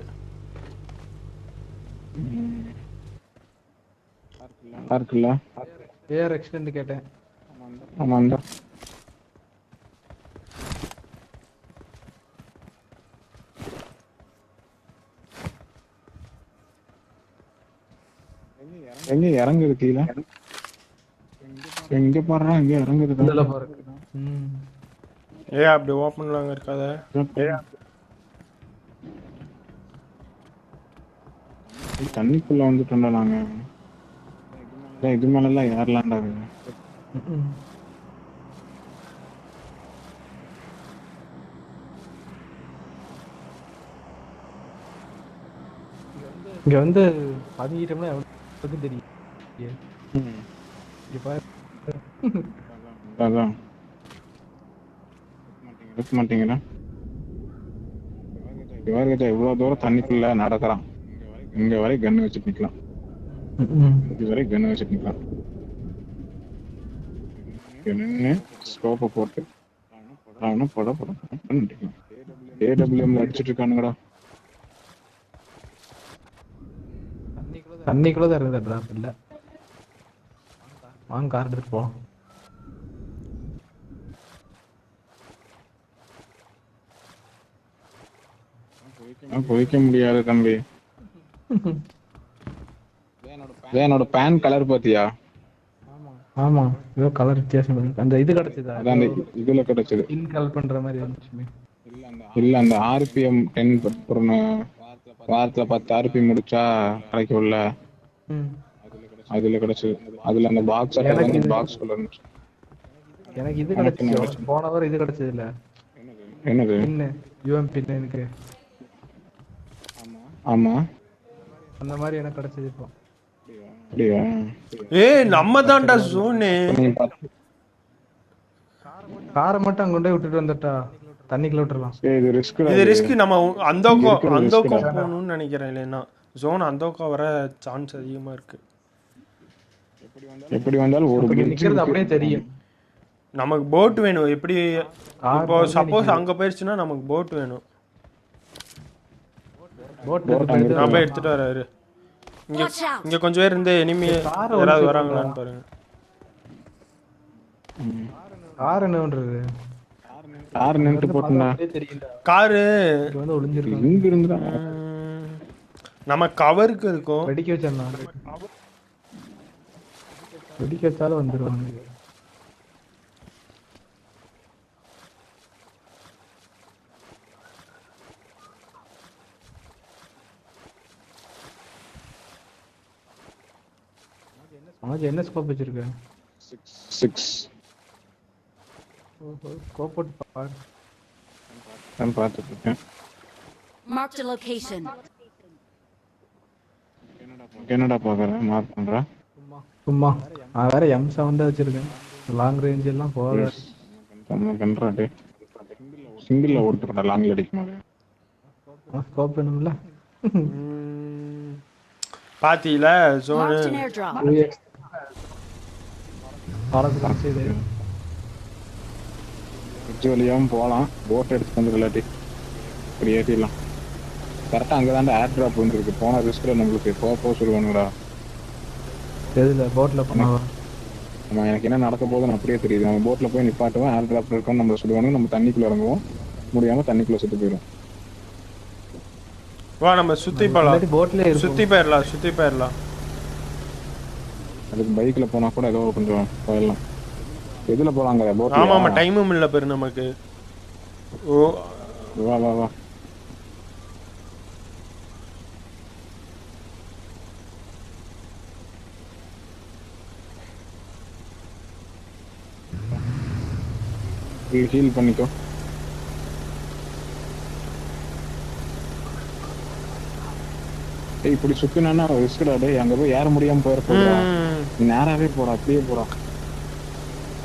இருக்குல்ல ஏர் எக்ஸ்டெண்ட் கேட்டேன். ஆமாண்டா. எங்க இறங்குது கீழே? எங்க பாடுறா எங்க இறங்குது? அப்படி ஓப்பன்ல இருக்காத. தண்ணிக்குள்ள வந்துட்டோம்டா நாங்க. இது மேல எல்லாம் ஏறலாம்டா. இங்க வந்து பதுங்கிட்டோம்னா எவ்வளவு தெரியும். அதான் எடுக்க மாட்டீங்களா? இவ்வளவு தூரம் தண்ணிக்குள்ள நடக்கிறான். இங்க வரை கன்னு வச்சுட்டு நிக்கலாம். இதுவரை கன்னு வச்சுட்டு நிக்கலாம். நின்று ஸ்கோப்பை போட்டு ஏடபிள்யூஎம்ல அடிச்சுட்டு இருக்கானுங்கடா. தண்ணிக்குள்ள தான் இருக்குது டிராப் இல்ல. வாங்க கார் எடுத்துட்டு போலாம். குதிக்க முடியாது தம்பி. என்னோட பேன் கலர் பாத்தியா? ஆமா ஏதோ கலர் வித்தியாசம். அந்த இது கிடைச்சதா? அதான் இதுல கிடைச்சது. இன்கால் பண்ற மாதிரி இருந்துச்சு. இல்ல அந்த RPM 10 வாரத்துல 10 RPM முடிச்சா கிடைக்கும்ல, அதுல கிடைச்சது. அதுல அந்த பாக்ஸ் பாக்ஸ் குள்ள இருந்துச்சு. எனக்கு இது கிடைச்சது. போன வாரம் இது கிடைச்சது இல்ல. என்னது? UMP எனக்கு. ஆமா அந்த மாதிரி எனக்கு கிடைச்சது இப்போ. அப்படியா? ஏய் நம்ம தான்டா ஜோனு. காரை மட்டும் அங்க கொண்டு விட்டுட்டு வந்துட்டா தண்ணிக்குள்ள விட்டுறலாம். இது ரிஸ்க். இது ரிஸ்க். நம்ம அந்தோக்கம் போகணும்னு நினைக்கிறேன். இல்லைன்னா ஜோன் அந்தோக்கம் வர சான்ஸ் அதிகமா இருக்கு. எப்படி வந்தாலும் ஒரு நிக்கிறது அப்படியே தெரியும். நமக்கு போட் வேணும். எப்படி இப்போ சப்போஸ் அங்க போயிடுச்சுன்னா நமக்கு போட் வேணும். நான் போய் எடுத்துட்டு வராரு. இங்க கொஞ்சம் பேர் இருந்து எனிமி யாராவது வராங்களான்னு பாருங்க. கார் என்ன பண்றது? கார் நின்று போட்டுனா காரு வந்து ஒளிஞ்சிருக்கு. இங்க இருந்தா நம்ம கவருக்கு இருக்கும். வெடிக்க வச்சா வெடிக்க வச்சாலும் வந்துருவாங்க. என்ன ஸ்கோப் வச்சிருக்க? 6. ஸ்கோப் போட்டு பாரு. நான் பார்த்துட்டு இருக்கேன். Mark the location. என்னடா பாக்குறேன்? மார்க் பண்றேன். சும்மா நான் வேற M7 தான் வச்சிருக்கேன். லாங் ரேஞ்ச் எல்லாம் போகாது. கண்ட்ராடே சிங்கிள்ல ஓடுறடா லாங்ல அடிக்கும்போது. ஸ்கோப் வேணும்ல. பாத்தீல ஜோன் வழியாவும் போகலாம். போட் எடுத்து வந்து இல்லாட்டி இப்படி ஏற்றிடலாம். கரெக்டாக அங்கே தான் ஏர் ட்ராப் வந்துருக்கு. போன ரிஸ்கில் நம்மளுக்கு போக சொல்லுவானுங்கடா. தெரியல போட்டில் போனவா. நம்ம எனக்கு என்ன நடக்க போகுதுன்னு அப்படியே தெரியுது. நம்ம போட்டில் போய் நிப்பாட்டுவோம். ஏர் ட்ராப் இருக்கோன்னு நம்ம சொல்லுவானுங்க. நம்ம தண்ணிக்குள்ளே இறங்குவோம். முடியாமல் தண்ணிக்குள்ளே செத்து போயிடும். வா நம்ம சுற்றி போகலாம். போட்லேயே சுற்றி போயிடலாம். அதுக்கு பைக்கில் போனால் கூட ஏதோ கொஞ்சம் போயிடலாம். எதில் போகலாங்க? போட். ஆமாம் டைமும் இல்லை பேர் நமக்கு. ஓ வா வா வா. ஹீல் பண்ணிக்கோ. இப்படி சுத்தினா ரிஸ்க்டா. டேய் அங்க போய் ஏற முடியாம போயிட போறா. நேராவே போடா. அப்படியே போடா.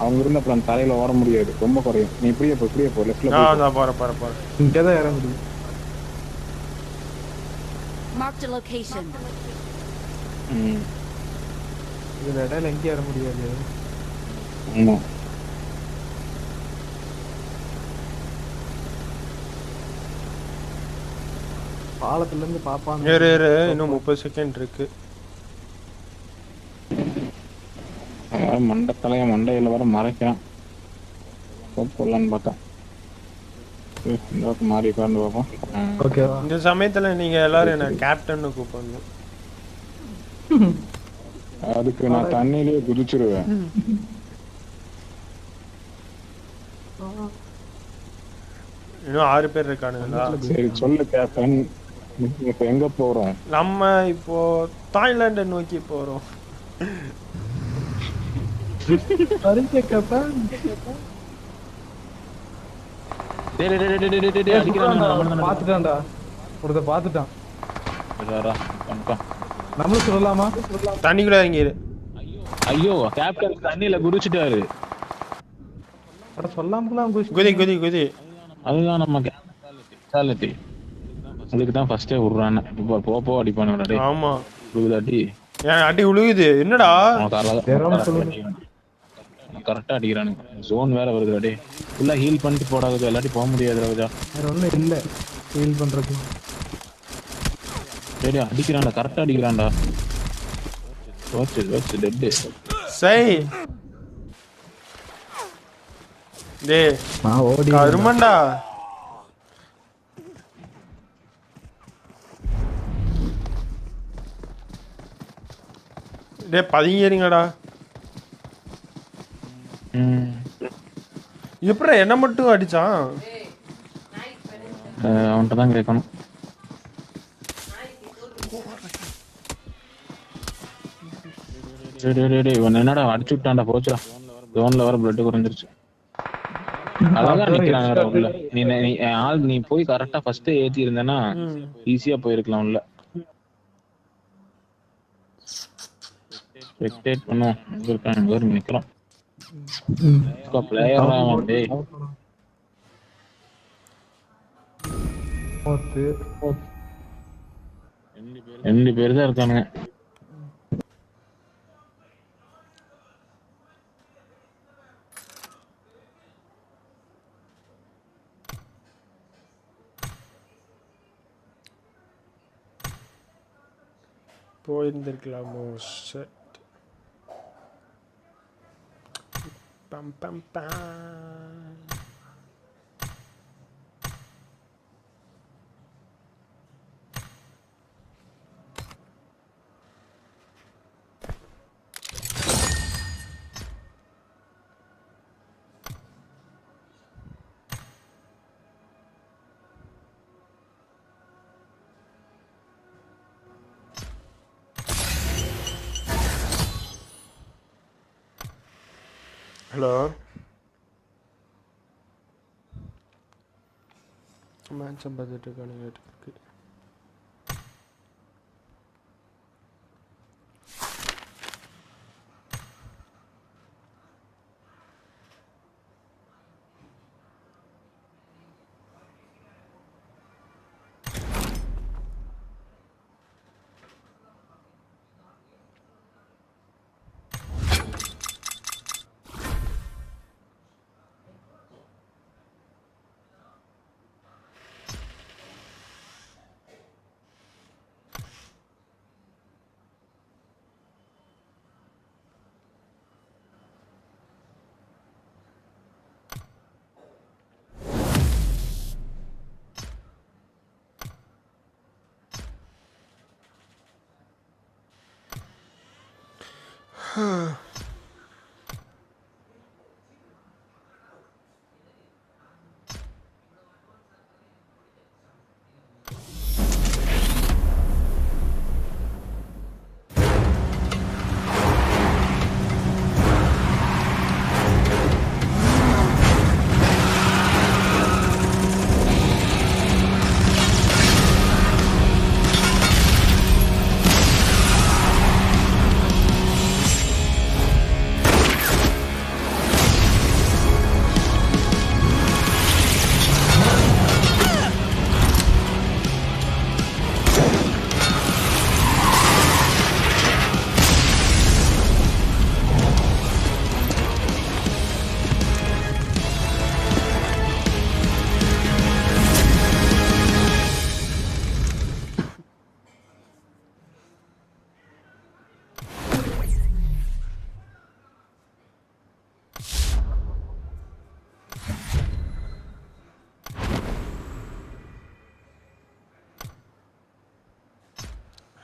அவங்க இருந்த அப்புறம் தலையில ஓட முடியாது. ரொம்ப குறையும். நீ இப்படியே போ லெஃப்ட்ல போ. நான் போறேன். இங்க தான் ஏற முடியும். Mark the location. இந்த இடையில எங்க ஏற முடியாது. ஆமா. பாலத்துல இருந்து பாப்பாங்க. இன்னும் 30 செகண்ட் இருக்கு. மண்டையில வர மறைக்கிறான். போடலான்னு பார்த்தா மாறி உட்காந்து பார்ப்போம். ஓகேவா? இந்த சமயத்துல நீங்க எல்லாரும் என்ன கேப்டன் கூப்பிடணும். அதுக்கு நான் தண்ணியிலேயே குதிச்சிருவேன். இன்னும் 6 பேர் இருக்கானுங்களா? சரி சொல்லு கேப்டன். இப்ப எங்க போறோம்? நம்ம இப்போ தாய்லாண்டை நோக்கி போறோம். பாத்துட்டான்டா. ஒருத்த பாத்துட்டான். நம்மளும் சொல்லலாமா? தண்ணிக்குள்ள இறங்கிரு. ஐயோ கேப்டன் தண்ணியில குதிச்சுட்டாரு. சொல்லாமலாம் குதி. அதுதான் நம்ம ஸ்பெஷாலிட்டி. அதுக்கு தான் ஃபர்ஸ்டே விடுறானே. போ அடிப்பானுடா. டேய் ஆமா விழுதாடி. ஏன் அடி விழுகுது? என்னடா கரெக்டா அடிக்கிறானுங்க. ஜோன் வேற வருதுடா. டேய் ஃபுல்லா ஹீல் பண்ணிட்டு போடாது. எல்லாத்தையும் போக முடியாது ராஜா. வேற ஒண்ணும் இல்ல ஹீல் பண்றது. டேய் அடிக்கிறான்டா. கரெக்டா அடிக்கிறான்டா. Watch dead. சை டேய் நான் ஓடி கருமண்டா. டேய் பதுங்கிறீங்கடா. எப்படி என்ன மட்டும் அடிச்சான்? அவன்கிட்ட தான் கேட்கணும். இவன் என்னடா அடிச்சு விட்டான்டா. போச்சுடா. ஜோன்ல வர பிளட் குறைஞ்சிருச்சு. அதான் நிக்கிறாங்க உள்ள. நீ போய் கரெக்டா ஃபர்ஸ்ட் ஏத்தி இருந்தேன்னா ஈஸியா போயிருக்கலாம் உள்ள. ஸ்பெக்டேட் பண்ணுவோம். எங்க இருக்கான்? எங்க ஒரு நிக்கிறோம். பிளேயர் அவன் டேய். ரெண்டு பேர் தான் இருக்கானுங்க. போயிருந்திருக்கலாமோ? ஷட். பம் பம் பம். ஹலோ மேட்ச் பார்த்துட்டு இருக்கானுங்க.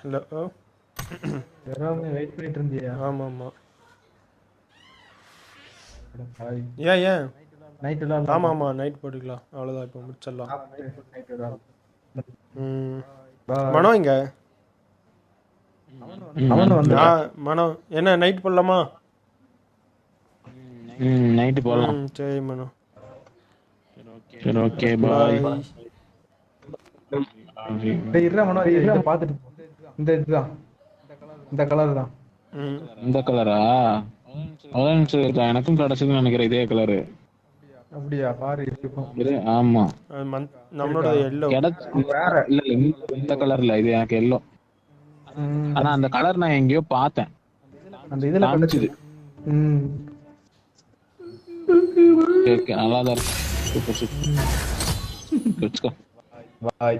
ஹலோ ஜெரோம் வெயிட் பண்ணிட்டு இருந்தியா? ஆமாம் ஆமாம். ஏன் நைட் எல்லாம் ஆமாம் ஆமாம் நைட் போட்டுக்கலாம். அவ்வளோதான், இப்போ முடிச்சிடலாம். மனோ இங்க மனோ என்ன நைட் போடலாமா? நைட்டு போகலாம். சரி மனோ. சரி ஓகே பாய். இருடா மனோ, இதை பார்த்துட்டு இந்த இதுதான், இந்த கலர் தான். இந்த கலரா? எனக்கும் கிடைச்சதுன்னு நினைக்கிறேன் இதே கலரு. அப்படியா? பாரு. ஆமா நம்மளோட எல்லோ வேற இல்ல. இந்த கலர்ல இது எனக்கு எல்லோ. ஆனா அந்த கலர் நான் எங்கேயோ பார்த்தேன். அந்த இதுல கிடைச்சது. ஓகே நல்லா தான் இருக்கு. Super super. Let's go. Bye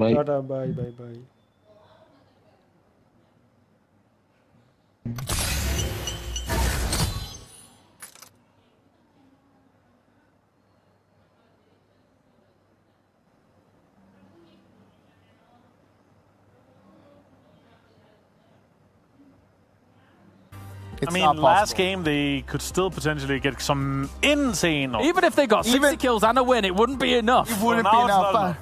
bye. Ta-ta bye bye bye. I mean, last game they could still potentially get some insane. Even if they got 60 kills and a win, it wouldn't be enough. It wouldn't be enough.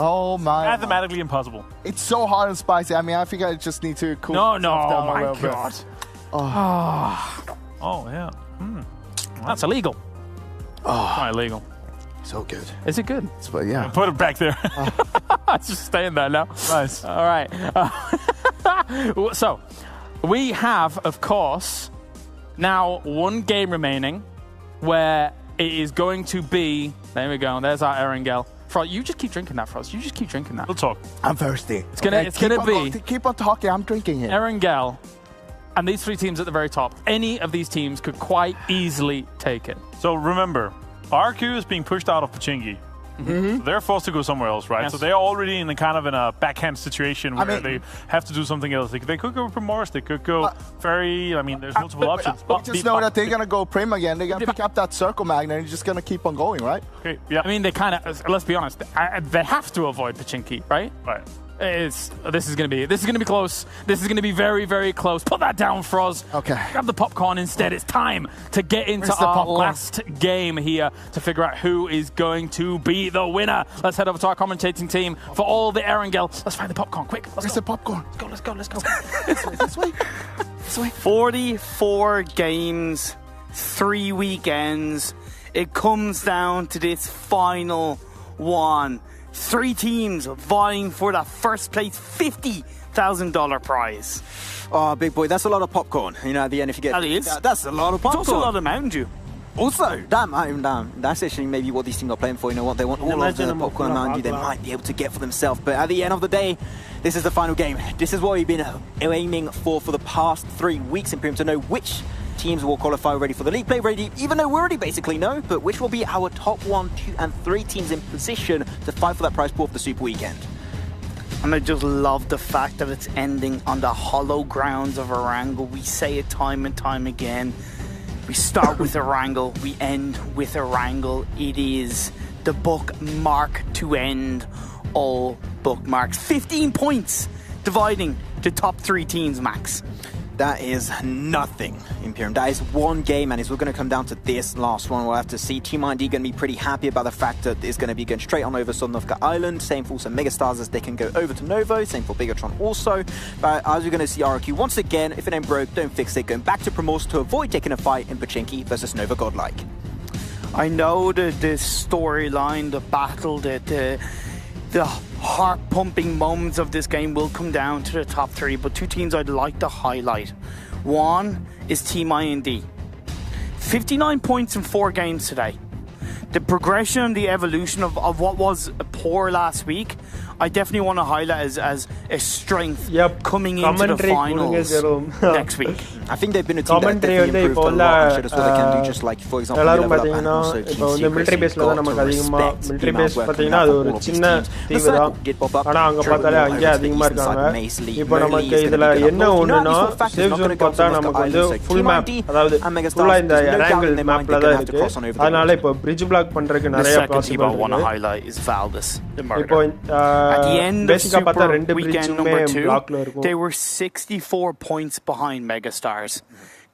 Oh my! Mathematically impossible. It's so hot and spicy. I mean, I think I just need to cool. No, down my a little God! Oh yeah. That's illegal. Not illegal. So good. Is it good? But yeah. Put it back there. It's just staying there now. Nice. All right. So, We have, of course, now one game remaining where it is going to be... There we go. There's our Erangel. Frost, you just keep drinking that, Frost. You just keep drinking that. We'll talk. I'm thirsty. It's gonna be... Keep on talking. I'm drinking it. Erangel and these three teams at the very top. Any of these teams could quite easily take it. So remember, RQ is being pushed out of Pubg. So they're forced to go somewhere else, right? Yes. So they're already in a backhand situation where they have to do something else. They could go Primorse, they could go Ferry. I mean, there's multiple options. But just know that they're gonna go Prim again. They're gonna pick up that Circle Magnet and you're just gonna keep on going, right? Okay, yeah. I mean, they kind of, let's be honest, they have to avoid Pachinki, right? Right. This is gonna be close. This is gonna be very, very close. Put that down, Froz. Okay. Grab the popcorn instead. It's time to get into our last game here to figure out who is going to be the winner. Let's head over to our commentating team for all the Erangel. Let's find the popcorn, quick. Where's the popcorn? Let's go. This way. 44 games, 3 weekends. It comes down to this final one. 3 teams vying for that first place $50,000 prize. Oh, big boy, that's a lot of popcorn. You know, at the end, if you get... That is. That's a lot of popcorn. It's also a lot of Mountain Dew. Also, damn, that's actually maybe what these teams are playing for. You know what? They want all of the popcorn and Mountain Dew they might be able to get for themselves. But at the end of the day, this is the final game. This is what we've been aiming for the past 3 weeks in Imperium, to know which teams will qualify ready for the league play ready, even though we already basically know, but which will be our top 1, 2, and 3 teams in position to fight for that prize pool of the Super Weekend. And I just love the fact that it's ending on the hollow grounds of Erangel. We say it time and time again. We start with Erangel, we end with Erangel. It is the bookmark to end all bookmarks. 15 points dividing the top 3 teams, Max. That is nothing, Imperium. That is one game, and it's going to come down to this last one. We'll have to see. Team ID going to be pretty happy about the fact that it's going to be going straight on over Sodnovka Island. Same for also Megastars, as they can go over to Novo. Same for Bigatron also. But as we're going to see RQ once again, if it ain't broke, don't fix it. Going back to Primorse to avoid taking a fight in Pachinki versus Nova Godlike. I know that the storyline, the battle, the heart-pumping moments of this game will come down to the top 3, but 2 teams I'd like to highlight. One is Team IND. 59 points in 4 games today. The progression and the evolution of what was poor last week, I definitely want to highlight as a strength coming into the finals next week. I think they've been a team that definitely improved a lot and showed us what they can do, just like, for example, எல்லாரும் பாத்தீங்கன்னா இப்போ வந்து military baseல தான் நமக்கு அதிகமா military base பாத்தீங்கன்னா அது ஒரு சின்ன தீவு தான். ஆனா அங்க பார்த்தாலே அங்கே அதிகமா இருக்காங்க. இப்போ நமக்கு இதுல என்ன ஒண்ணுனா சேவ் ஜோன் பார்த்தா நமக்கு வந்து full map, அதாவது ஃபுல்லா இந்த Erangel mapல தான் இருக்கு. அதனால இப்போ bridge block பண்றதுக்கு நிறைய possible I want to highlight is Valdez, the murder. இப்போ at the end of Super Weekend number 2, they were 64 points behind Megastars.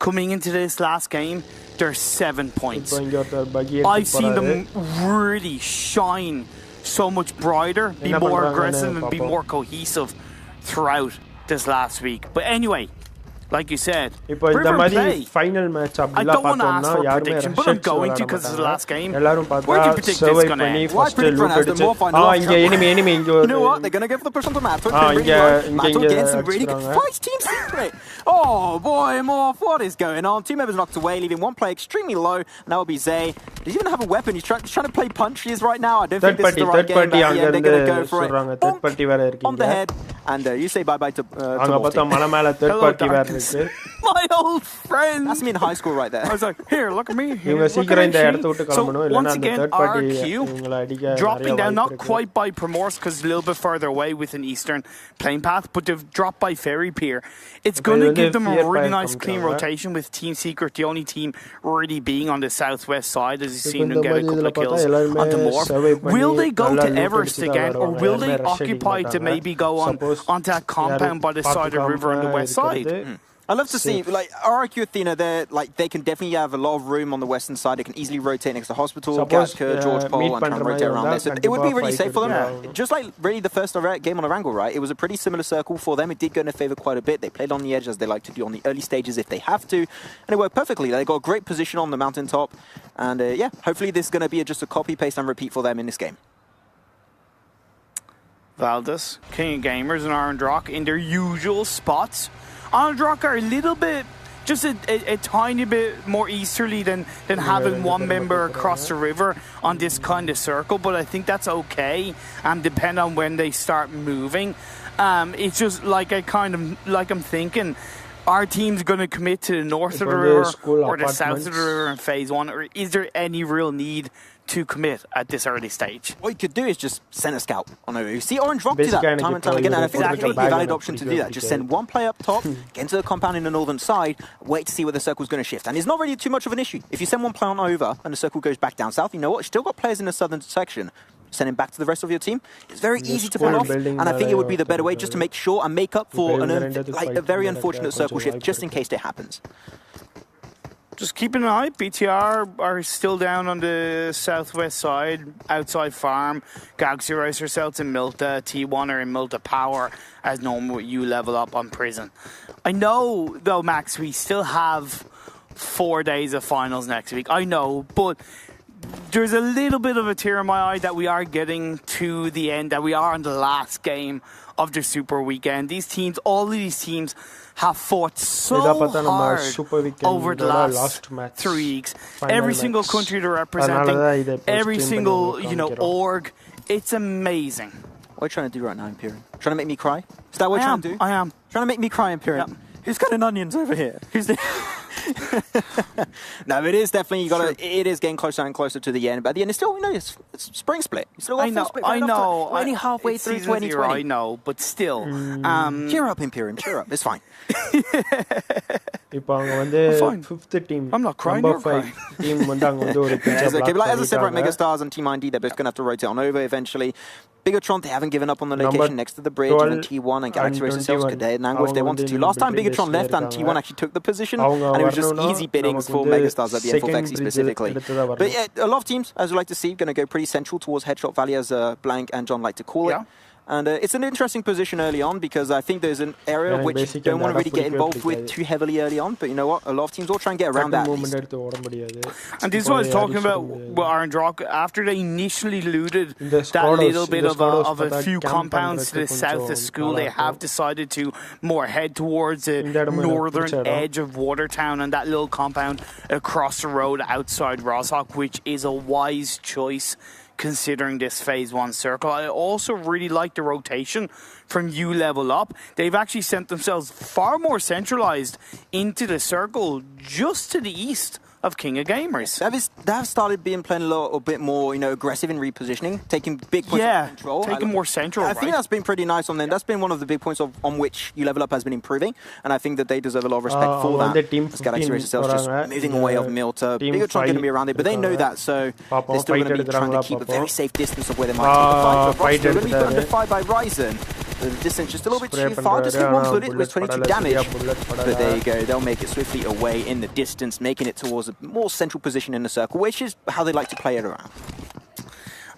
Coming into this last game, they're 7 points. I've seen them really shine so much brighter, be more aggressive, and be more cohesive throughout this last week. But anyway, like you said, இப்போ இந்த மாதிரி final match அப்படிலாம் பார்த்தோம்னா யாருமே but I'm going to because it's the last game. எல்லாரும் பார்த்தா சர்வை பண்ணி first loot அடிச்சு இங்க எனிமி இங்க you know what, they're going to go for the push on the map. Mato getting some really good fights, team secret. Oh boy, Morph, what is going on? 2 members knocked away, leaving 1 player extremely low, and that will be Zay. Does he even have a weapon? He's trying to play punches right now. I don't think this is the right game, but yeah, they're going to go for it. On the head, and you say bye-bye to அங்க பார்த்தா மலை மேல third party வேற இருக்கு. My old friend. That's me in high school right there. I was like, here, look at me. இவங்க சீக்கிரம் இந்த இடத்தை விட்டு கிளம்பணும், இல்லனா அந்த third party இவங்கள அடிக்க dropping down, not quite by Primorse because a little bit further away with an eastern plane path, but they've dropped by Ferry Pier. It's going to give them a really nice clean rotation with Team Secret, the only team really being on the southwest side, as you've seen them get a couple of kills onto Morph. Will they go to Everest again, or will they occupy to maybe go onto that compound by the side of the river on the west side? I'd love to see, like, RQ Athena, they can definitely have a lot of room on the western side. They can easily rotate next to Hospital, Gatka, George Pole, and try and rotate around there. So it would be really safe for them. Just like really the first game on Erangel, right? It was a pretty similar circle for them. It did go in their favor quite a bit. They played on the edge, as they like to do on the early stages if they have to. And it worked perfectly. They got a great position on the mountaintop. And yeah, hopefully this is going to be just a copy, paste, and repeat for them in this game. Valdez, King of Gamers, and Aaron Drock in their usual spots. Androck are a little bit, just a tiny bit more easterly than having one member across the river on this kind of circle, but I think that's okay, depending on when they start moving. It's just like I'm thinking, our team's going to commit to the north of the river or the south of the river in phase 1, or is there any real need to commit at this early stage? What you could do is just send a scout on over. You see Orange Rock do that time and time again, and I think that's a valid option to do that. Just send one player up top, get into the compound in the northern side, wait to see where the circle's going to shift. And it's not really too much of an issue. If you send one player on over and the circle goes back down south, you know what? You've still got players in the southern section. Send him back to the rest of your team. It's very easy to pull off, and I think it would be the better way just to make sure and make up for a very unfortunate circle shift, just in case it happens. Just keeping an eye. BTR are still down on the southwest side, outside farm. Galaxy Racer Celts in Milta. T1 are in Milta Power, as normal with you level up on Prison. I know, though, Max, we still have 4 days of finals next week. I know, but there's a little bit of a tear in my eye that we are getting to the end, that we are on the last game of the Super Weekend. These teams, all of these teams, have fought so hard over the last 3 weeks. Every single country they're representing, every single, org. It's amazing. What are you trying to do right now, Imperium? Trying to make me cry? Is that what you're trying to do? I am. Trying to make me cry, Imperium? Yep. Who's got an onions over here? Who's the... No, it is definitely, it is getting closer and closer to the end, but at the end it's still, it's spring split. You still got full split. I know. We're only halfway through 2020. I know, but still. Cheer up, Imperium, cheer up. It's fine. I'm not crying, you're crying. As I said, right, Megastars and Team ID, they're both going to have to rotate on over eventually. Bigatron, they haven't given up on the location next to the bridge, and T1 and Galaxy Racer Cells could angle if they wanted to. Last time Bigatron left and T1 actually took the position, and it was just easy biddings for Megastars at the end for Vexy specifically. But yeah, a lot of teams, as we like to see, going to go pretty central towards Headshot Valley, as Blank and John like to call it. And it's an interesting position early on, because I think there's an area which you don't want to really get involved with too heavily early on. But you know what? A lot of teams will try and get around that. And this is what I was talking about with Orange Rock. After they initially looted that little bit of a few compounds to the south of school, they have decided to more head towards the northern edge of Watertown and that little compound across the road outside Roshawk, which is a wise choice considering this phase 1 circle. I also really like the rotation from U level up. They've actually sent themselves far more centralized into the circle just to the east of King of Gamers. They have started playing a little bit more, aggressive in repositioning, taking big points of control. Taking more central. I think that's been pretty nice on them. That's been one of the big points on which you level up has been improving, and I think that they deserve a lot of respect for that. Galaxy Racer Cells just moving away of Milta. Bigatron going to be around it, but they know that, so they're still going to be trying to keep a very safe distance of where they might take the fight. But Rock's still going to be put under fire by Ryzen. The distance just a little bit too far. Just hit one bullet with 22 damage. But there you go. They'll make it swiftly away in the distance, making it towards a more central position in the circle, which is how they like to play it around.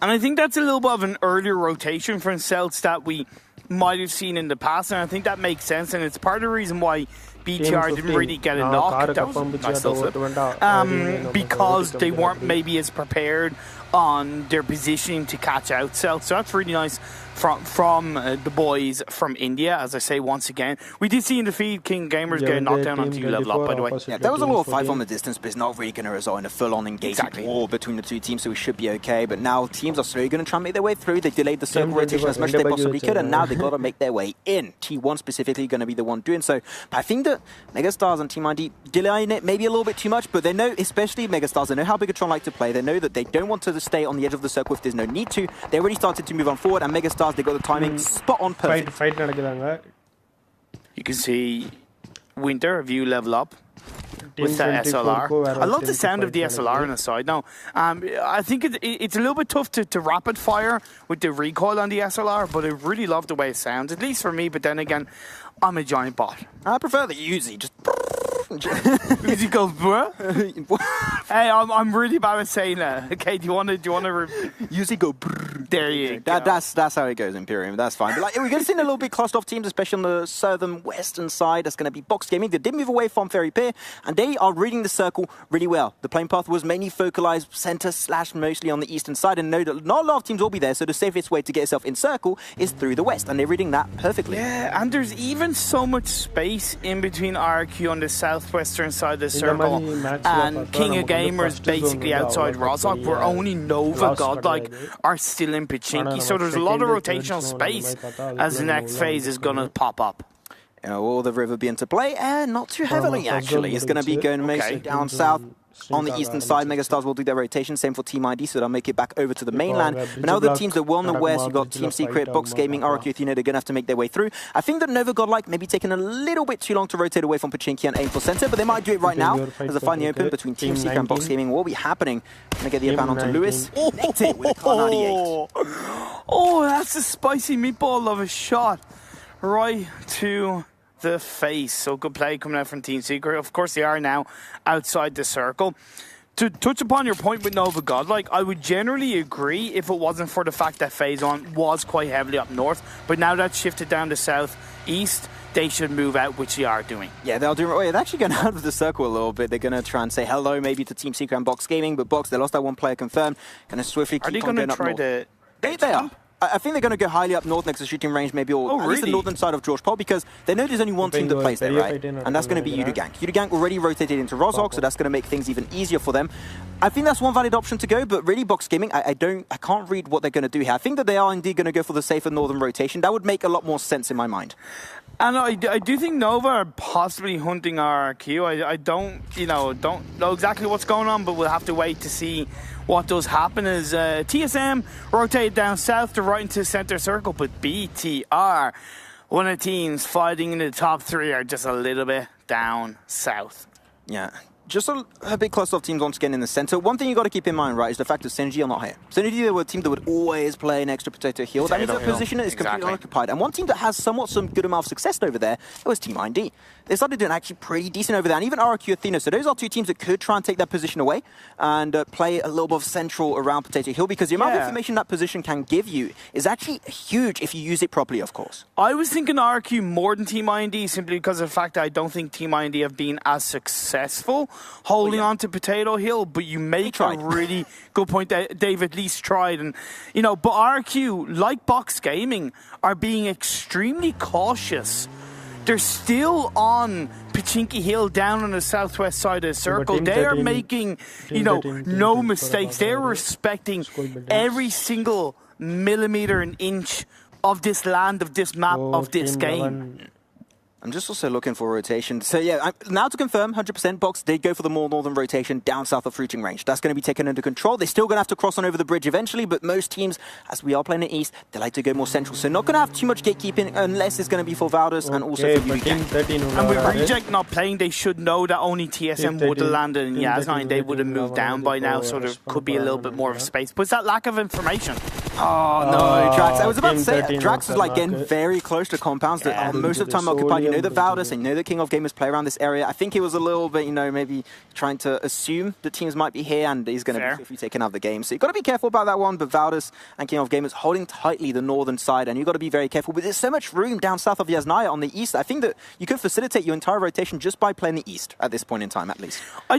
And I think that's a little bit of an earlier rotation from Celts that we might have seen in the past, and I think that makes sense, and it's part of the reason why BTR didn't really get a knock. That was a nice little flip. Because they weren't maybe as prepared on their positioning to catch out Celts. So that's really nice from the boys from India. As I say once again, we did see in the feed King Gamers get knocked down onto level up, by the way. Yeah, there was a little fight on the distance, but it's not really going to result in a full-on engagement war between the two teams, so we should be okay. But now teams are slowly going to try and make their way through. They delayed the circle rotation as much as they possibly could, and now they've got to make their way in. T1 specifically going to be the one doing so. But I think that Megastars and Team ID delaying it maybe a little bit too much, but they know, especially Megastars, they know how Bigatron like to play. They know that they don't want to stay on the edge of the circle if there's no need to. They already started to move on forward, and Megastars, they got the timing spot on perfect. You can see Winter, View level up with that SLR. I love the sound of the SLR on the side now. I think it's a little bit tough to rapid fire with the recoil on the SLR, but I really love the way it sounds, at least for me. But then again, I'm a giant bot. I prefer the Uzi, just Uzi goes, bruh. Hey, I'm really bad at saying that. Okay, do you want to Uzi go brrr. There you go. That's how it goes, Imperium. That's fine. But like, we're going to see a little bit closed off teams, especially on the southern western side. That's going to be Box Gaming. They did move away from Ferry Pier, and they are reading the circle really well. The playing path was mainly focalized center / mostly on the eastern side, and know that not a lot of teams will be there, so the safest way to get yourself in circle is through the west, and they're reading that perfectly. Yeah, and there's even so much space in between RQ on the southwestern side of the circle and King of Gamers basically outside Rozhok, where only Nova Godlike are still in Pachinki, so there's a lot of rotational space as the next phase is going to pop up. Will the river be into play? Not too heavily, actually. It's going to be going mostly down south. On the eastern side, Megastars will do their rotation, same for Team ID, so they'll make it back over to the mainland. But now the teams that were on the west, you've got Team Secret, Box Gaming, RQ Athena, they're going to have to make their way through. I think that Nova Godlike may be taking a little bit too long to rotate away from Pachinki and aim for center, but they might do it right now, as the final open between Team Secret and Box Gaming will be happening. Going to get the up onto Lewis. Nicked it with a car 98. Oh, that's a spicy meatball of a shot. Right to the face. So good play coming out from Team Secret. Of course, they are now outside the circle. To touch upon your point with Nova Godlike, I would generally agree if it wasn't for the fact that Phase On was quite heavily up north, but now that's shifted down to southeast, they should move out, which they are doing. Yeah, they'll do. They're actually going out of the circle a little bit. They're going to try and say hello maybe to Team Secret and Box Gaming, but Box, they lost that one player confirmed. Going to swiftly keep on going up north. They are. I think they're going to go highly up north next to shooting range, maybe, or at least the northern side of George Paul, because they know there's only one team that plays there, right? And that's going to be Udagank. Udagank already rotated into Rozhok, so that's going to make things even easier for them. I think that's one valid option to go, but really, Box Gaming, I can't read what they're going to do here. I think that they are indeed going to go for the safer northern rotation. That would make a lot more sense in my mind. And I do think Nova are possibly hunting RRQ. I don't know exactly what's going on, but we'll have to wait to see what does happen. As TSM rotate down south to right into the center circle, but BTR, one of the teams fighting in the top three, are just a little bit down south. Yeah. Just a big cluster of teams once again in the center. One thing you got to keep in mind, right, is the fact that Synergy are not here. Synergy, they were a team that would always play an extra Potato Hill. That means their position is completely unoccupied. And one team that has somewhat some good amount of success over there, it was Team ID. They started doing actually pretty decent over there, and even RQ Athena. So those are two teams that could try and take that position away and play a little bit of central around Potato Hill, because the amount of information that position can give you is actually huge if you use it properly, of course. I was thinking RQ more than Team IND simply because of the fact that I don't think Team IND have been as successful holding on to Potato Hill, but you make a really good point that they've at least tried. And, but RQ, like Box Gaming, are being extremely cautious. They're still on Pachinki Hill down on the southwest side of the circle. They are making, no mistakes. They're respecting every single millimeter and inch of this land, of this map, of this game. I'm just also looking for rotation. So yeah, now to confirm, 100% Box did go for the more northern rotation down south of fruiting range. That's going to be taken under control. They're still going to have to cross on over the bridge eventually, but most teams, as we are playing in east, they like to go more central. So not going to have too much gatekeeping unless it's going to be for Valdez and also for Udagank. And with Reject not playing, they should know that only TSM would have landed in Yas9. They would have moved down by now, so there could be a little bit more of space. But it's that lack of information. Oh no, Drax. I was about to say, Drax is like getting very close to compounds that are most of the time occupied. You know that Valdez and you know that King of Gamers play around this area. I think he was a little bit, maybe trying to assume the teams might be here, and he's going to be taken out of the game. So you've got to be careful about that one. But Valdez and King of Gamers holding tightly the northern side, and you've got to be very careful. But there's so much room down south of Yasnaya on the east. I think that you could facilitate your entire rotation just by playing the east at this point in time, at least. I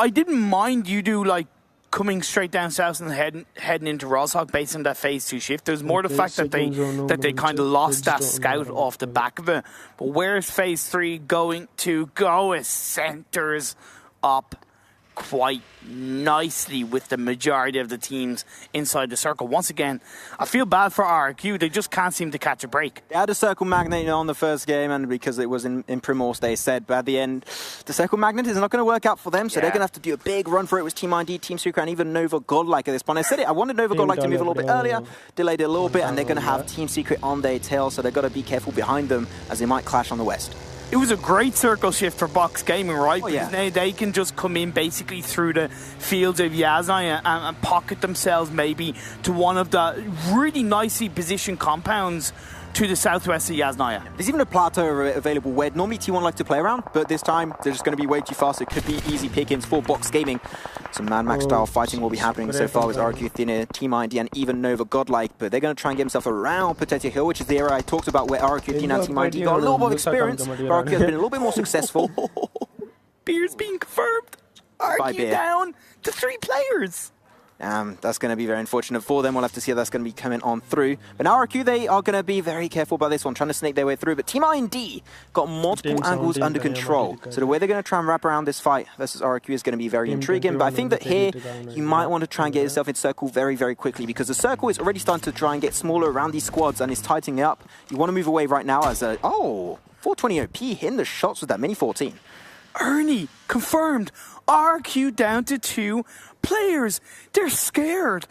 didn't mind you do coming straight down south and heading into Rozhok based on that phase 2 shift. There's more the fact that they kind of lost that scout off the back of it. But where's phase 3 going to go? It centers up quite nicely with the majority of the teams inside the circle. Once again, I feel bad for RRQ. They just can't seem to catch a break. They had a circle magnet on the first game, and because it was in Primorse, they said, but at the end, the circle magnet is not going to work out for them, so they're going to have to do a big run for it with Team ID, Team Secret, and even Nova Godlike at this point. I said it, I wanted Nova Godlike to move a little bit earlier, delayed it a little bit, and they're going to have Team Secret on their tail, so they've got to be careful behind them as they might clash on the west. It was a great circle shift for Box Gaming, right? Because now they can just come in basically through the fields of Yasnaya and pocket themselves maybe to one of the really nicely positioned compounds to the southwest of Yasnaya. There's even a plateau available where normally T1 like to play around, but this time they're just going to be way too fast. It could be easy pickings for Box Gaming. Some Mad Max style fighting will be happening so far with RQ Athena, Team ID, and even Nova Godlike, but they're going to try and get himself around Potato Hill, which is the area I talked about where RQ Athena and Team ID got a little bit of experience. RQ has been a little bit more successful. Beer's being confirmed. RQ down to 3 players. That's going to be very unfortunate for them. We'll have to see how that's going to be coming on through. But now RQ, they are going to be very careful about this one, trying to snake their way through. But Team IND got multiple angles under control. So the way they're going to try and wrap around this fight versus RQ is going to be very intriguing. But I think that here, you might want to try and get yourself in circle very, very quickly, because the circle is already starting to try and get smaller around these squads and it's tightening up. You want to move away right now as a... Oh, 420 OP hitting the shots with that mini 14. Ernie, confirmed. RQ down to 2 players. They're scared.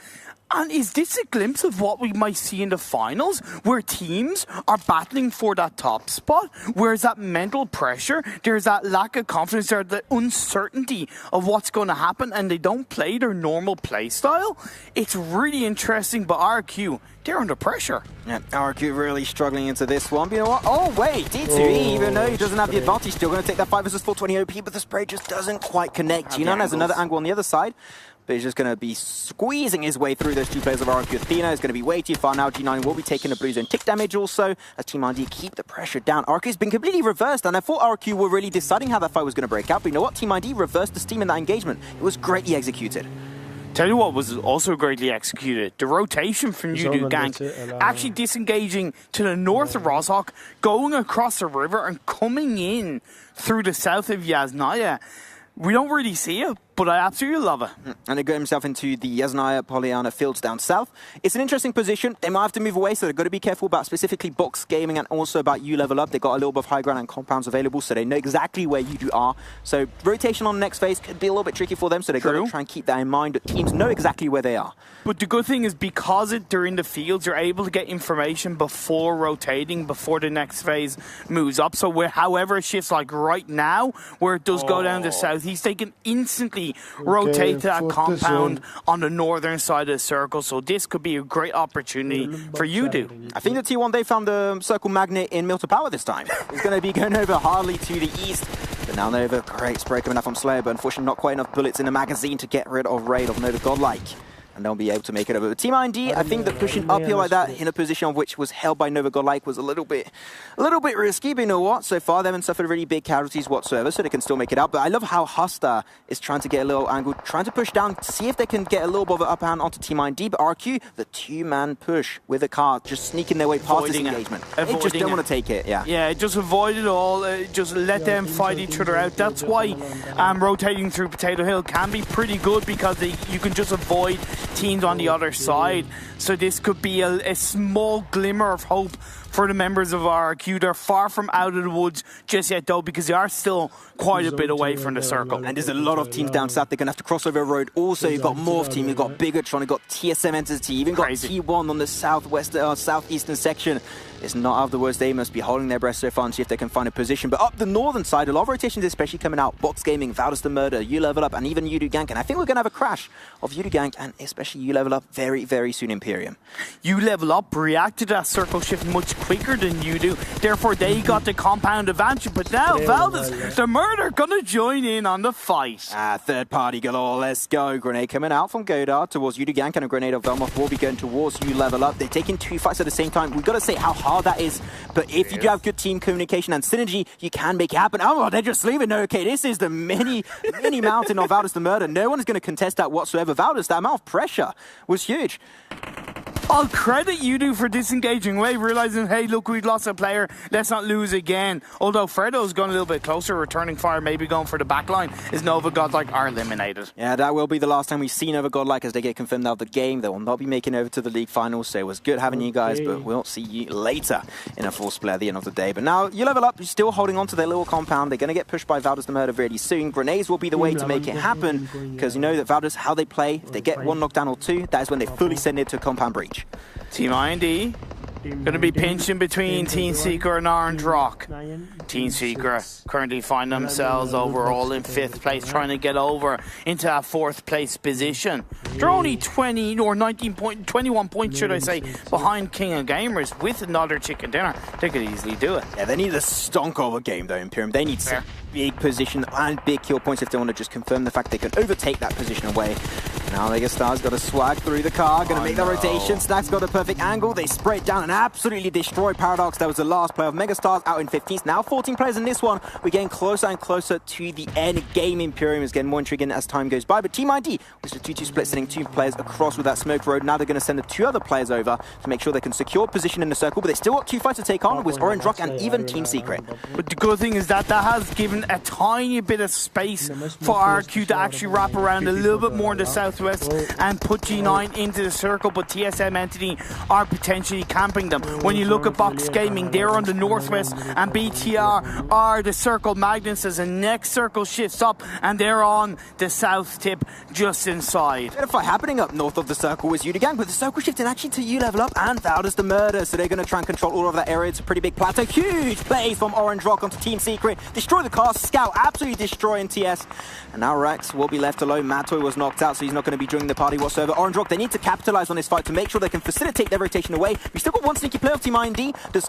And is this a glimpse of what we might see in the finals, where teams are battling for that top spot, where there's that mental pressure, there's that lack of confidence, there's the uncertainty of what's going to happen, and they don't play their normal play style? It's really interesting, but RQ, they're under pressure. Yeah, RQ really struggling into this one. But you know what? Oh, wait, D2E, even though he doesn't have the advantage, still going to take that 5 versus 420 OP, but the spray just doesn't quite connect. G9 has another angle on the other side, but he's just going to be squeezing his way through those 2 players of RQ Athena. It's going to be way too far now. G9 will be taking a blue zone tick damage also, as Team ID keep the pressure down. RQ's been completely reversed, and I thought RQ were really deciding how that fight was going to break out, but you know what? Team ID reversed the steam in that engagement. It was greatly executed. Tell you what was also greatly executed. The rotation from Yudu Gank, actually disengaging to the north of Roshawk, going across the river and coming in through the south of Yasnaya. We don't really see it, but I absolutely love it. And he got himself into the Yasnaya Pollyanna fields down south. It's an interesting position. They might have to move away, so they've got to be careful about specifically Box Gaming and also about you level up. They've got a little bit of high ground and compounds available, so they know exactly where you are. So rotation on the next phase could be a little bit tricky for them, so they've got to try and keep that in mind. But teams know exactly where they are. But the good thing is, because they're in the fields, you're able to get information before rotating, before the next phase moves up. So however it shifts, like right now, where it does go down to southeast, they can instantly rotate to that compound on the northern side of the circle. So this could be a great opportunity for Yudu. I think the T1, they found the circle magnet in Milton Power this time. It's going to be going over hardly to the east. But now Nova, great spray coming up from Slayer, but unfortunately not quite enough bullets in the magazine to get rid of Raid of Nova Godlike. And they'll be able to make it over. But Team IND, I think that pushing uphill like that in a position of which was held by Nova Godlike was a little bit risky, but you know what? So far, they haven't suffered really big casualties whatsoever, so they can still make it out. But I love how Husta is trying to get a little angle, trying to push down, see if they can get a little bit of an upper hand onto Team IND. But RQ, the 2-man push with a car, just sneaking their way past this engagement. They just don't want to take it, Yeah, just avoid it all. Just let them fight each other out. That's why rotating through Potato Hill can be pretty good, because you can just avoid teams on the other side. So this could be a small glimmer of hope for the members of RQ. They're far from out of the woods just yet, though, because they are still quite a bit away from the circle. And there's a lot of teams down south. They're going to have to cross over a road. Also, you've got Morph Team, you've got Bigatron, you've got TSM Entity, even got T1 on the southeastern section. It's not out of the words. They must be holding their breath so far and see if they can find a position. But up the northern side, a lot of rotations especially coming out. Box Gaming, Valdus the Murder, You Level Up, and even Yudu Gank. And I think we're going to have a crash of Yudu Gank and especially You Level Up very, very soon, Imperium. You Level Up reacted to that circle shift much quicker than you do. Therefore, they got the compound advantage. But now, Valdus the Murder, going to join in on the fight. Third party galore. Let's go. Grenade coming out from Godard towards Yudu Gank, and a grenade of Velmoth will be going towards You Level Up. They're taking 2 fights at the same time. We've got to say how hard that is. But if you do have good team communication and synergy, you can make it happen. Oh, they're just leaving. No, okay, this is the mini mountain of Valdus the Murder. No one is going to contest that whatsoever. Valdus, that amount of pressure was huge. I'll credit Yudu for disengaging away, realizing, hey, look, we've lost a player. Let's not lose again. Although Fredo's gone a little bit closer, returning fire, maybe going for the backline, as Nova Godlike are eliminated. Yeah, that will be the last time we see Nova Godlike as they get confirmed out of the game. They will not be making over to the league finals, so it was good having you guys, but we'll see you later in a full split at the end of the day. But now, You Level Up, you're still holding on to their little compound. They're going to get pushed by Valdus the Murder really soon. Grenades will be the way to make it happen, because you know that Valdus, how they play, if they get 1 knockdown or 2, that is when they fully send it to a compound breach. Team IND Going to be pinching between Team Seeker and Orange Rock. Team Seeker currently find themselves overall in 5th place, trying to get over into that 4th place position. They're only 20 or 21 points, should I say, behind King of Gamers with another chicken dinner. They could easily do it. Yeah, they need a stonk of a game though, Imperium. They need some big position and big kill points if they want to just confirm the fact they can overtake that position away. Now Megastar's got a swag through the car, going to make the rotation. Snack's got a perfect angle. They spray it down and absolutely destroy Paradox. That was the last play of Megastars out in 15th. Now 14 players in this one. We're getting closer and closer to the end game. Imperium is getting more intriguing as time goes by. But Team ID was a 2-2 split, sending 2 players across with that smoke road. Now they're going to send the 2 other players over to make sure they can secure position in the circle. But they still got 2 fights to take on with Orange Rock and even Team Secret. But the good thing is that has given a tiny bit of space for RQ to actually wrap around a little bit more in the southwest and put G9 into the circle, but TSM Entity are potentially camping them. When you look at Box Gaming, they're on the northwest, and BTR are the circle magnets as the next circle shifts up, and they're on the south tip just inside. Bit of fight happening up north of the circle with Udigang, but the circle shifting actually to U level up and Valdas the murder, so they're going to try and control all of that area. It's a pretty big plateau. Huge plays from Orange Rock onto Team Secret. Destroy the car, Scout absolutely destroying TS. And now Rex will be left alone. Matoy was knocked out, so he's not going to be joining the party whatsoever. Orange Rock, they need to capitalize on this fight to make sure they can facilitate their rotation away. We still got one sneaky player of Team IND.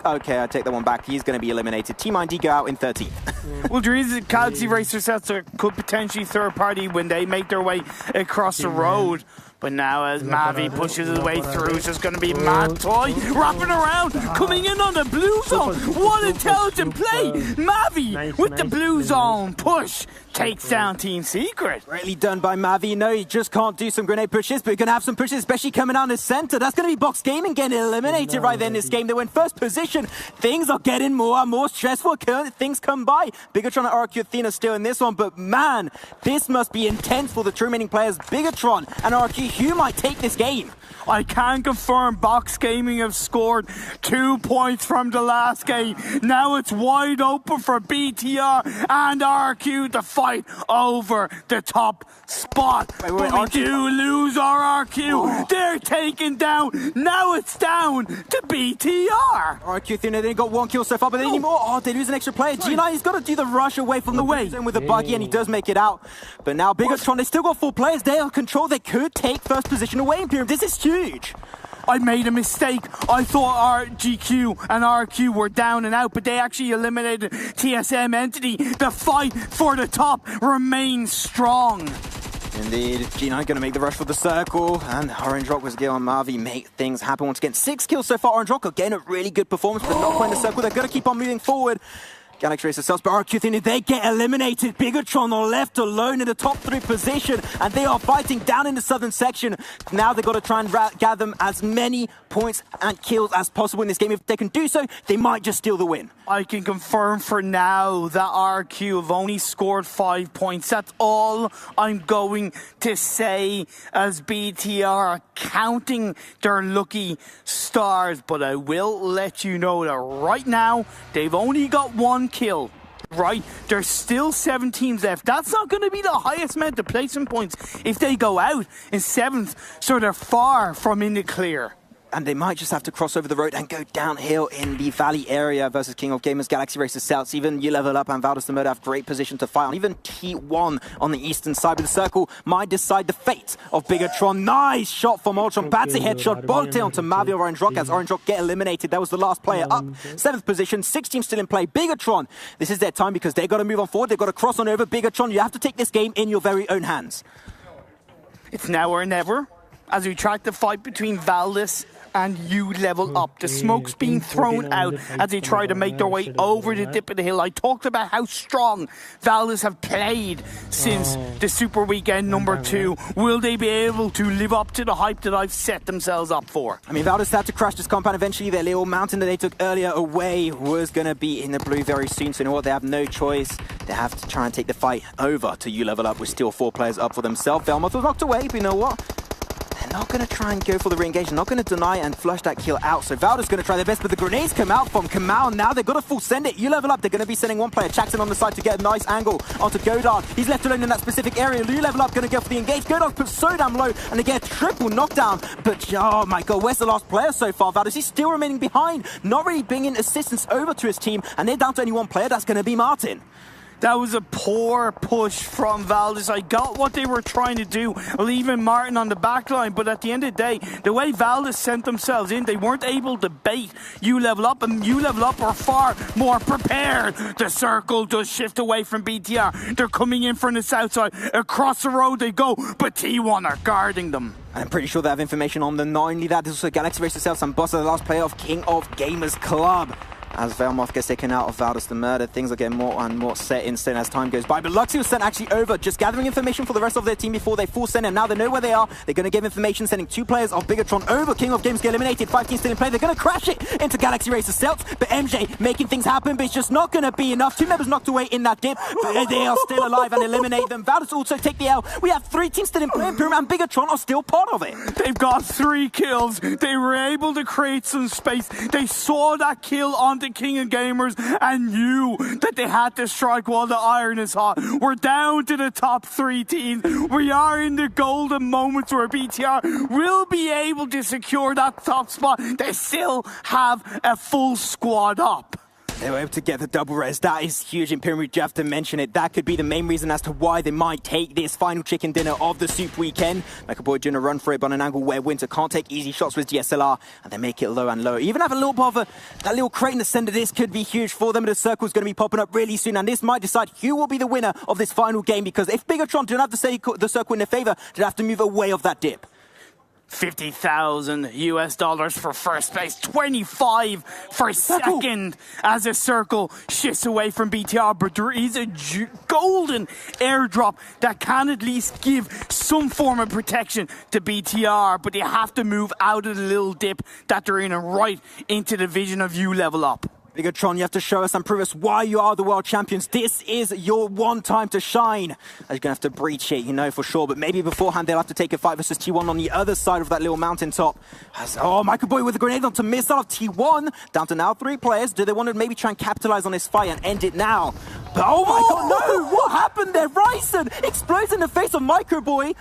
Okay, I take that one back. He's going to be eliminated. Team IND go out in 13th. Well, there is a Galaxy Racer sets that could potentially third party when they make their way across the road. But now as Mavi pushes his way through, it's just going to be Matoy wrapping around, coming in on the blue zone. What intelligent play! Mavi with the blue zone push takes down Team Secret. Greatly done by Mavi. No, he just can't do some grenade pushes, but you're going to have some pushes, especially coming down the center. That's going to be Box Gaming getting eliminated right there in this game. They were in first position. Things are getting more and more stressful. Things come by. Bigatron and RQ Athena still in this one, but man, this must be intense for the two remaining players. Bigatron and RQ Hugh might take this game. I can confirm Box Gaming have scored 2 points from the last game. Now it's wide open for BTR and RQ to fight over the top spot. But we do lose our RQ. They're taken down. Now it's down to BTR. RQ Athena, they got 1 kill so far, but they need more. Oh, they lose an extra player. G9, he's got to do the rush away from the way zone with a buggy, and he does make it out. But now Bigatron, they still got 4 players. They are control. They could take first position away, Imperium. This is huge. I made a mistake. I thought our GQ and RQ were down and out, but they actually eliminated TSM Entity. The fight for the top remains strong. Indeed, G9 going to make the rush for the circle, and Orange Rock was Gil and Mavi make things happen once again. 6 kills so far. Orange Rock again, a really good performance, but not quite in the circle. They're going to keep on moving forward. Galaxy Racer sells, but RQ Athena, they get eliminated. Bigatron are left alone in the top 3 position, and they are fighting down in the southern section. Now they've got to try and gather as many points and kills as possible in this game. If they can do so, they might just steal the win. I can confirm for now that RQ have only scored 5 points. That's all I'm going to say as BTR are counting their lucky stars. But I will let you know that right now, they've only got 1 kill. Right, there's still 7 teams left. That's not going to be the highest amount of placement points if they go out in 7th, so they're far from in the clear. And they might just have to cross over the road and go downhill in the valley area versus King of Gamers, Galaxy Racer South. Even U-Level Up and Valdas the Murder have great position to fight on. Even T1 on the eastern side of the circle might decide the fate of Bigatron. Nice shot from Ultron. Patsy headshot. Bolt onto Mavi Orange Rock as Orange Rock get eliminated. That was the last player up. 7th position. 6 teams still in play. Bigatron, this is their time because they've got to move on forward. They've got to cross on over. Bigatron, you have to take this game in your very own hands. It's now or never as we track the fight between Valdas and U-Level Up. The smoke's being thrown out as they try to make their way over the dip of the hill. I talked about how strong Valdas have played since the Super Weekend number 2. Will they be able to live up to the hype that I've set themselves up for? I mean, Valdas had to crash this compound eventually. Their little mountain that they took earlier away was going to be in the blue very soon. So you know what? They have no choice. They have to try and take the fight over to U-Level Up with still 4 players up for themselves. Velmoth was knocked away, but you know what? not going to try and go for the re-engage. They're not going to deny and flush that kill out. So Valda's going to try their best, but the grenades come out from Kamau. Now they've got to full send it. You level up. They're going to be sending one player. Jackson on the side to get a nice angle onto Godard. He's left alone in that specific area. You level up, going to go for the engage. Godard puts so damn low, and they get a triple knockdown. But, oh my god, where's the last player so far? Valda's, he's still remaining behind. Not really bringing assistance over to his team, and they're down to only one player. That's going to be Martin. That was a poor push from Valdez. I got what they were trying to do, leaving Martin on the back line, but at the end of the day, the way Valdez sent themselves in, they weren't able to bait You Level Up, and You Level Up are far more prepared. The circle does shift away from BTR. They're coming in from the south side. Across the road they go, but T1 are guarding them. I'm pretty sure they have information on them. Not only that, there's also Galaxy Race itself, and Bossa, the last player of King of Gamers Club. As Velmoth gets taken out of Valdez the Murder, things are getting more and more set in stone as time goes by. But Luxy was sent actually over, just gathering information for the rest of their team before they full send him. Now they know where they are. They're going to give information, sending 2 players of Bigatron over. King of Games get eliminated, 5 teams still in play. They're going to crash it into Galaxy Racer Celts. But MJ making things happen, but it's just not going to be enough. 2 members knocked away in that dip, but they are still alive and eliminate them. Valdez also take the L. We have 3 teams still in play, and Pyramid and Bigatron are still part of it. They've got 3 kills. They were able to create some space. They saw that kill onto King of Gamers and knew that they had to strike while the iron is hot. We're down to the top 3 teams. We are in the golden moments where BTR will be able to secure that top spot. They still have a full squad up. They were able to get the double res. That is huge in Pyramid. You have to mention it. That could be the main reason as to why they might take this final chicken dinner of the Soup Weekend. Mecha doing a run for it, but on an angle where Winter can't take easy shots with DSLR, and they make it low and low. Even have a little bit of that little crate in the center. This could be huge for them. The circle's going to be popping up really soon, and this might decide who will be the winner of this final game, because if Bigatron don't have to say the circle in their favor, they'd have to move away of that dip. $50,000 for first place, 25 for second as a circle shifts away from BTR, but there is a golden airdrop that can at least give some form of protection to BTR, but they have to move out of the little dip that they're in and right into the vision of You Level Up. Bigatron, you have to show us and prove us why you are the world champions. This is your one time to shine. You're going to have to breach it, you know for sure. But maybe beforehand, they'll have to take a fight versus T1 on the other side of that little mountaintop. Michael Boy with a grenade onto missile of T1. Down to now 3 players. Do they want to maybe try and capitalize on this fight and end it now? But oh my god, no! What happened there? Ryzen explodes in the face of Microboy.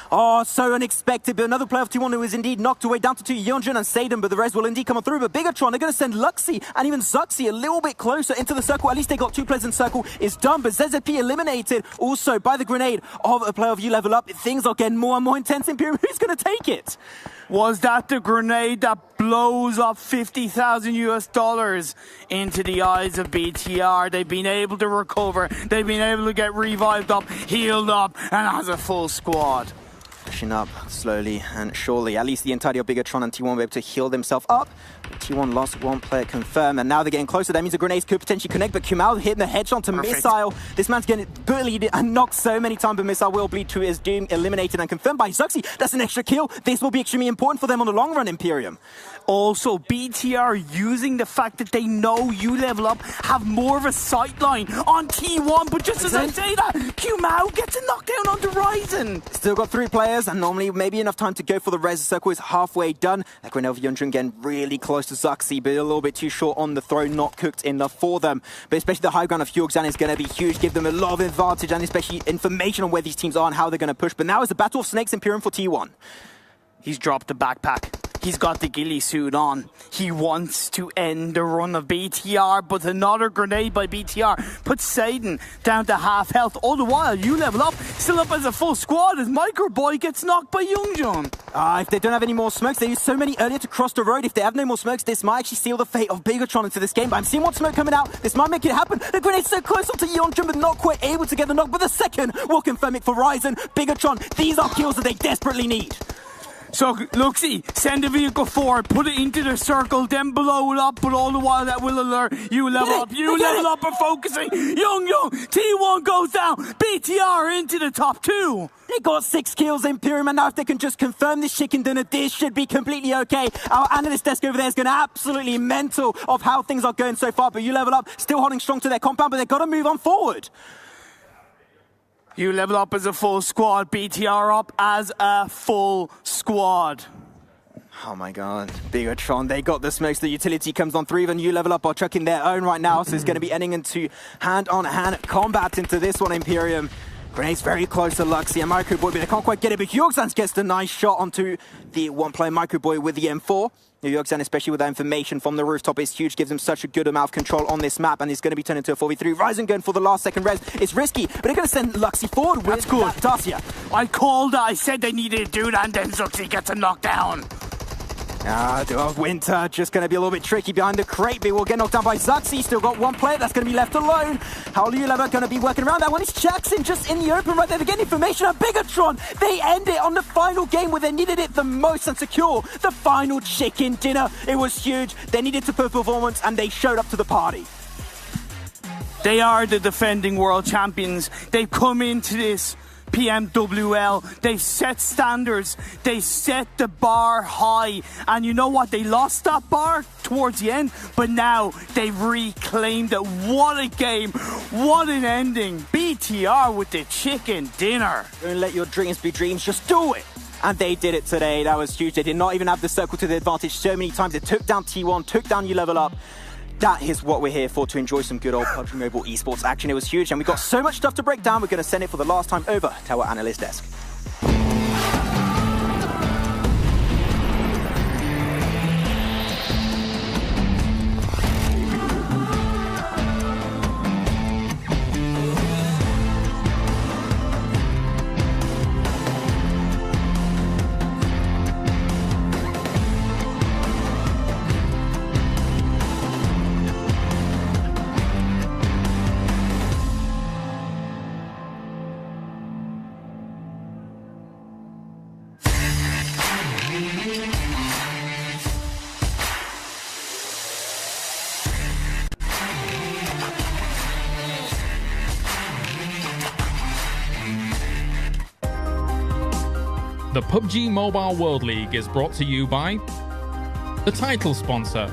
Oh, so unexpected. But another player of T1 who is indeed knocked away down to 2, Yeonjun and Sadin, but the rest will indeed come on through. But Bigatron, they're going to send Luxy and even Zuxi a little bit closer into the circle. At least they got 2 players in circle. It's done, but ZZP eliminated also by the grenade of a player of You Level Up. Things are getting more and more intense in Pyramid. Who's going to take it? Was that the grenade that blows up $50,000 into the eyes of BTR? They've been able to recover. They've been able to get revived up, healed up, and has a full squad. Pushing up slowly and surely. At least the entirety of Bigatron and T1 were able to heal themselves up. T1 lost 1 player confirmed, and now they're getting closer. That means the grenades could potentially connect, but Kumal hitting the headshot to Missile. This man's getting bullied and knocked so many times, but Missile will bleed to his doom, eliminated and confirmed by Zuxi. That's an extra kill. This will be extremely important for them on the long run, Imperium. Also, BTR using the fact that they know You Level Up have more of a sight line on T1, but just as I say that, Kumau gets a knockdown on the Ryzen. Still got 3 players, and normally maybe enough time to go for the res. The circle is halfway done. That grenade of Yeonjun getting really close to Zuxi, but a little bit too short on the throw, not cooked enough for them. But especially the high ground of Hyogzan is going to be huge, give them a lot of advantage, and especially information on where these teams are and how they're going to push. But now is the Battle of Snakes Imperium for T1. He's dropped the backpack. He's got the ghillie suit on. He wants to end the run of BTR, but another grenade by BTR puts Sadin down to half health. All the while, You Level Up, still up as a full squad as Microboy gets knocked by Yeonjun. If they don't have any more smokes, they used so many earlier to cross the road. If they have no more smokes, this might actually seal the fate of Bigatron into this game. But I'm seeing one smoke coming out. This might make it happen. The grenade's so close onto Yeonjun, but not quite able to get the knock. But the second will confirm it for Ryzen. Bigatron, these are kills that they desperately need. So, Luxy, send the vehicle forward, put it into the circle, then blow it up, but all the while that will alert You Level Up. You Level Up are focusing. Young, T1 goes down. BTR into the top 2. They got 6 kills in Imperium, and now if they can just confirm this chicken dinner, this should be completely okay. Our analyst desk over there is going absolutely mental of how things are going so far, but You Level Up still holding strong to their compound, but they've got to move on forward. You level up as a full squad. BTR up as a full squad. Oh my god, Bigatron, they got the smokes. The utility comes on 3 of them. You level up are chucking their own right now, so it's going to be ending into hand-on-hand combat into this one, Imperium. Grenades very close to Luxy and Microboy, but they can't quite get it. But Yogzan gets the nice shot onto the one-player Microboy with the M4. Yogzan, especially with that information from the rooftop, is huge, gives him such a good amount of control on this map, and it's going to be turned into a 4v3. Ryzen going for the last second res. It's risky, but they're going to send Luxy forward with that Dacia. I called that. I said they needed to do that, and then Luxy gets a knockdown. Winter just going to be a little bit tricky behind the crate, but will get knocked down by Zuxi. Still got one player that's going to be left alone. How are you going to be working around that one? It's Jackson just in the open right there. They're getting information on Bigatron. They end it on the final game where they needed it the most and secure the final chicken dinner. It was huge. They needed to put performance, and they showed up to the party. They are the defending world champions. They've come into this PMWL, they've set standards, they set the bar high, and you know what, they lost that bar towards the end, but now they've reclaimed it. What a game, what an ending. BTR with the chicken dinner. Don't let your dreams be dreams, just do it. And they did it today. That was huge. They did not even have the circle to the advantage so many times. They took down T1, took down You Level Up. That is what we're here for, to enjoy some good old PUBG Mobile esports action. It was huge, and we got so much stuff to break down. We're going to send it for the last time over to our analyst desk. The PUBG Mobile World League is brought to you by the title sponsor,